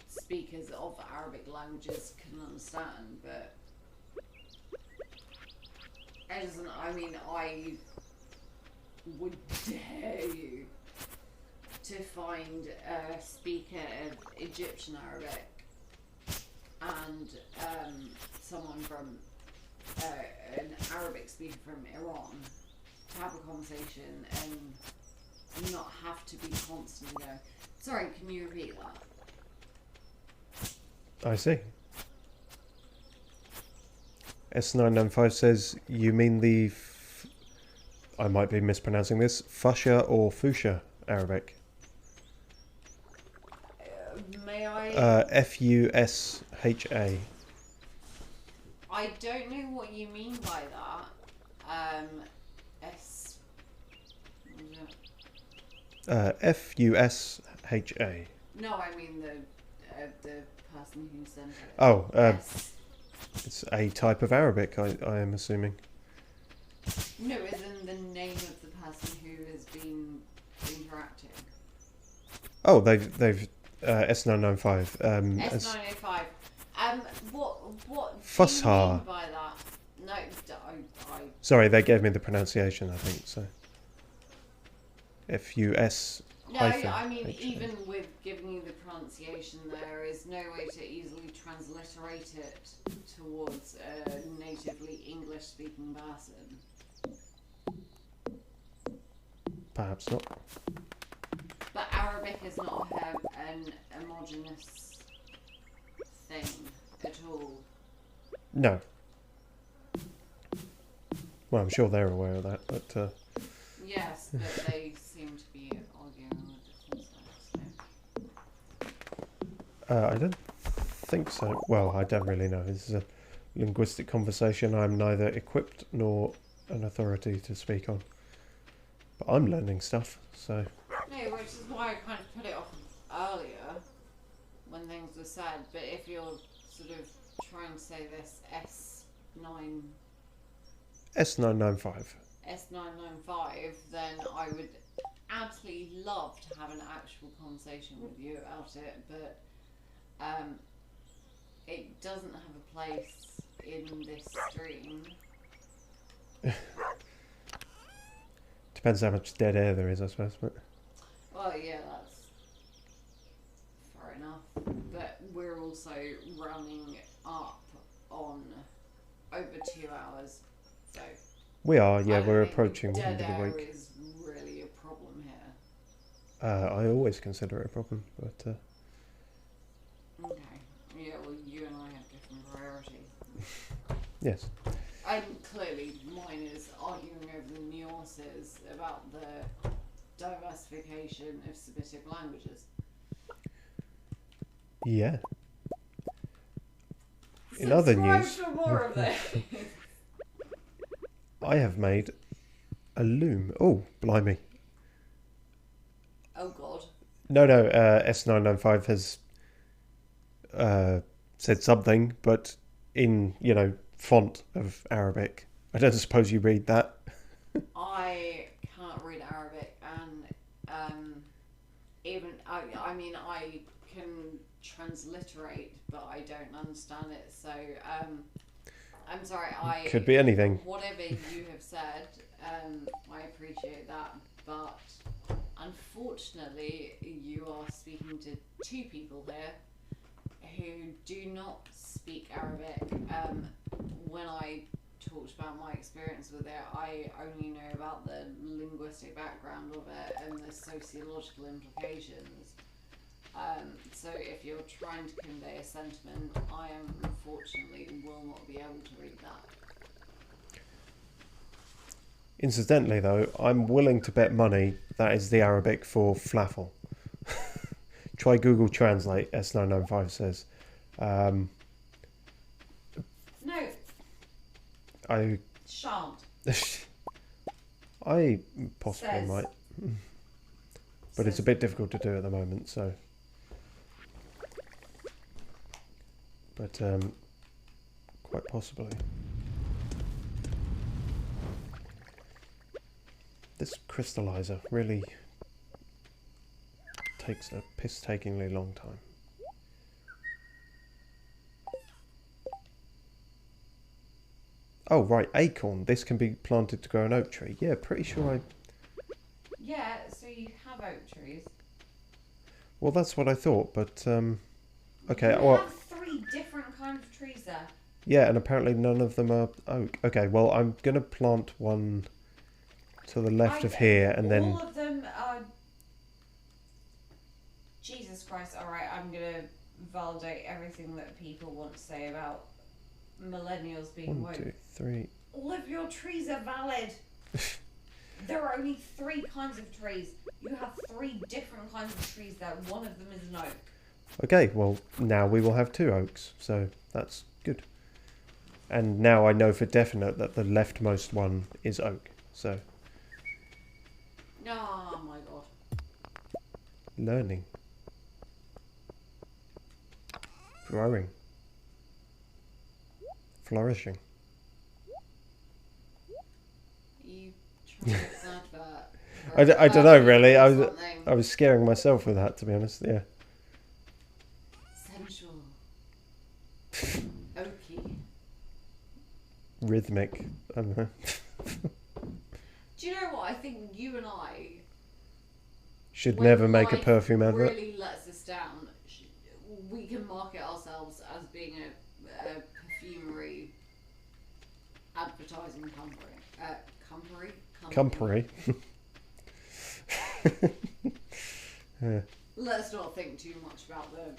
speakers of Arabic languages can understand, but it doesn't. I mean, I would dare you to find a speaker of Egyptian Arabic and someone from an Arabic speaker from Iran to have a conversation and not have to be constantly going, sorry, can you repeat that? I see. S995 says, you mean the... I might be mispronouncing this. Fuchsia or Fuchsia Arabic? May I? F-U-S-H-A. I don't know what you mean by that. S... F-U-S-H-A. No, I mean the person who sent it. Oh, S. it's a type of Arabic, I am assuming. No, as in the name of the person who has been interacting. Oh, they've S995. S905. What Fusha. do you mean by that? No, I Sorry, they gave me the pronunciation, I think, so. F-U-S no, hyphen I mean, H-A. even with giving you the pronunciation, there is no way to easily transliterate it towards a natively English-speaking person. Perhaps not. But Arabic is not an homogenous thing at all. No. Well, I'm sure they're aware of that, but... Yes, but they seem to be arguing on a different side. So. I don't think so. Well, I don't really know. This is a linguistic conversation I'm neither equipped nor an authority to speak on. But I'm learning stuff, so... No, which is why I kind of put it off earlier when things were said. But if you're sort of trying to say this S995. S995, then I would absolutely love to have an actual conversation with you about it. But it doesn't have a place in this stream. Depends how much dead air there is, I suppose. But Well, yeah, that's fair enough. But we're also running up on over 2 hours, so we are, yeah, I don't we're think approaching the dead end of the air week. is really a problem here. I always consider it a problem, but... Okay. Yeah, well, you and I have different priorities. yes. And clearly, mine is arguing over the nuances about the diversification of Semitic languages. Yeah. In other Subscribe news, for more of this. I have made a loom. Oh, blimey. Oh God. No, S995 has said something, but in, font of Arabic. I don't suppose you read that. I can't read Arabic, and even I mean I can transliterate, but I don't understand it. So I'm sorry. Could be anything. Whatever you have said, I appreciate that, but unfortunately, you are speaking to two people here who do not speak Arabic. When I talked about my experience with it, I only know about the linguistic background of it and the sociological implications. So if you're trying to convey a sentiment, I unfortunately will not be able to read that. Incidentally, though, I'm willing to bet money that is the Arabic for flafel. Try Google Translate, S995 says. No, I shan't. I possibly Says. might. But it's a bit difficult to do at the moment, so... But quite possibly. This crystallizer really takes a piss-takingly long time. Oh, right, acorn. This can be planted to grow an oak tree. Yeah, pretty sure I... Yeah, so you have oak trees. Well, that's what I thought, but, okay, You well... have 3 different kinds of trees there. Yeah, and apparently none of them are oak. Okay, well, I'm going to plant one to the left of here, and then... All of them are... Jesus Christ, alright, I'm going to validate everything that people want to say about millennials being 1, woke. 2, 3... All of your trees are valid. There are only 3 kinds of trees. You have 3 different kinds of trees there. One of them is an oak. Okay, well, now we will have 2 oaks, so that's good. And now I know for definite that the leftmost one is oak, so... Oh my god. Learning. Growing. Flourishing. You trying to advert? I don't know, really. I Something was scaring myself with that, to be honest, yeah. sensual. Oaky. Rhythmic. I don't know. Do you know what? I think you and I Should when never make a life perfume advert. really lets us down, we can market ourselves as being a perfumery advertising company. Company. Yeah. Let's not think too much about the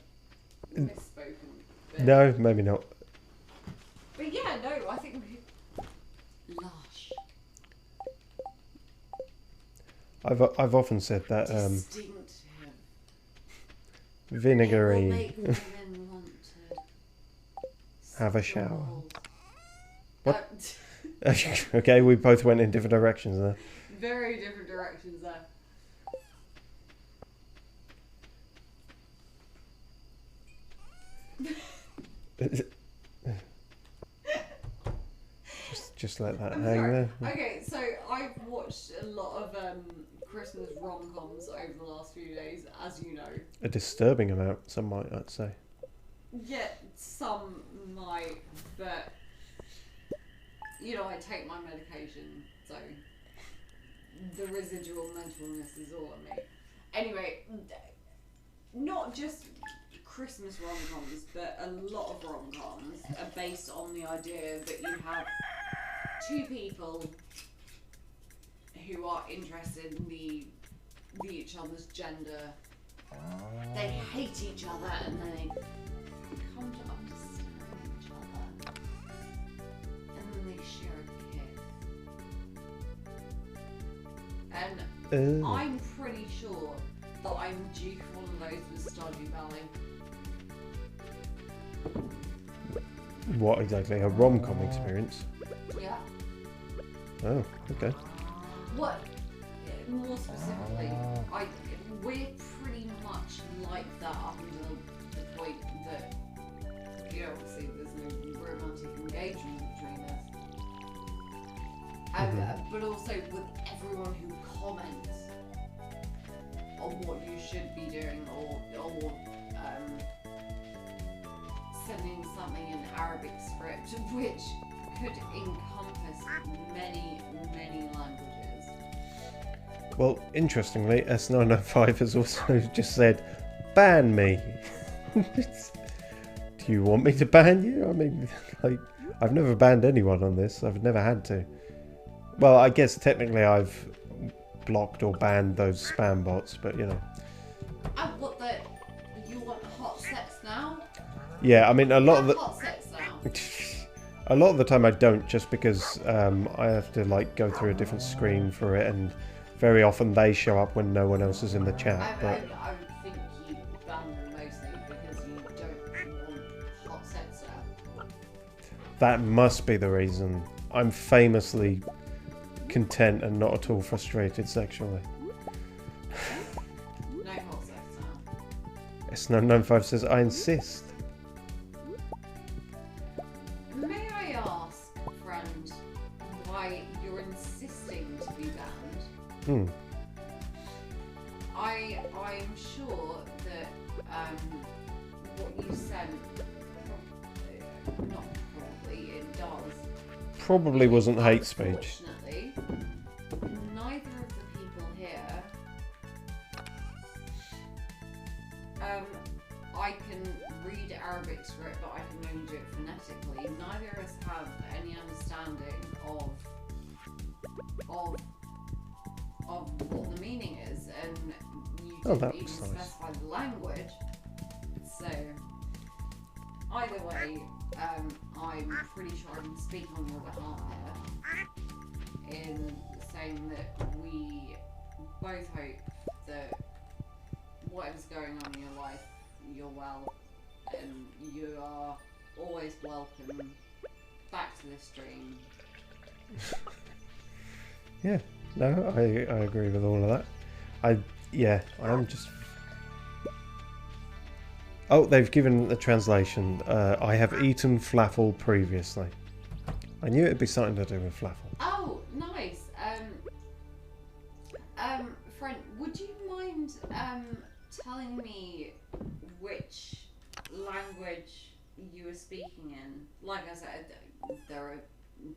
misspoken bit. No, maybe not. But yeah, no, I think lush. I've often said that Distinctive. vinegary. It will make women want to Have a suck your shower. balls. What? Okay, we both went in different directions there. Very different directions there. Just let that I'm hang sorry. there. Okay, so I've watched a lot of Christmas rom-coms over the last few days, as you know. A disturbing amount, some might I'd say. Yeah, some might, but you know, I take my medication, so the residual mentalness is all on me. Anyway, not just Christmas rom-coms, but a lot of rom-coms are based on the idea that you have 2 people who are interested in each other's gender. They hate each other and then they come to understand each other, and then they share a kid. And I'm pretty sure that I'm due for one of those with Stardew Valley. What exactly? A rom-com experience? Yeah. Oh, okay. What? More specifically, we're pretty much like that up until the point that, you know, obviously there's no romantic engagement between us. But also with everyone who comments on what you should be doing or sending something in Arabic script, which could encompass many, many languages. Well, interestingly, S905 has also just said, ban me. Do you want me to ban you? I mean, like, I've never banned anyone on this. I've never had to. Well, I guess technically I've blocked or banned those spam bots, but you know. What the? You want hot sex now? Yeah, I mean, a lot of the... Hot sex now. A lot of the time I don't, just because I have to like go through a different screen for it, and very often they show up when no one else is in the chat. I would think you ban them mostly because you don't want hot sex now. That must be the reason. I'm famously content and not at all frustrated sexually. No hot sex now. S995 says, I insist. I ask, friend, why you're insisting to be banned? Hmm. I'm sure that what you sent, not probably, it does. Probably wasn't hate speech. Unfortunately, neither of the people here. I can read Arabic script, but I can only do it phonetically. Neither of us have any understanding of what the meaning is, and you didn't even specify the language. So either way, I'm pretty sure I can speak on your behalf here in saying that we both hope that whatever's going on in your life, you're well, and you are always welcome back to this stream. Yeah, no, I agree with all of that. I am just... Oh, they've given the translation. I have eaten flafel previously. I knew it'd be something to do with flafel. Oh, nice. Friend, would you mind telling me which language you were speaking in? Like I said, there are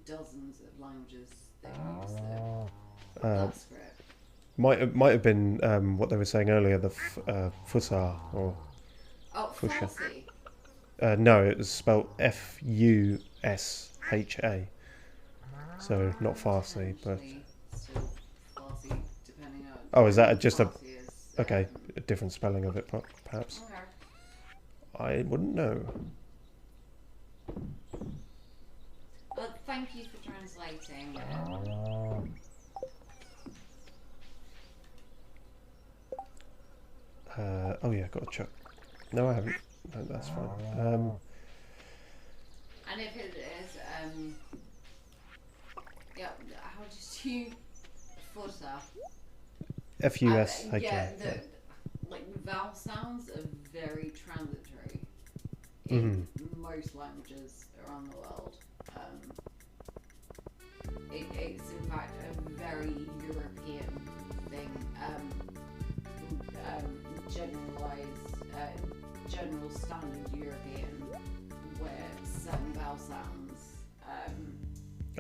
dozens of languages that use that script. Might have been what they were saying earlier, the Fusha or Fusha. Farsi. No, it was spelled Fusha, so not Farsi, but. Still Farsi, depending on. Oh, is that just a different spelling of it, perhaps? Okay. I wouldn't know. Thank you for translating. Oh yeah, got a chuck. No, I haven't. No, that's fine. And if it is, how did you Fusha? Fusha. Yeah, like vowel sounds are very transitory in most languages around the world. It's in fact a very European thing. General standard European, where certain vowel sounds.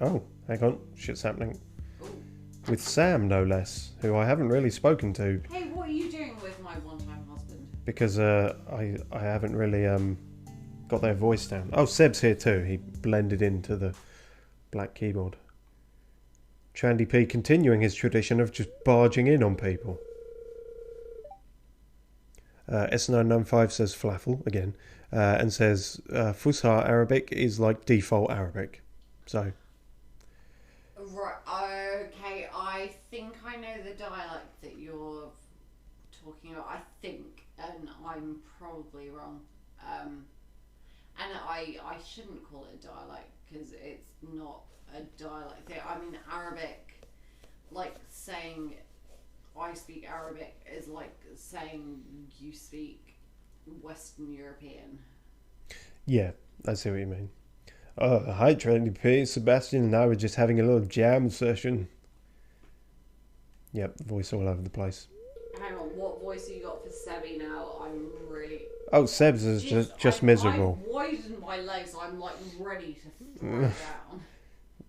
Oh, hang on, shit's happening. Ooh. With Sam, no less, who I haven't really spoken to. Hey, what are you doing with my one-time husband? Because I haven't really got their voice down. Oh, Seb's here too. He blended into the black keyboard. Chandy P continuing his tradition of just barging in on people. S995 says flafel again, and says Fusha Arabic is like default Arabic. So. Right. Okay. I think I know the dialect that you're talking about. I think, and I'm probably wrong. And I shouldn't call it a dialect because it's not a dialect thing. I mean, Arabic, like saying I speak Arabic is like saying you speak Western European. Yeah, I see what you mean. Hi Trendy P, Sebastian and I were just having a little jam session. Yep, voice all over the place. Hang on, what voice have you got for Sebby now? I'm really... Oh, Seb's is just miserable. I've widened my legs, I'm like ready to throw down.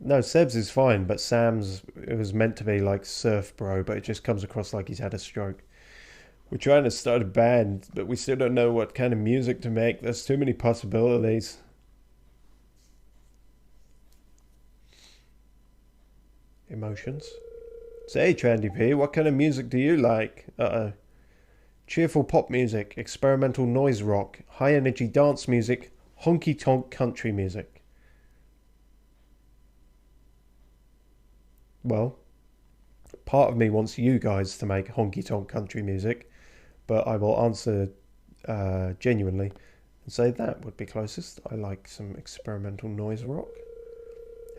No, Seb's is fine, but Sam's, it was meant to be like surf bro, but it just comes across like he's had a stroke. We're trying to start a band, but we still don't know what kind of music to make. There's too many possibilities. Emotions. Say, Trendy P, what kind of music do you like? Uh-oh. Cheerful pop music, experimental noise rock, high energy dance music, honky tonk country music. Well, part of me wants you guys to make honky tonk country music, but I will answer genuinely and say that would be closest. I like some experimental noise rock.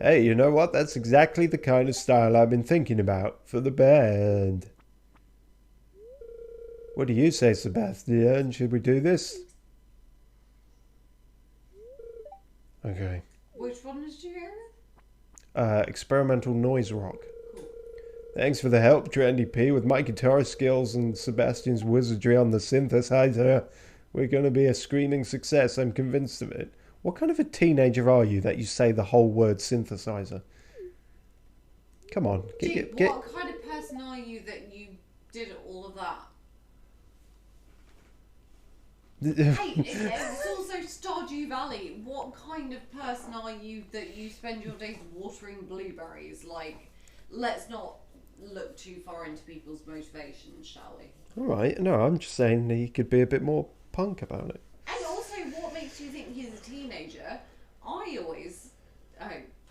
Hey, you know what? That's exactly the kind of style I've been thinking about for the band. What do you say, Sebastian? Should we do this? Okay. Which one did you hear? Experimental noise rock. Cool. Thanks for the help, Trendy P. With my guitar skills and Sebastian's wizardry on the synthesizer, we're going to be a screaming success. I'm convinced of it. What kind of a teenager are you that you say the whole word synthesizer? Come on. What kind of person are you that you did all of that? Hey, it's also Stardew Valley. What kind of person are you that you spend your days watering blueberries? Like, let's not look too far into people's motivations, shall we? Alright, no, I'm just saying he could be a bit more punk about it. And also, what makes you think he's a teenager? I always,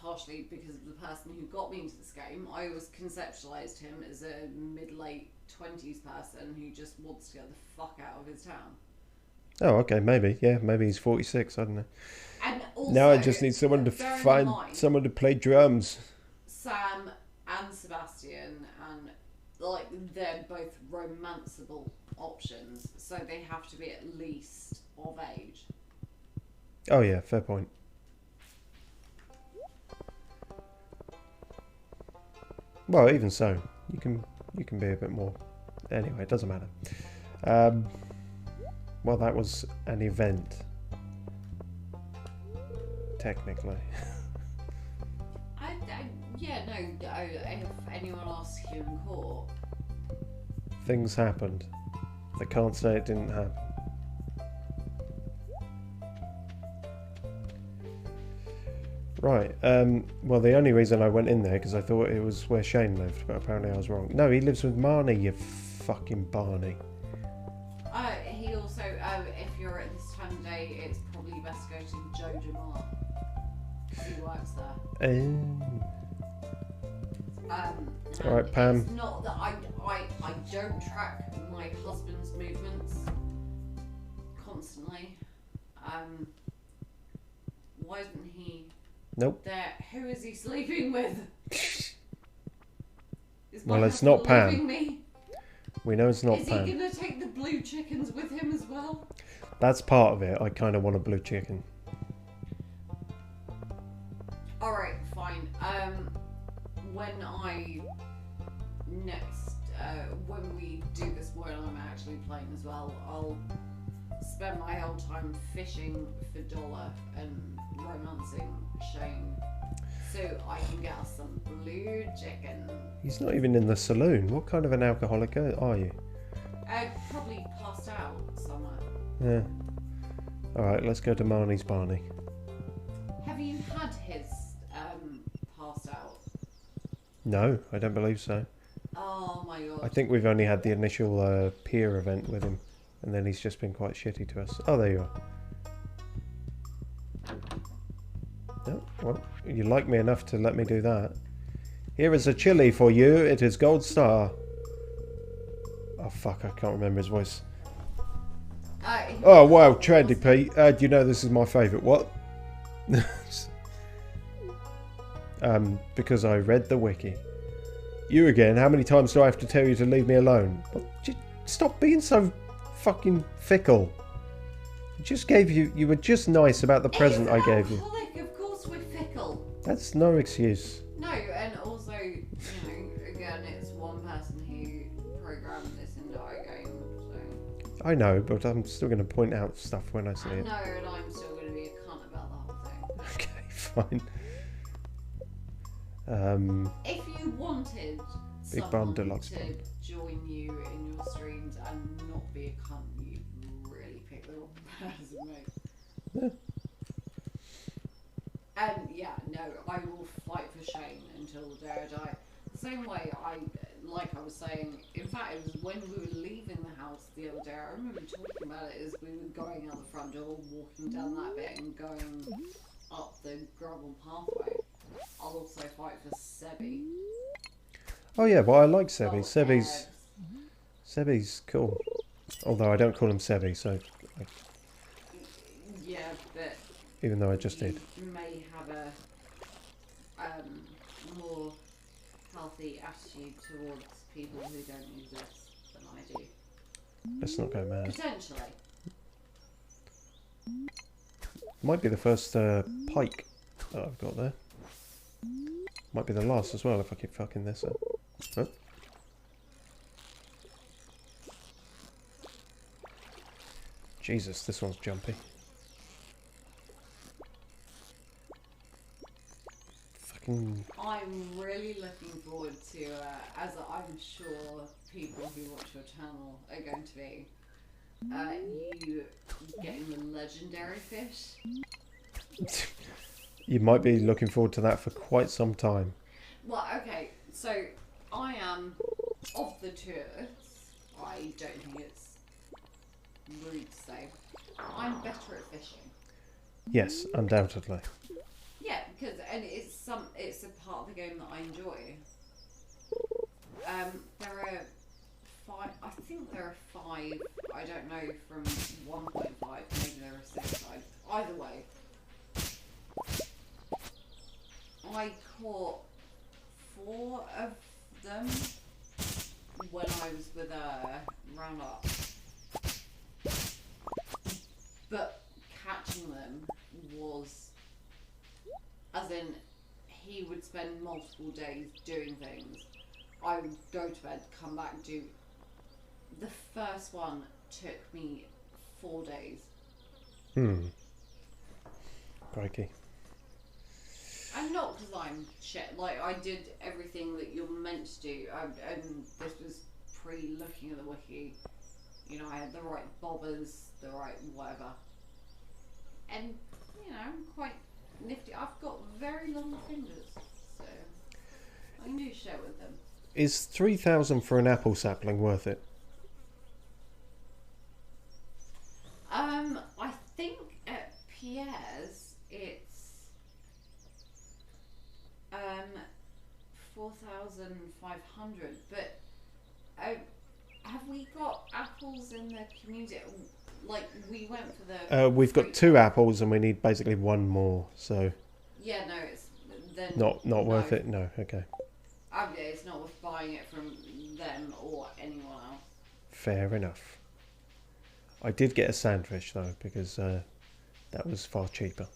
partially because of the person who got me into this game, I always conceptualised him as a mid-late 20s person who just wants to get the fuck out of his town. Oh, okay, maybe. Yeah, maybe he's 46, I don't know. And also, now I just need someone to find someone to play drums. Sam and Sebastian, and like they're both romanceable options, so they have to be at least of age. Oh yeah, fair point. Well, even so, you can be a bit more. Anyway, it doesn't matter. Well, that was an event, technically. If anyone asks you in court, things happened. They can't say it didn't happen. Right. Well, the only reason I went in there because I thought it was where Shane lived, but apparently I was wrong. No, he lives with Marnie. You fucking Barney. He also, if you're at this time of day, it's probably best to go to Joe Jamar. He works there. Alright, Pam. It's not that I don't track my husband's movements constantly. Why isn't he Nope. there? Who is he sleeping with? Well, it's not Pam. Me? We know it's not Is Pam. Is he going to take the blue chickens with him as well? That's part of it. I kind of want a blue chicken. Alright, fine. When I next, when we do this more and I'm actually playing as well, I'll spend my whole time fishing for dollar and romancing Shane so I can get us some blue chicken. He's not even in the saloon. What kind of an alcoholic are you? Probably passed out somewhere. Yeah. Alright, let's go to Marnie's Barney. Have you had his passed out? No, I don't believe so. Oh my god. I think we've only had the initial peer event with him, and then he's just been quite shitty to us. Oh, there you are. No, well, you like me enough to let me do that. Here is a chili for you. It is Gold Star. Oh fuck, I can't remember his voice. Oh wow, Trendy Pete. Do you know this is my favourite? What? Because I read the wiki. You again? How many times do I have to tell you to leave me alone? Stop being so fucking fickle. I just gave you. You were just nice about the present I gave you. Of course we're fickle. That's no excuse. No, and also, you know, again, it's one person who programmed this entire game, so... I know, but I'm still going to point out stuff when I see it. No, and I'm still going to be a cunt about the whole thing. Okay, fine. If you wanted Big Barn someone Deluxe to Bond. join you in your streams and not be a cunt, you really picked the wrong person, mate. Yeah. And yeah, no, I will fight for Shane until the day I die. The same way like I was saying, in fact, it was when we were leaving the house the other day, I remember talking about it as we were going out the front door, walking down that bit and going up the gravel pathway. I'll also fight for Sebi. Oh yeah, well I like Sebi. Oh, Sebi's cool. Although I don't call him Sebi, so... yeah, but... Even though I just did. You may have a more healthy attitude towards people who don't exist than I do. Let's not go mad. Potentially. Might be the first pike. that I've got there. Might be the last as well if I keep fucking this up. Huh? Jesus, this one's jumpy. Fucking... I'm really looking forward to, as I'm sure people who watch your channel are going to be, you getting the legendary fish. You might be looking forward to that for quite some time. Well, okay, so I am, of the tourists, I don't think it's rude to say, I'm better at fishing. Yes, undoubtedly. Yeah, because it's a part of the game that I enjoy. There are 5. I think there are 5. I don't know from 1.5. Maybe there are 6. Either way, I caught 4 of them when I was with Roundup. But catching them was, as in, he would spend multiple days doing things. I would go to bed, come back, do. The first one took me 4 days. Crikey. And not because I'm shit. Like, I did everything that you're meant to do. And this was pre-looking at the wiki. You know, I had the right bobbers, the right whatever. And, you know, I'm quite nifty. I've got very long fingers, so I can do shit with them. Is 3,000 for an apple sapling worth it? I think at Pierre's it's 4,500. But have we got apples in the community? Like, we went for the. We've got 2 apples and we need basically 1 more. So Yeah, no, it's then not worth it. No, okay. It's not worth buying it from them or anyone else. Fair enough. I did get a sandfish though because that was far cheaper,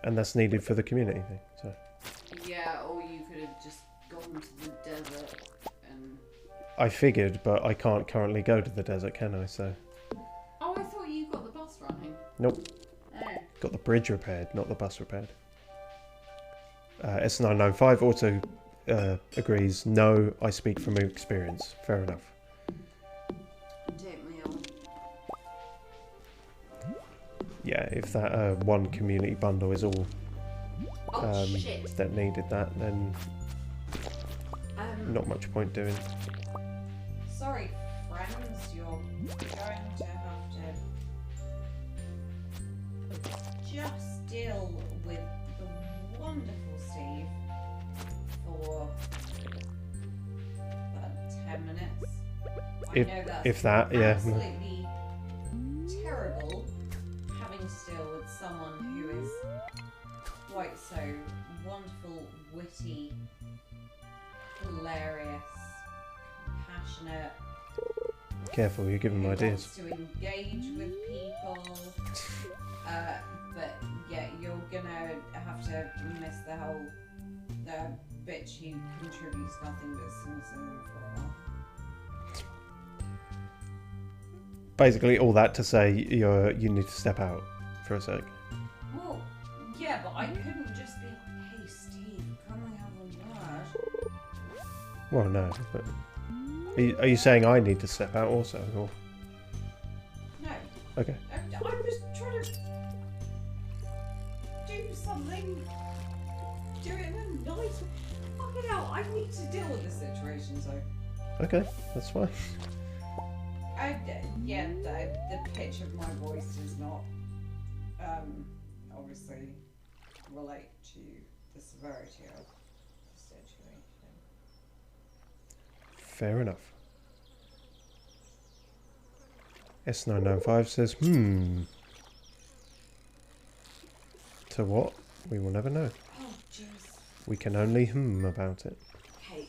and that's needed for the community thing. So Yeah, or you could have just gone to the desert and. I figured, but I can't currently go to the desert, can I? So Oh, I thought you got the bus running. nope. Oh. Got the bridge repaired, not the bus repaired. S995 also agrees. No, I speak from experience. Fair enough. Don't we all? Yeah, if that one community bundle is all Oh, shit. that needed that, then not much point doing. Sorry, friends, you're going to have to just deal with the wonderful Steve for about 10 minutes. If- I know that's if that, yeah. absolutely terrible having to deal with someone who is quite so wonderful, witty, hilarious, compassionate. Careful, you're giving Who me ideas. wants to engage with people. But yeah, you're gonna have to miss the whole bitch who contributes nothing but cynicism for a while. Basically, all that to say you need to step out for a sec. Well, yeah, but I couldn't just be like, hey Steve, can we have a word? Well, no, but are you saying I need to step out also? Or? No. Okay. I'm just trying to do something. Do it in a nice. Fucking hell, I need to deal with this situation, so. Okay, that's fine. The pitch of my voice does not, obviously, relate to the severity of the situation. Fair enough. S995 says, To what? We will never know. Oh, jeez. We can only about it. Okay,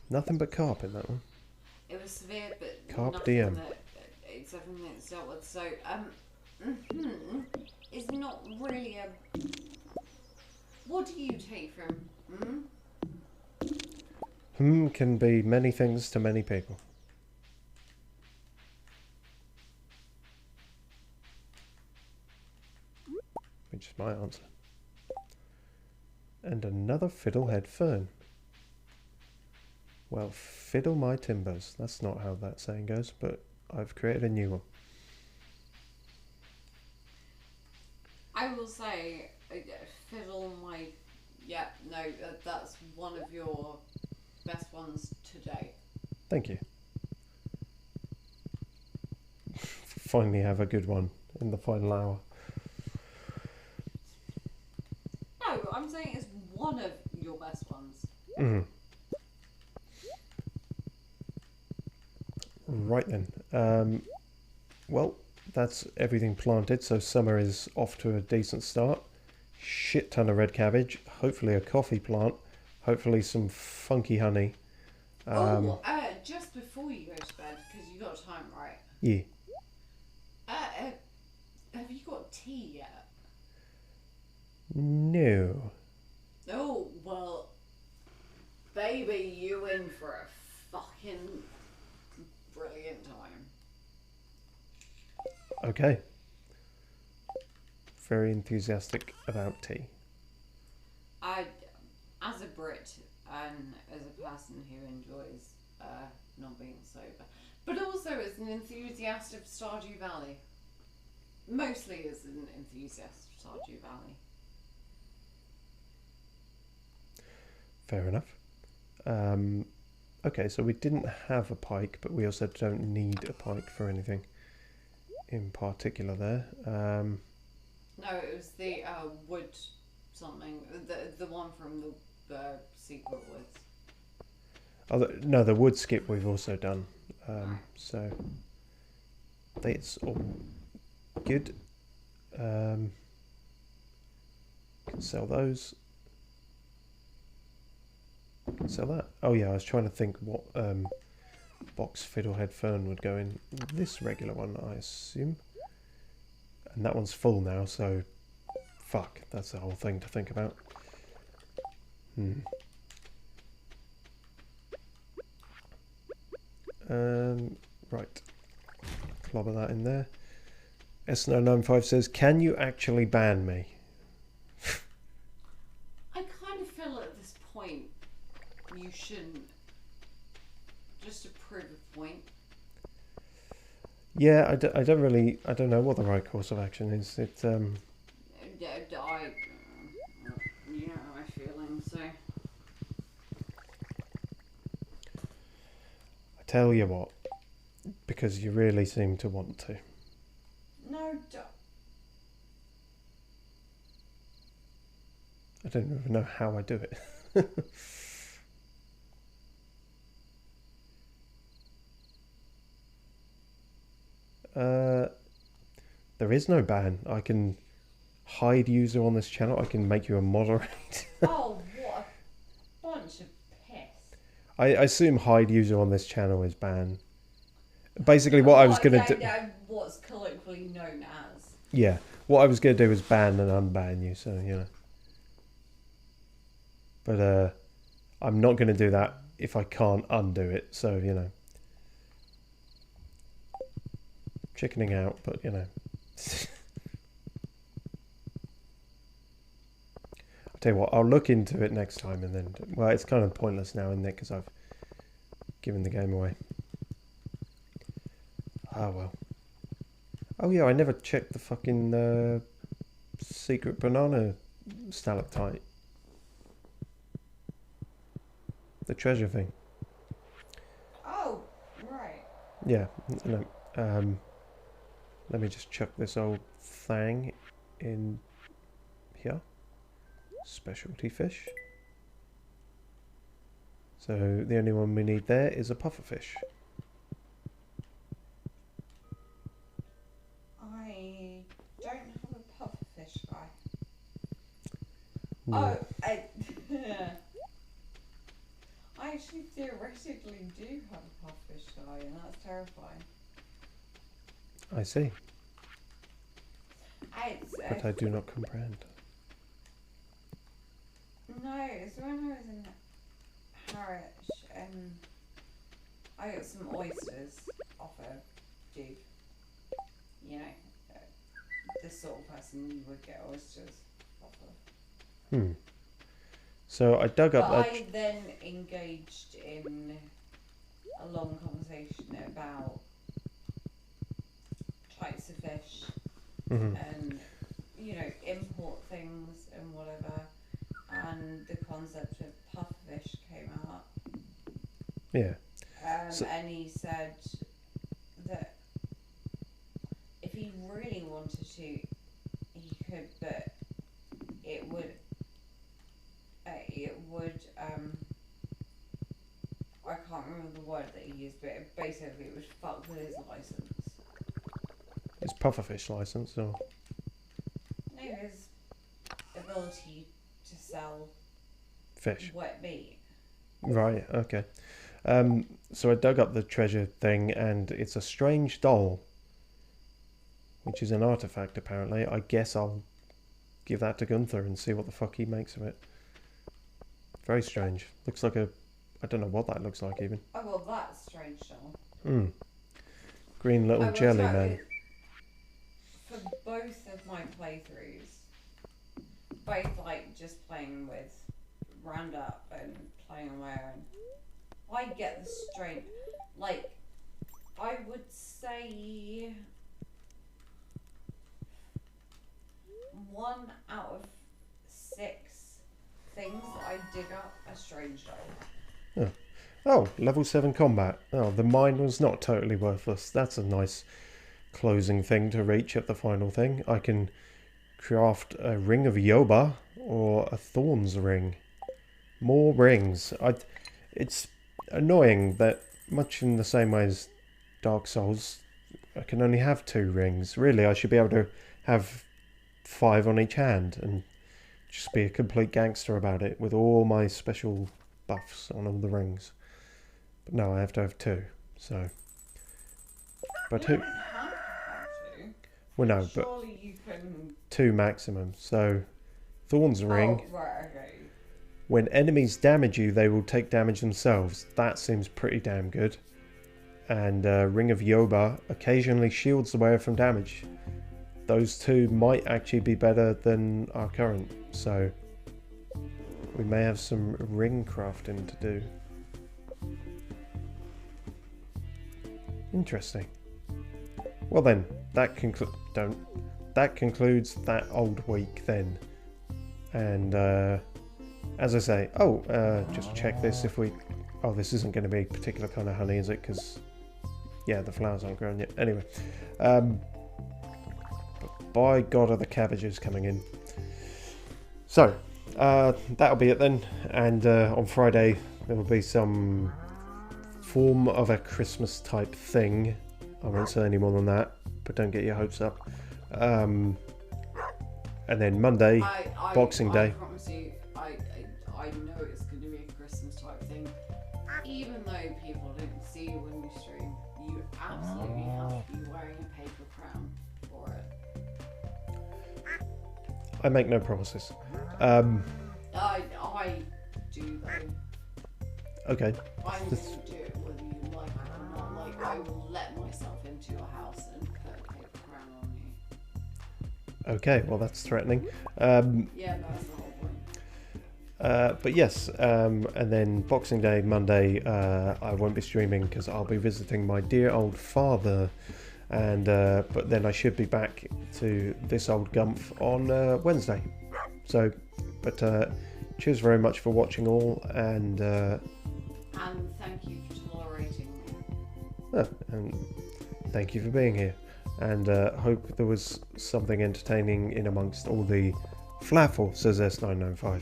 Nothing but carp in that one. it was severe, but Carpe nothing diem. that it's everything that's dealt with. So, really what do you take from? Can be many things to many people. Which is my answer. And another fiddlehead fern. Well, fiddle my timbers. That's not how that saying goes, but I've created a new one. I will say, fiddle my... Yeah, no, that's one of your best ones today. Thank you. Finally have a good one in the final hour. No, I'm saying it's one of your best ones. Mm. Right then. Well, that's everything planted, so summer is off to a decent start. Shit ton of red cabbage, hopefully a coffee plant, hopefully some funky honey. Just before you go to bed, because you got time, right? Yeah. Have you got tea yet? No. Oh, well, baby, you in for a fucking brilliant time. Okay. Very enthusiastic about tea. As a Brit and as a person who enjoys not being sober, but also as an enthusiast of Stardew Valley. Mostly as an enthusiast of Stardew Valley. Fair enough. Okay, so we didn't have a pike, but we also don't need a pike for anything in particular there. No, it was the wood something, the one from the Secret Woods. No, the wood skip we've also done. So that's all good. Can sell those. Can sell that. Oh yeah, I was trying to think what box fiddlehead fern would go in this regular one, I assume. And that one's full now, so fuck, that's the whole thing to think about. Right. Clobber that in there. S995 says, can you actually ban me? I kind of feel at this point you shouldn't. Just to prove a point. Yeah, I don't know what the right course of action is. You know my feelings, so. I tell you what, because you really seem to want to. No, I don't even know how I do it. There is no ban. I can hide user on this channel. I can make you a moderator. Oh, what a bunch of piss. I assume hide user on this channel is ban. Basically what I was going to do... What's colloquially known as. Yeah, what I was going to do was ban and unban you, so, you know. But I'm not going to do that if I can't undo it, so, you know. Chickening out, but, you know. I'll tell you what, I'll look into it next time and then... Well, it's kind of pointless now, isn't it, because I've given the game away. Ah, well. Oh, yeah, I never checked the fucking secret banana stalactite. The treasure thing. Oh, right. Yeah, no. Let me just chuck this old thing in here. Specialty fish. So the only one we need there is a pufferfish. I don't have a pufferfish guy. No. Oh, I actually theoretically do have a pufferfish guy, and that's terrifying. I see. It's but I do not comprehend. no, it's when I was in Harwich and I got some oysters off a dude. You know, the sort of person you would get oysters off of. So I dug up But that. I then engaged in a long conversation about types of fish and, you know, import things and whatever. And the concept of pufferfish came out. Yeah. So- And he said that if he really wanted to, he could, but it would, I can't remember the word that he used, but it basically would fuck with his license. It's pufferfish license, or No, his ability to sell fish. wet meat. Right. Okay. So I dug up the treasure thing, and it's a strange doll, which is an artifact apparently. I guess I'll give that to Gunther and see what the fuck he makes of it. Very strange. Looks like a... I don't know what that looks like even. Oh, well, that's strange, John. Green little I will jelly tell man. you, for both of my playthroughs, both like just playing with Roundup and playing aware, and I get the strange, like, I would say 1 out of 6 things that I dig up are strange doll. Oh, level 7 combat. Oh, the mine was not totally worthless. That's a nice closing thing to reach at the final thing. I can craft a ring of Yoba or a thorns ring. More rings. It's annoying that, much in the same way as Dark Souls, I can only have 2 rings. Really, I should be able to have 5 on each hand and just be a complete gangster about it with all my special buffs on all the rings. But no, I have to have 2. So, but You who? don't have to. Well, no, but Surely you can. 2 maximum. So, thorns ring. Oh, right, okay. When enemies damage you, they will take damage themselves. That seems pretty damn good. And Ring of Yoba occasionally shields the wearer from damage. Those 2 might actually be better than our current. So we may have some ring crafting to do. Interesting. Well then, that concludes that old week then. And as I say, just check this if we... Oh, this isn't going to be a particular kind of honey, is it? Because, yeah, the flowers aren't grown yet. Anyway, but by God are the cabbages coming in. So, that'll be it then. And on Friday, there will be some form of a Christmas type thing. I won't say any more than that, but don't get your hopes up. And then Monday, Boxing Day. I promise you, I know it's going to be a Christmas type thing. Even though people don't see you when you stream, you absolutely have to be wearing a paper crown for it. I make no promises. I do though. Okay. I will do it whether you like it or not. Like, I will let myself into your house and put a paper crown on you. Okay, well that's threatening. Yeah, that's the whole point. But yes, and then Boxing Day, Monday, I won't be streaming because I'll be visiting my dear old father. And but then I should be back to this old gumph on Wednesday. So, but cheers very much for watching all, and thank you for tolerating me. and thank you for being here. And hope there was something entertaining in amongst all the flafel, says S995.